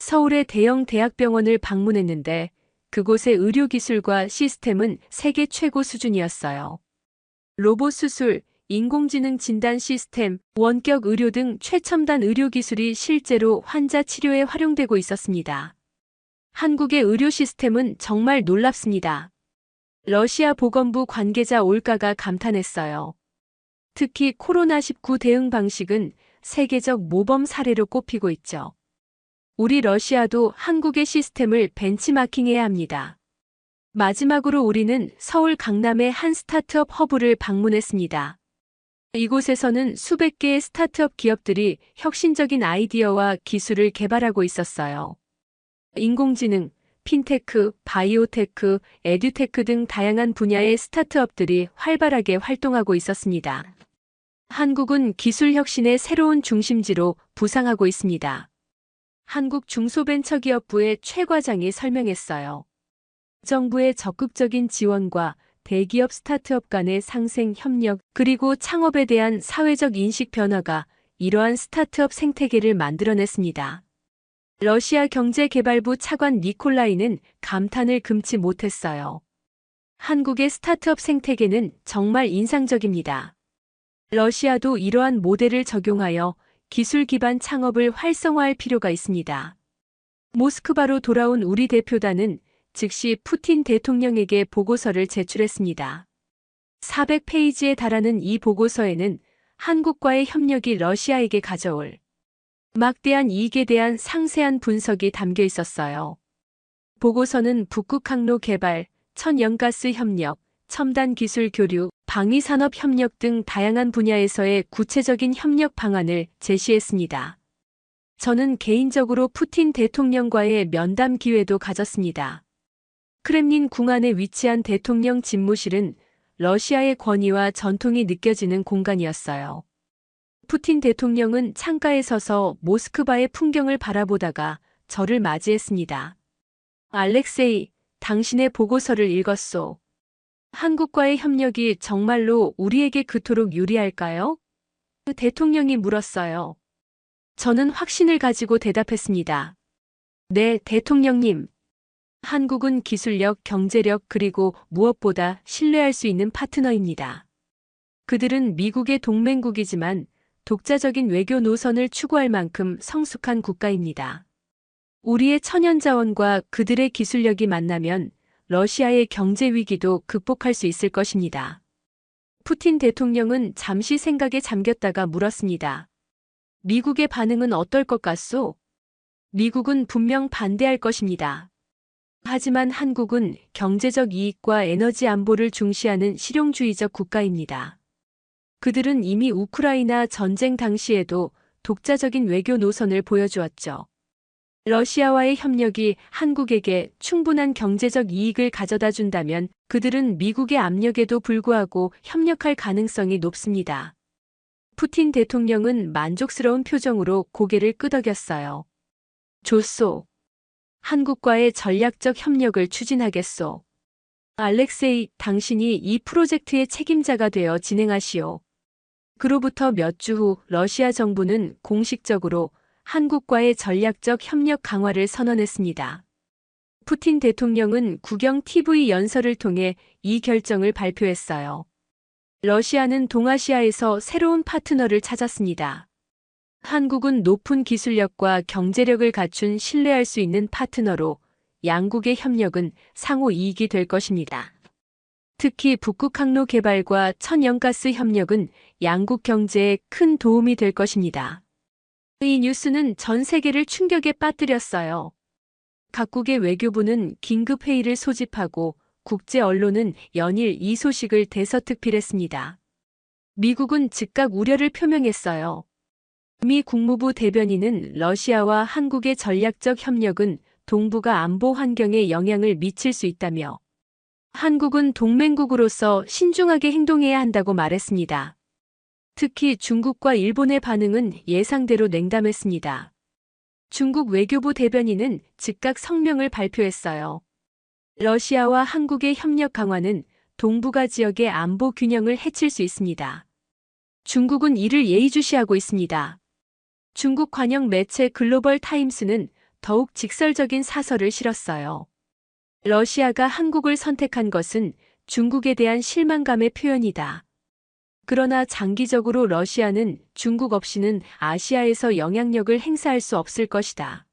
서울의 대형 대학병원을 방문했는데 그곳의 의료기술과 시스템은 세계 최고 수준이었어요. 로봇 수술, 인공지능 진단 시스템, 원격 의료 등 최첨단 의료기술이 실제로 환자 치료에 활용되고 있었습니다. 한국의 의료 시스템은 정말 놀랍습니다. 러시아 보건부 관계자 올가가 감탄했어요. 특히 코로나19 대응 방식은 세계적 모범 사례로 꼽히고 있죠. 우리 러시아도 한국의 시스템을 벤치마킹해야 합니다. 마지막으로 우리는 서울 강남의 한 스타트업 허브를 방문했습니다. 이곳에서는 수백 개의 스타트업 기업들이 혁신적인 아이디어와 기술을 개발하고 있었어요. 인공지능, 핀테크, 바이오테크, 에듀테크 등 다양한 분야의 스타트업들이 활발하게 활동하고 있었습니다. 한국은 기술 혁신의 새로운 중심지로 부상하고 있습니다. 한국 중소벤처기업부의 최 과장이 설명했어요. 정부의 적극적인 지원과 대기업 스타트업 간의 상생 협력 그리고 창업에 대한 사회적 인식 변화가 이러한 스타트업 생태계를 만들어냈습니다. 러시아 경제개발부 차관 니콜라이는 감탄을 금치 못했어요. 한국의 스타트업 생태계는 정말 인상적입니다. 러시아도 이러한 모델을 적용하여 기술 기반 창업을 활성화할 필요가 있습니다. 모스크바로 돌아온 우리 대표단은 즉시 푸틴 대통령에게 보고서를 제출했습니다. 400페이지에 달하는 이 보고서에는 한국과의 협력이 러시아에게 가져올 막대한 이익에 대한 상세한 분석이 담겨 있었어요. 보고서는 북극 항로 개발, 천연가스 협력, 첨단 기술 교류, 방위산업 협력 등 다양한 분야에서의 구체적인 협력 방안을 제시했습니다. 저는 개인적으로 푸틴 대통령과의 면담 기회도 가졌습니다. 크렘린 궁안에 위치한 대통령 집무실은 러시아의 권위와 전통이 느껴지는 공간이었어요. 푸틴 대통령은 창가에 서서 모스크바의 풍경을 바라보다가 저를 맞이했습니다. 알렉세이, 당신의 보고서를 읽었소. 한국과의 협력이 정말로 우리에게 그토록 유리할까요? 대통령이 물었어요. 저는 확신을 가지고 대답했습니다. 네, 대통령님. 한국은 기술력, 경제력 그리고 무엇보다 신뢰할 수 있는 파트너입니다. 그들은 미국의 동맹국이지만 독자적인 외교 노선을 추구할 만큼 성숙한 국가입니다. 우리의 천연자원과 그들의 기술력이 만나면 러시아의 경제 위기도 극복할 수 있을 것입니다. 푸틴 대통령은 잠시 생각에 잠겼다가 물었습니다. 미국의 반응은 어떨 것 같소? 미국은 분명 반대할 것입니다. 하지만 한국은 경제적 이익과 에너지 안보를 중시하는 실용주의적 국가입니다. 그들은 이미 우크라이나 전쟁 당시에도 독자적인 외교 노선을 보여주었죠. 러시아와의 협력이 한국에게 충분한 경제적 이익을 가져다 준다면 그들은 미국의 압력에도 불구하고 협력할 가능성이 높습니다. 푸틴 대통령은 만족스러운 표정으로 고개를 끄덕였어요. 좋소. 한국과의 전략적 협력을 추진하겠소. 알렉세이, 당신이 이 프로젝트의 책임자가 되어 진행하시오. 그로부터 몇 주 후 러시아 정부는 공식적으로 한국과의 전략적 협력 강화를 선언했습니다. 푸틴 대통령은 국영 TV 연설을 통해 이 결정을 발표했어요. 러시아는 동아시아에서 새로운 파트너를 찾았습니다. 한국은 높은 기술력과 경제력을 갖춘 신뢰할 수 있는 파트너로 양국의 협력은 상호 이익이 될 것입니다. 특히 북극 항로 개발과 천연가스 협력은 양국 경제에 큰 도움이 될 것입니다. 이 뉴스는 전 세계를 충격에 빠뜨렸어요. 각국의 외교부는 긴급 회의를 소집하고 국제 언론은 연일 이 소식을 대서특필했습니다. 미국은 즉각 우려를 표명했어요. 미 국무부 대변인은 러시아와 한국의 전략적 협력은 동북아 안보 환경에 영향을 미칠 수 있다며 한국은 동맹국으로서 신중하게 행동해야 한다고 말했습니다. 특히 중국과 일본의 반응은 예상대로 냉담했습니다. 중국 외교부 대변인은 즉각 성명을 발표했어요. 러시아와 한국의 협력 강화는 동북아 지역의 안보 균형을 해칠 수 있습니다. 중국은 이를 예의주시하고 있습니다. 중국 관영 매체 글로벌 타임스는 더욱 직설적인 사설을 실었어요. 러시아가 한국을 선택한 것은 중국에 대한 실망감의 표현이다. 그러나 장기적으로 러시아는 중국 없이는 아시아에서 영향력을 행사할 수 없을 것이다.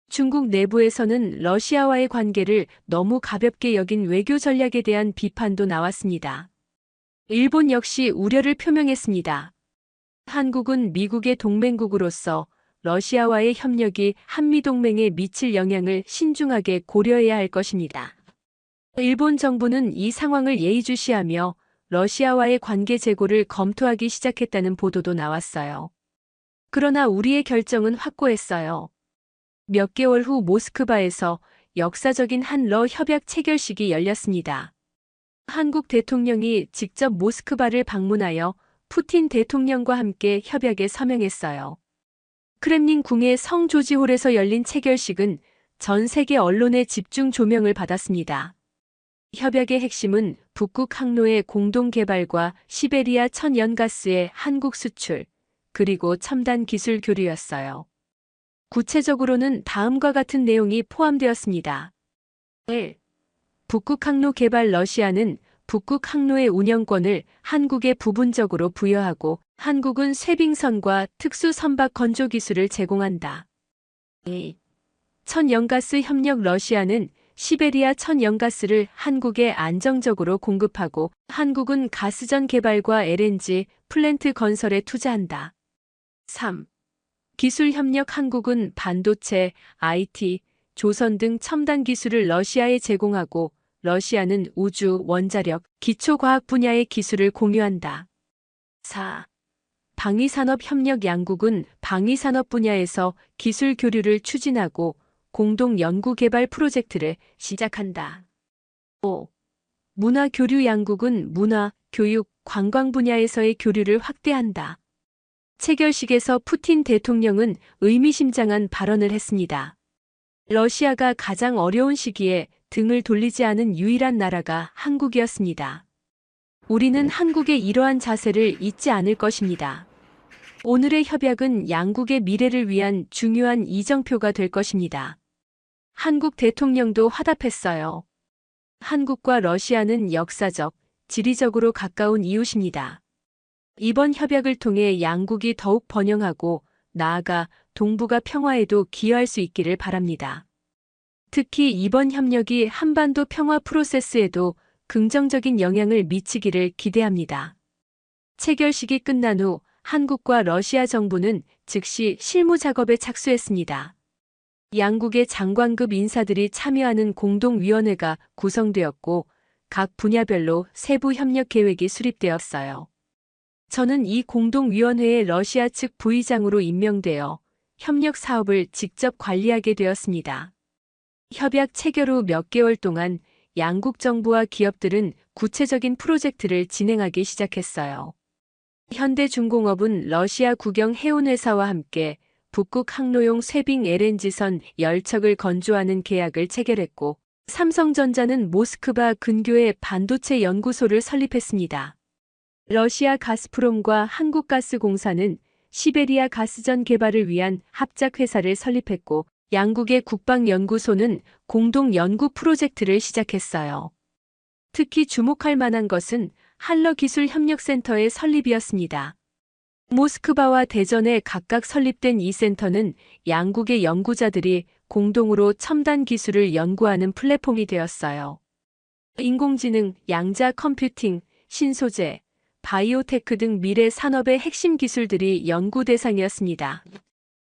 중국 내부에서는 러시아와의 관계를 너무 가볍게 여긴 외교 전략에 대한 비판도 나왔습니다. 일본 역시 우려를 표명했습니다. 한국은 미국의 동맹국으로서 러시아와의 협력이 한미동맹에 미칠 영향을 신중하게 고려해야 할 것입니다. 일본 정부는 이 상황을 예의주시하며 러시아와의 관계 재고를 검토하기 시작했다는 보도도 나왔어요. 그러나 우리의 결정은 확고했어요. 몇 개월 후 모스크바에서 역사적인 한러 협약 체결식이 열렸습니다. 한국 대통령이 직접 모스크바를 방문하여 푸틴 대통령과 함께 협약에 서명했어요. 크렘린 궁의 성 조지홀에서 열린 체결식은 전 세계 언론의 집중 조명을 받았습니다. 협약의 핵심은 북극 항로의 공동 개발과 시베리아 천연가스의 한국 수출, 그리고 첨단 기술 교류였어요. 구체적으로는 다음과 같은 내용이 포함되었습니다. 1. 북극 항로 개발 러시아는 북극 항로의 운영권을 한국에 부분적으로 부여하고 한국은 쇠빙선과 특수 선박 건조 기술을 제공한다. 2. 천연가스 협력 러시아는 시베리아 천연가스를 한국에 안정적으로 공급하고 한국은 가스전 개발과 LNG 플랜트 건설에 투자한다. 3. 기술 협력 한국은 반도체, IT, 조선 등 첨단 기술을 러시아에 제공하고 러시아는 우주, 원자력, 기초과학 분야의 기술을 공유한다. 4. 방위산업 협력 양국은 방위산업 분야에서 기술 교류를 추진하고 공동 연구 개발 프로젝트를 시작한다. 5. 문화 교류 양국은 문화, 교육, 관광 분야에서의 교류를 확대한다. 체결식에서 푸틴 대통령은 의미심장한 발언을 했습니다. 러시아가 가장 어려운 시기에 등을 돌리지 않은 유일한 나라가 한국이었습니다. 우리는 한국의 이러한 자세를 잊지 않을 것입니다. 오늘의 협약은 양국의 미래를 위한 중요한 이정표가 될 것입니다. 한국 대통령도 화답했어요. 한국과 러시아는 역사적, 지리적으로 가까운 이웃입니다. 이번 협약을 통해 양국이 더욱 번영하고 나아가 동북아 평화에도 기여할 수 있기를 바랍니다. 특히 이번 협력이 한반도 평화 프로세스에도 긍정적인 영향을 미치기를 기대합니다. 체결식이 끝난 후 한국과 러시아 정부는 즉시 실무 작업에 착수했습니다. 양국의 장관급 인사들이 참여하는 공동위원회가 구성되었고 각 분야별로 세부 협력 계획이 수립되었어요. 저는 이 공동위원회의 러시아 측 부의장으로 임명되어 협력 사업을 직접 관리하게 되었습니다. 협약 체결 후 몇 개월 동안 양국 정부와 기업들은 구체적인 프로젝트를 진행하기 시작했어요. 현대중공업은 러시아 국영 해운회사와 함께 북극 항로용 쇠빙 LNG선 10척을 건조하는 계약을 체결했고 삼성전자는 모스크바 근교에 반도체 연구소를 설립했습니다. 러시아 가스프롬과 한국가스공사는 시베리아 가스전 개발을 위한 합작회사를 설립했고 양국의 국방연구소는 공동 연구 프로젝트를 시작했어요. 특히 주목할 만한 것은 한러기술협력센터의 설립이었습니다. 모스크바와 대전에 각각 설립된 이 센터는 양국의 연구자들이 공동으로 첨단 기술을 연구하는 플랫폼이 되었어요. 인공지능, 양자 컴퓨팅, 신소재, 바이오테크 등 미래 산업의 핵심 기술들이 연구 대상이었습니다.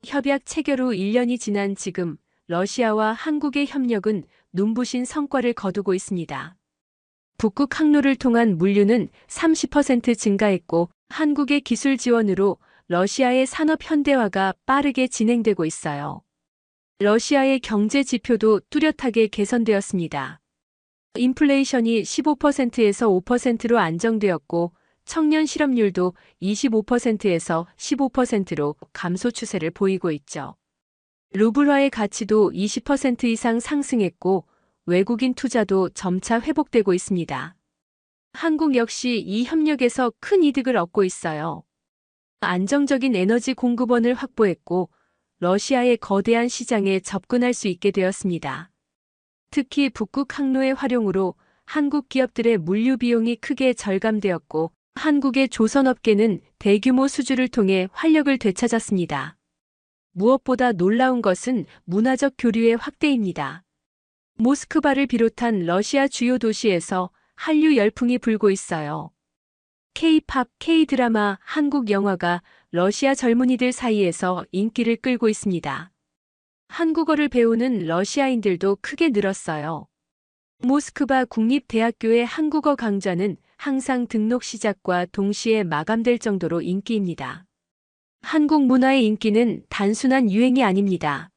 협약 체결 후 1년이 지난 지금 러시아와 한국의 협력은 눈부신 성과를 거두고 있습니다. 북극 항로를 통한 물류는 30% 증가했고 한국의 기술 지원으로 러시아의 산업 현대화가 빠르게 진행되고 있어요. 러시아의 경제 지표도 뚜렷하게 개선되었습니다. 인플레이션이 15%에서 5%로 안정되었고 청년 실업률도 25%에서 15%로 감소 추세를 보이고 있죠. 루블화의 가치도 20% 이상 상승했고 외국인 투자도 점차 회복되고 있습니다. 한국 역시 이 협력에서 큰 이득을 얻고 있어요. 안정적인 에너지 공급원을 확보했고 러시아의 거대한 시장에 접근할 수 있게 되었습니다. 특히 북극 항로의 활용으로 한국 기업들의 물류 비용이 크게 절감되었고 한국의 조선업계는 대규모 수주를 통해 활력을 되찾았습니다. 무엇보다 놀라운 것은 문화적 교류의 확대입니다. 모스크바를 비롯한 러시아 주요 도시에서 한류 열풍이 불고 있어요. K-팝, K-드라마, 한국 영화가 러시아 젊은이들 사이에서 인기를 끌고 있습니다. 한국어를 배우는 러시아인들도 크게 늘었어요. 모스크바 국립대학교의 한국어 강좌는 항상 등록 시작과 동시에 마감될 정도로 인기입니다. 한국 문화의 인기는 단순한 유행이 아닙니다.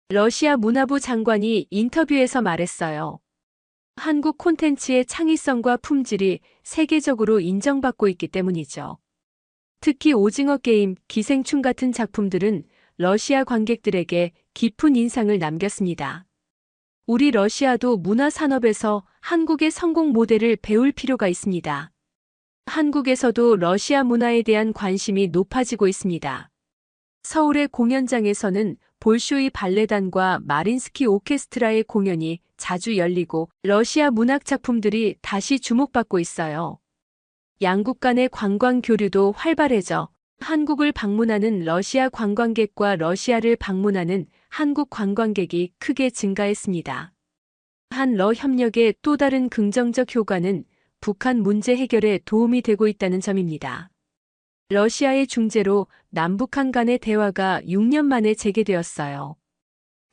러시아 문화부 장관이 인터뷰에서 말했어요. 한국 콘텐츠의 창의성과 품질이 세계적으로 인정받고 있기 때문이죠. 특히 오징어 게임, 기생충 같은 작품들은 러시아 관객들에게 깊은 인상을 남겼습니다. 우리 러시아도 문화 산업에서 한국의 성공 모델을 배울 필요가 있습니다. 한국에서도 러시아 문화에 대한 관심이 높아지고 있습니다. 서울의 공연장에서는 볼쇼이 발레단과 마린스키 오케스트라의 공연이 자주 열리고 러시아 문학 작품들이 다시 주목받고 있어요. 양국 간의 관광 교류도 활발해져 한국을 방문하는 러시아 관광객과 러시아를 방문하는 한국 관광객이 크게 증가했습니다. 한러 협력의 또 다른 긍정적 효과는 북한 문제 해결에 도움이 되고 있다는 점입니다. 러시아의 중재로 남북한 간의 대화가 6년 만에 재개되었어요.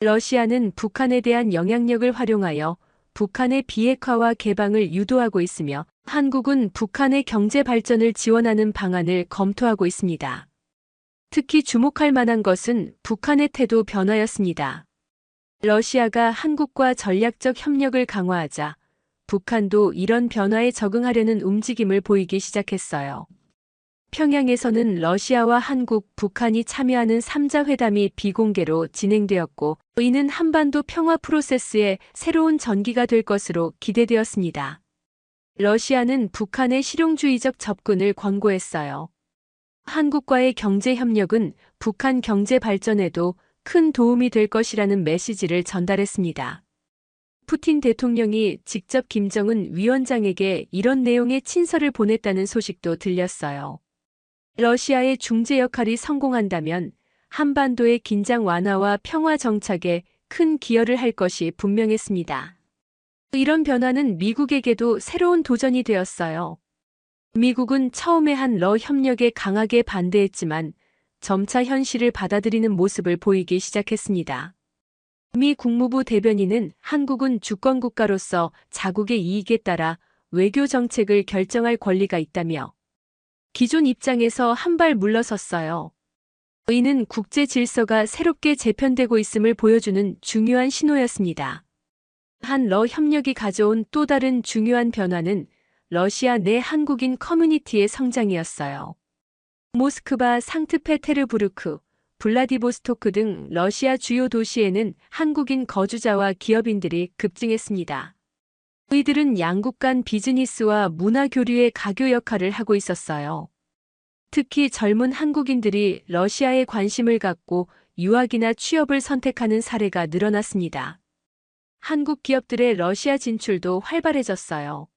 러시아는 북한에 대한 영향력을 활용하여 북한의 비핵화와 개방을 유도하고 있으며 한국은 북한의 경제 발전을 지원하는 방안을 검토하고 있습니다. 특히 주목할 만한 것은 북한의 태도 변화였습니다. 러시아가 한국과 전략적 협력을 강화하자 북한도 이런 변화에 적응하려는 움직임을 보이기 시작했어요. 평양에서는 러시아와 한국, 북한이 참여하는 3자 회담이 비공개로 진행되었고 이는 한반도 평화 프로세스의 새로운 전기가 될 것으로 기대되었습니다. 러시아는 북한의 실용주의적 접근을 권고했어요. 한국과의 경제 협력은 북한 경제 발전에도 큰 도움이 될 것이라는 메시지를 전달했습니다. 푸틴 대통령이 직접 김정은 위원장에게 이런 내용의 친서를 보냈다는 소식도 들렸어요. 러시아의 중재 역할이 성공한다면 한반도의 긴장 완화와 평화 정착에 큰 기여를 할 것이 분명했습니다. 이런 변화는 미국에게도 새로운 도전이 되었어요. 미국은 처음에 한러 협력에 강하게 반대했지만 점차 현실을 받아들이는 모습을 보이기 시작했습니다. 미 국무부 대변인은 한국은 주권국가로서 자국의 이익에 따라 외교 정책을 결정할 권리가 있다며 기존 입장에서 한 발 물러섰어요. 이는 국제 질서가 새롭게 재편되고 있음을 보여주는 중요한 신호였습니다. 한러 협력이 가져온 또 다른 중요한 변화는 러시아 내 한국인 커뮤니티의 성장이었어요. 모스크바, 상트페테르부르크, 블라디보스토크 등 러시아 주요 도시에는 한국인 거주자와 기업인들이 급증했습니다. 이들은 양국 간 비즈니스와 문화 교류의 가교 역할을 하고 있었어요. 특히 젊은 한국인들이 러시아에 관심을 갖고 유학이나 취업을 선택하는 사례가 늘어났습니다. 한국 기업들의 러시아 진출도 활발해졌어요.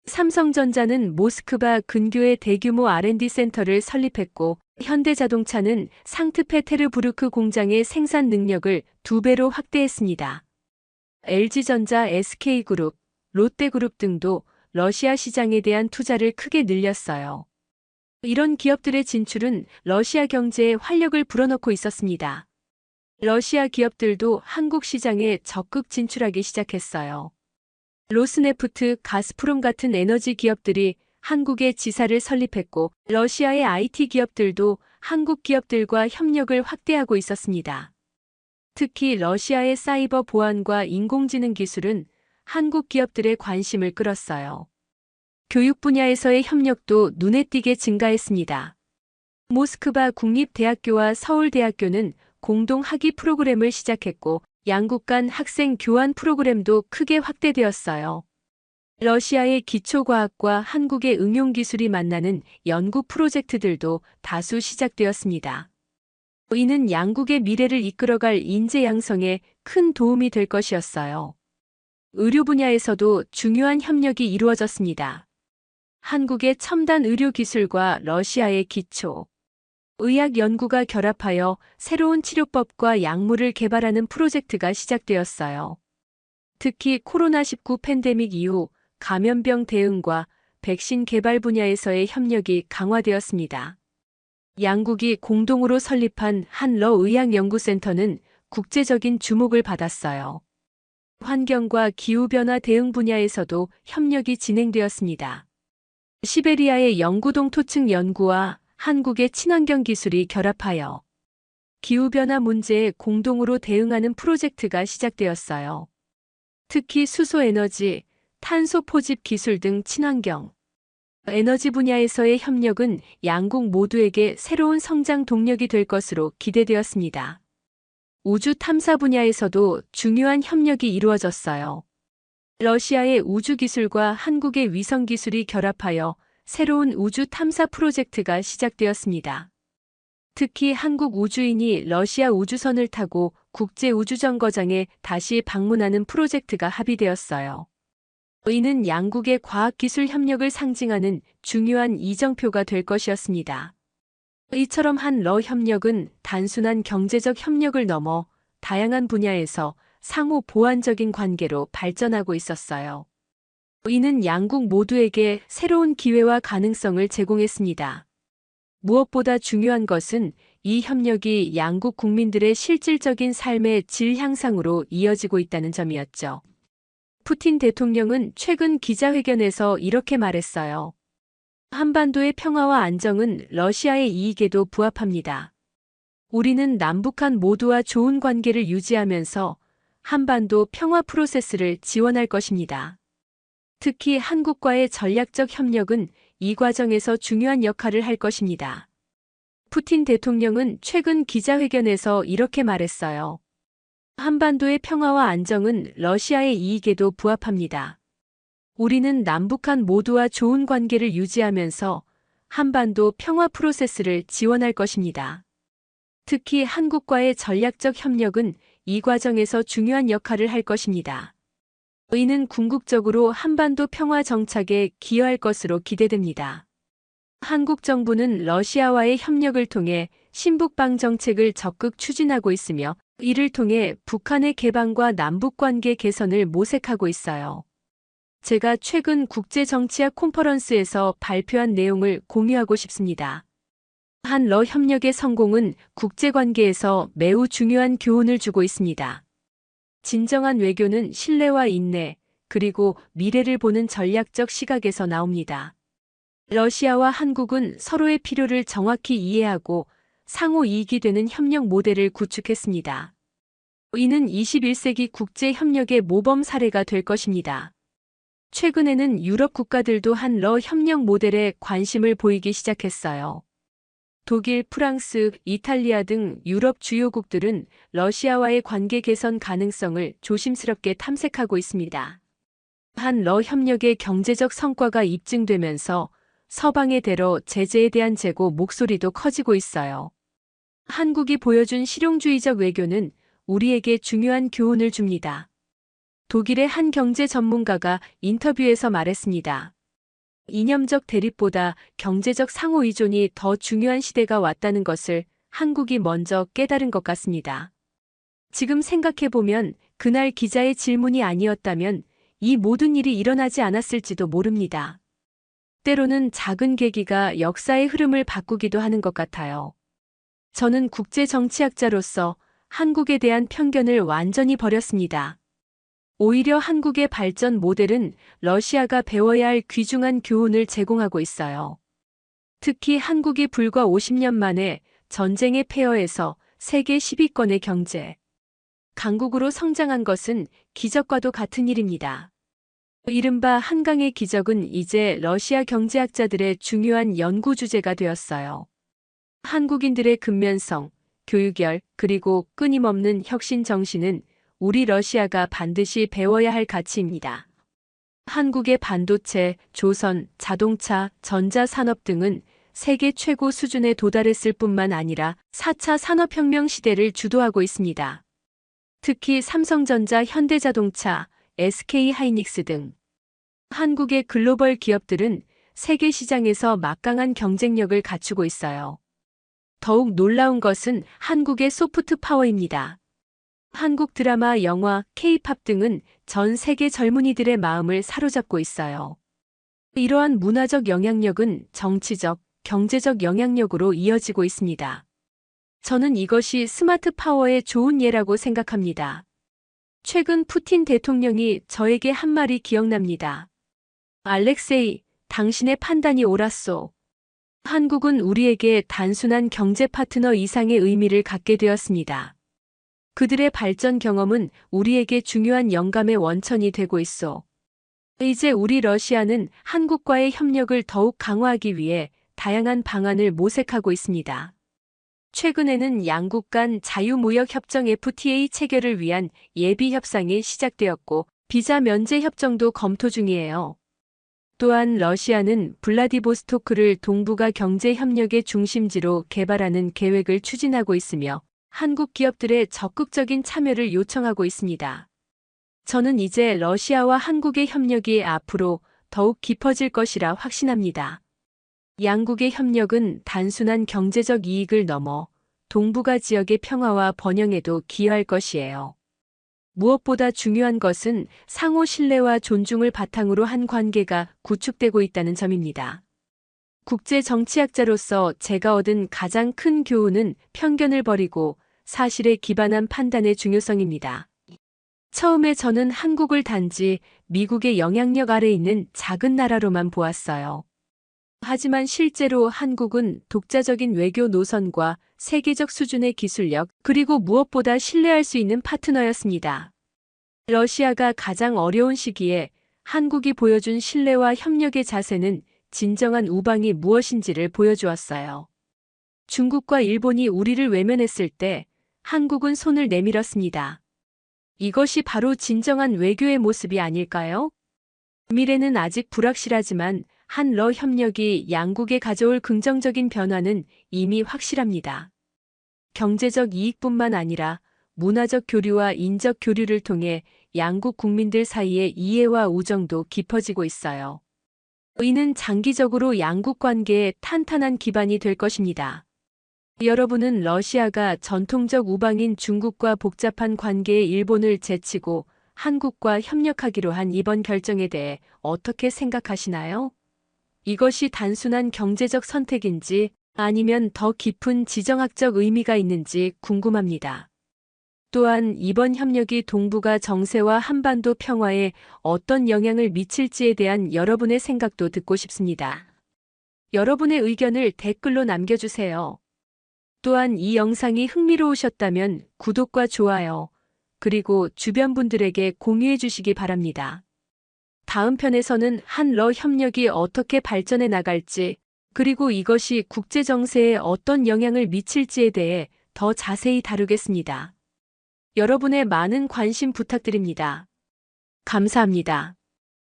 삼성전자는 모스크바 근교에 대규모 R&D 센터를 설립했고 현대자동차는 상트페테르부르크 공장의 생산 능력을 2배로 확대했습니다. LG전자, SK그룹, 롯데그룹 등도 러시아 시장에 대한 투자를 크게 늘렸어요. 이런 기업들의 진출은 러시아 경제에 활력을 불어넣고 있었습니다. 러시아 기업들도 한국 시장에 적극 진출하기 시작했어요. 로스네프트, 가스프롬 같은 에너지 기업들이 한국에 지사를 설립했고, 러시아의 IT 기업들도 한국 기업들과 협력을 확대하고 있었습니다. 특히 러시아의 사이버 보안과 인공지능 기술은 한국 기업들의 관심을 끌었어요. 교육 분야에서의 협력도 눈에 띄게 증가했습니다. 모스크바 국립대학교와 서울대학교는 공동 학위 프로그램을 시작했고, 양국 간 학생 교환 프로그램도 크게 확대되었어요. 러시아의 기초과학과 한국의 응용기술이 만나는 연구 프로젝트들도 다수 시작되었습니다. 이는 양국의 미래를 이끌어갈 인재 양성에 큰 도움이 될 것이었어요. 의료 분야에서도 중요한 협력이 이루어졌습니다. 한국의 첨단 의료 기술과 러시아의 기초 의학 연구가 결합하여 새로운 치료법과 약물을 개발하는 프로젝트가 시작되었어요. 특히 코로나19 팬데믹 이후 감염병 대응과 백신 개발 분야에서의 협력이 강화되었습니다. 양국이 공동으로 설립한 한러의학연구센터는 국제적인 주목을 받았어요. 환경과 기후변화 대응 분야에서도 협력이 진행되었습니다. 시베리아의 영구동 토층 연구와 한국의 친환경 기술이 결합하여 기후변화 문제에 공동으로 대응하는 프로젝트가 시작되었어요. 특히 수소에너지, 탄소 포집 기술 등 친환경 에너지 분야에서의 협력은 양국 모두에게 새로운 성장 동력이 될 것으로 기대되었습니다. 우주 탐사 분야에서도 중요한 협력이 이루어졌어요. 러시아의 우주 기술과 한국의 위성 기술이 결합하여 새로운 우주 탐사 프로젝트가 시작되었습니다. 특히 한국 우주인이 러시아 우주선을 타고 국제우주정거장에 다시 방문하는 프로젝트가 합의되었어요. 이는 양국의 과학기술 협력을 상징하는 중요한 이정표가 될 것이었습니다. 이처럼 한러 협력은 단순한 경제적 협력을 넘어 다양한 분야에서 상호 보완적인 관계로 발전하고 있었어요. 이는 양국 모두에게 새로운 기회와 가능성을 제공했습니다. 무엇보다 중요한 것은 이 협력이 양국 국민들의 실질적인 삶의 질 향상으로 이어지고 있다는 점이었죠. 푸틴 대통령은 최근 기자회견에서 이렇게 말했어요. 한반도의 평화와 안정은 러시아의 이익에도 부합합니다. 우리는 남북한 모두와 좋은 관계를 유지하면서 한반도 평화 프로세스를 지원할 것입니다. 특히 한국과의 전략적 협력은 이 과정에서 중요한 역할을 할 것입니다. 푸틴 대통령은 최근 기자회견에서 이렇게 말했어요. 한반도의 평화와 안정은 러시아의 이익에도 부합합니다. 우리는 남북한 모두와 좋은 관계를 유지하면서 한반도 평화 프로세스를 지원할 것입니다. 특히 한국과의 전략적 협력은 이 과정에서 중요한 역할을 할 것입니다. 이는 궁극적으로 한반도 평화 정착에 기여할 것으로 기대됩니다. 한국 정부는 러시아와의 협력을 통해 신북방 정책을 적극 추진하고 있으며 이를 통해 북한의 개방과 남북관계 개선을 모색하고 있어요. 제가 최근 국제정치학 콘퍼런스에서 발표한 내용을 공유하고 싶습니다. 한러 협력의 성공은 국제관계에서 매우 중요한 교훈을 주고 있습니다. 진정한 외교는 신뢰와 인내, 그리고 미래를 보는 전략적 시각에서 나옵니다. 러시아와 한국은 서로의 필요를 정확히 이해하고 상호 이익이 되는 협력 모델을 구축했습니다. 이는 21세기 국제 협력의 모범 사례가 될 것입니다. 최근에는 유럽 국가들도 한러 협력 모델에 관심을 보이기 시작했어요. 독일, 프랑스, 이탈리아 등 유럽 주요국들은 러시아와의 관계 개선 가능성을 조심스럽게 탐색하고 있습니다. 한러 협력의 경제적 성과가 입증되면서 서방의 대러 제재에 대한 재고 목소리도 커지고 있어요. 한국이 보여준 실용주의적 외교는 우리에게 중요한 교훈을 줍니다. 독일의 한 경제 전문가가 인터뷰에서 말했습니다. 이념적 대립보다 경제적 상호 의존이 더 중요한 시대가 왔다는 것을 한국이 먼저 깨달은 것 같습니다. 지금 생각해보면 그날 기자의 질문이 아니었다면 이 모든 일이 일어나지 않았을지도 모릅니다. 때로는 작은 계기가 역사의 흐름을 바꾸기도 하는 것 같아요. 저는 국제 정치학자로서 한국에 대한 편견을 완전히 버렸습니다. 오히려 한국의 발전 모델은 러시아가 배워야 할 귀중한 교훈을 제공하고 있어요. 특히 한국이 불과 50년 만에 전쟁의 폐허에서 세계 10위권의 경제 강국으로 성장한 것은 기적과도 같은 일입니다. 이른바 한강의 기적은 이제 러시아 경제학자들의 중요한 연구 주제가 되었어요. 한국인들의 근면성, 교육열, 그리고 끊임없는 혁신 정신은 우리 러시아가 반드시 배워야 할 가치입니다. 한국의 반도체, 조선, 자동차, 전자산업 등은 세계 최고 수준에 도달했을 뿐만 아니라 4차 산업혁명 시대를 주도하고 있습니다. 특히 삼성전자, 현대자동차, SK하이닉스 등 한국의 글로벌 기업들은 세계 시장에서 막강한 경쟁력을 갖추고 있어요. 더욱 놀라운 것은 한국의 소프트 파워입니다. 한국 드라마, 영화, K-팝 등은 전 세계 젊은이들의 마음을 사로잡고 있어요. 이러한 문화적 영향력은 정치적, 경제적 영향력으로 이어지고 있습니다. 저는 이것이 스마트 파워의 좋은 예라고 생각합니다. 최근 푸틴 대통령이 저에게 한 말이 기억납니다. 알렉세이, 당신의 판단이 옳았소. 한국은 우리에게 단순한 경제 파트너 이상의 의미를 갖게 되었습니다. 그들의 발전 경험은 우리에게 중요한 영감의 원천이 되고 있어. 이제 우리 러시아는 한국과의 협력을 더욱 강화하기 위해 다양한 방안을 모색하고 있습니다. 최근에는 양국 간 자유무역협정 FTA 체결을 위한 예비 협상이 시작되었고 비자 면제 협정도 검토 중이에요. 또한 러시아는 블라디보스토크를 동북아 경제 협력의 중심지로 개발하는 계획을 추진하고 있으며 한국 기업들의 적극적인 참여를 요청하고 있습니다. 저는 이제 러시아와 한국의 협력이 앞으로 더욱 깊어질 것이라 확신합니다. 양국의 협력은 단순한 경제적 이익을 넘어 동북아 지역의 평화와 번영에도 기여할 것이에요. 무엇보다 중요한 것은 상호 신뢰와 존중을 바탕으로 한 관계가 구축되고 있다는 점입니다. 국제 정치학자로서 제가 얻은 가장 큰 교훈은 편견을 버리고 사실에 기반한 판단의 중요성입니다. 처음에 저는 한국을 단지 미국의 영향력 아래 있는 작은 나라로만 보았어요. 하지만 실제로 한국은 독자적인 외교 노선과 세계적 수준의 기술력, 그리고 무엇보다 신뢰할 수 있는 파트너였습니다. 러시아가 가장 어려운 시기에 한국이 보여준 신뢰와 협력의 자세는 진정한 우방이 무엇인지를 보여주었어요. 중국과 일본이 우리를 외면했을 때 한국은 손을 내밀었습니다. 이것이 바로 진정한 외교의 모습이 아닐까요? 미래는 아직 불확실하지만 한러 협력이 양국에 가져올 긍정적인 변화는 이미 확실합니다. 경제적 이익뿐만 아니라 문화적 교류와 인적 교류를 통해 양국 국민들 사이의 이해와 우정도 깊어지고 있어요. 이는 장기적으로 양국 관계에 탄탄한 기반이 될 것입니다. 여러분은 러시아가 전통적 우방인 중국과 복잡한 관계의 일본을 제치고 한국과 협력하기로 한 이번 결정에 대해 어떻게 생각하시나요? 이것이 단순한 경제적 선택인지 아니면 더 깊은 지정학적 의미가 있는지 궁금합니다. 또한 이번 협력이 동북아 정세와 한반도 평화에 어떤 영향을 미칠지에 대한 여러분의 생각도 듣고 싶습니다. 여러분의 의견을 댓글로 남겨주세요. 또한 이 영상이 흥미로우셨다면 구독과 좋아요, 그리고 주변 분들에게 공유해 주시기 바랍니다. 다음 편에서는 한러 협력이 어떻게 발전해 나갈지, 그리고 이것이 국제 정세에 어떤 영향을 미칠지에 대해 더 자세히 다루겠습니다. 여러분의 많은 관심 부탁드립니다. 감사합니다.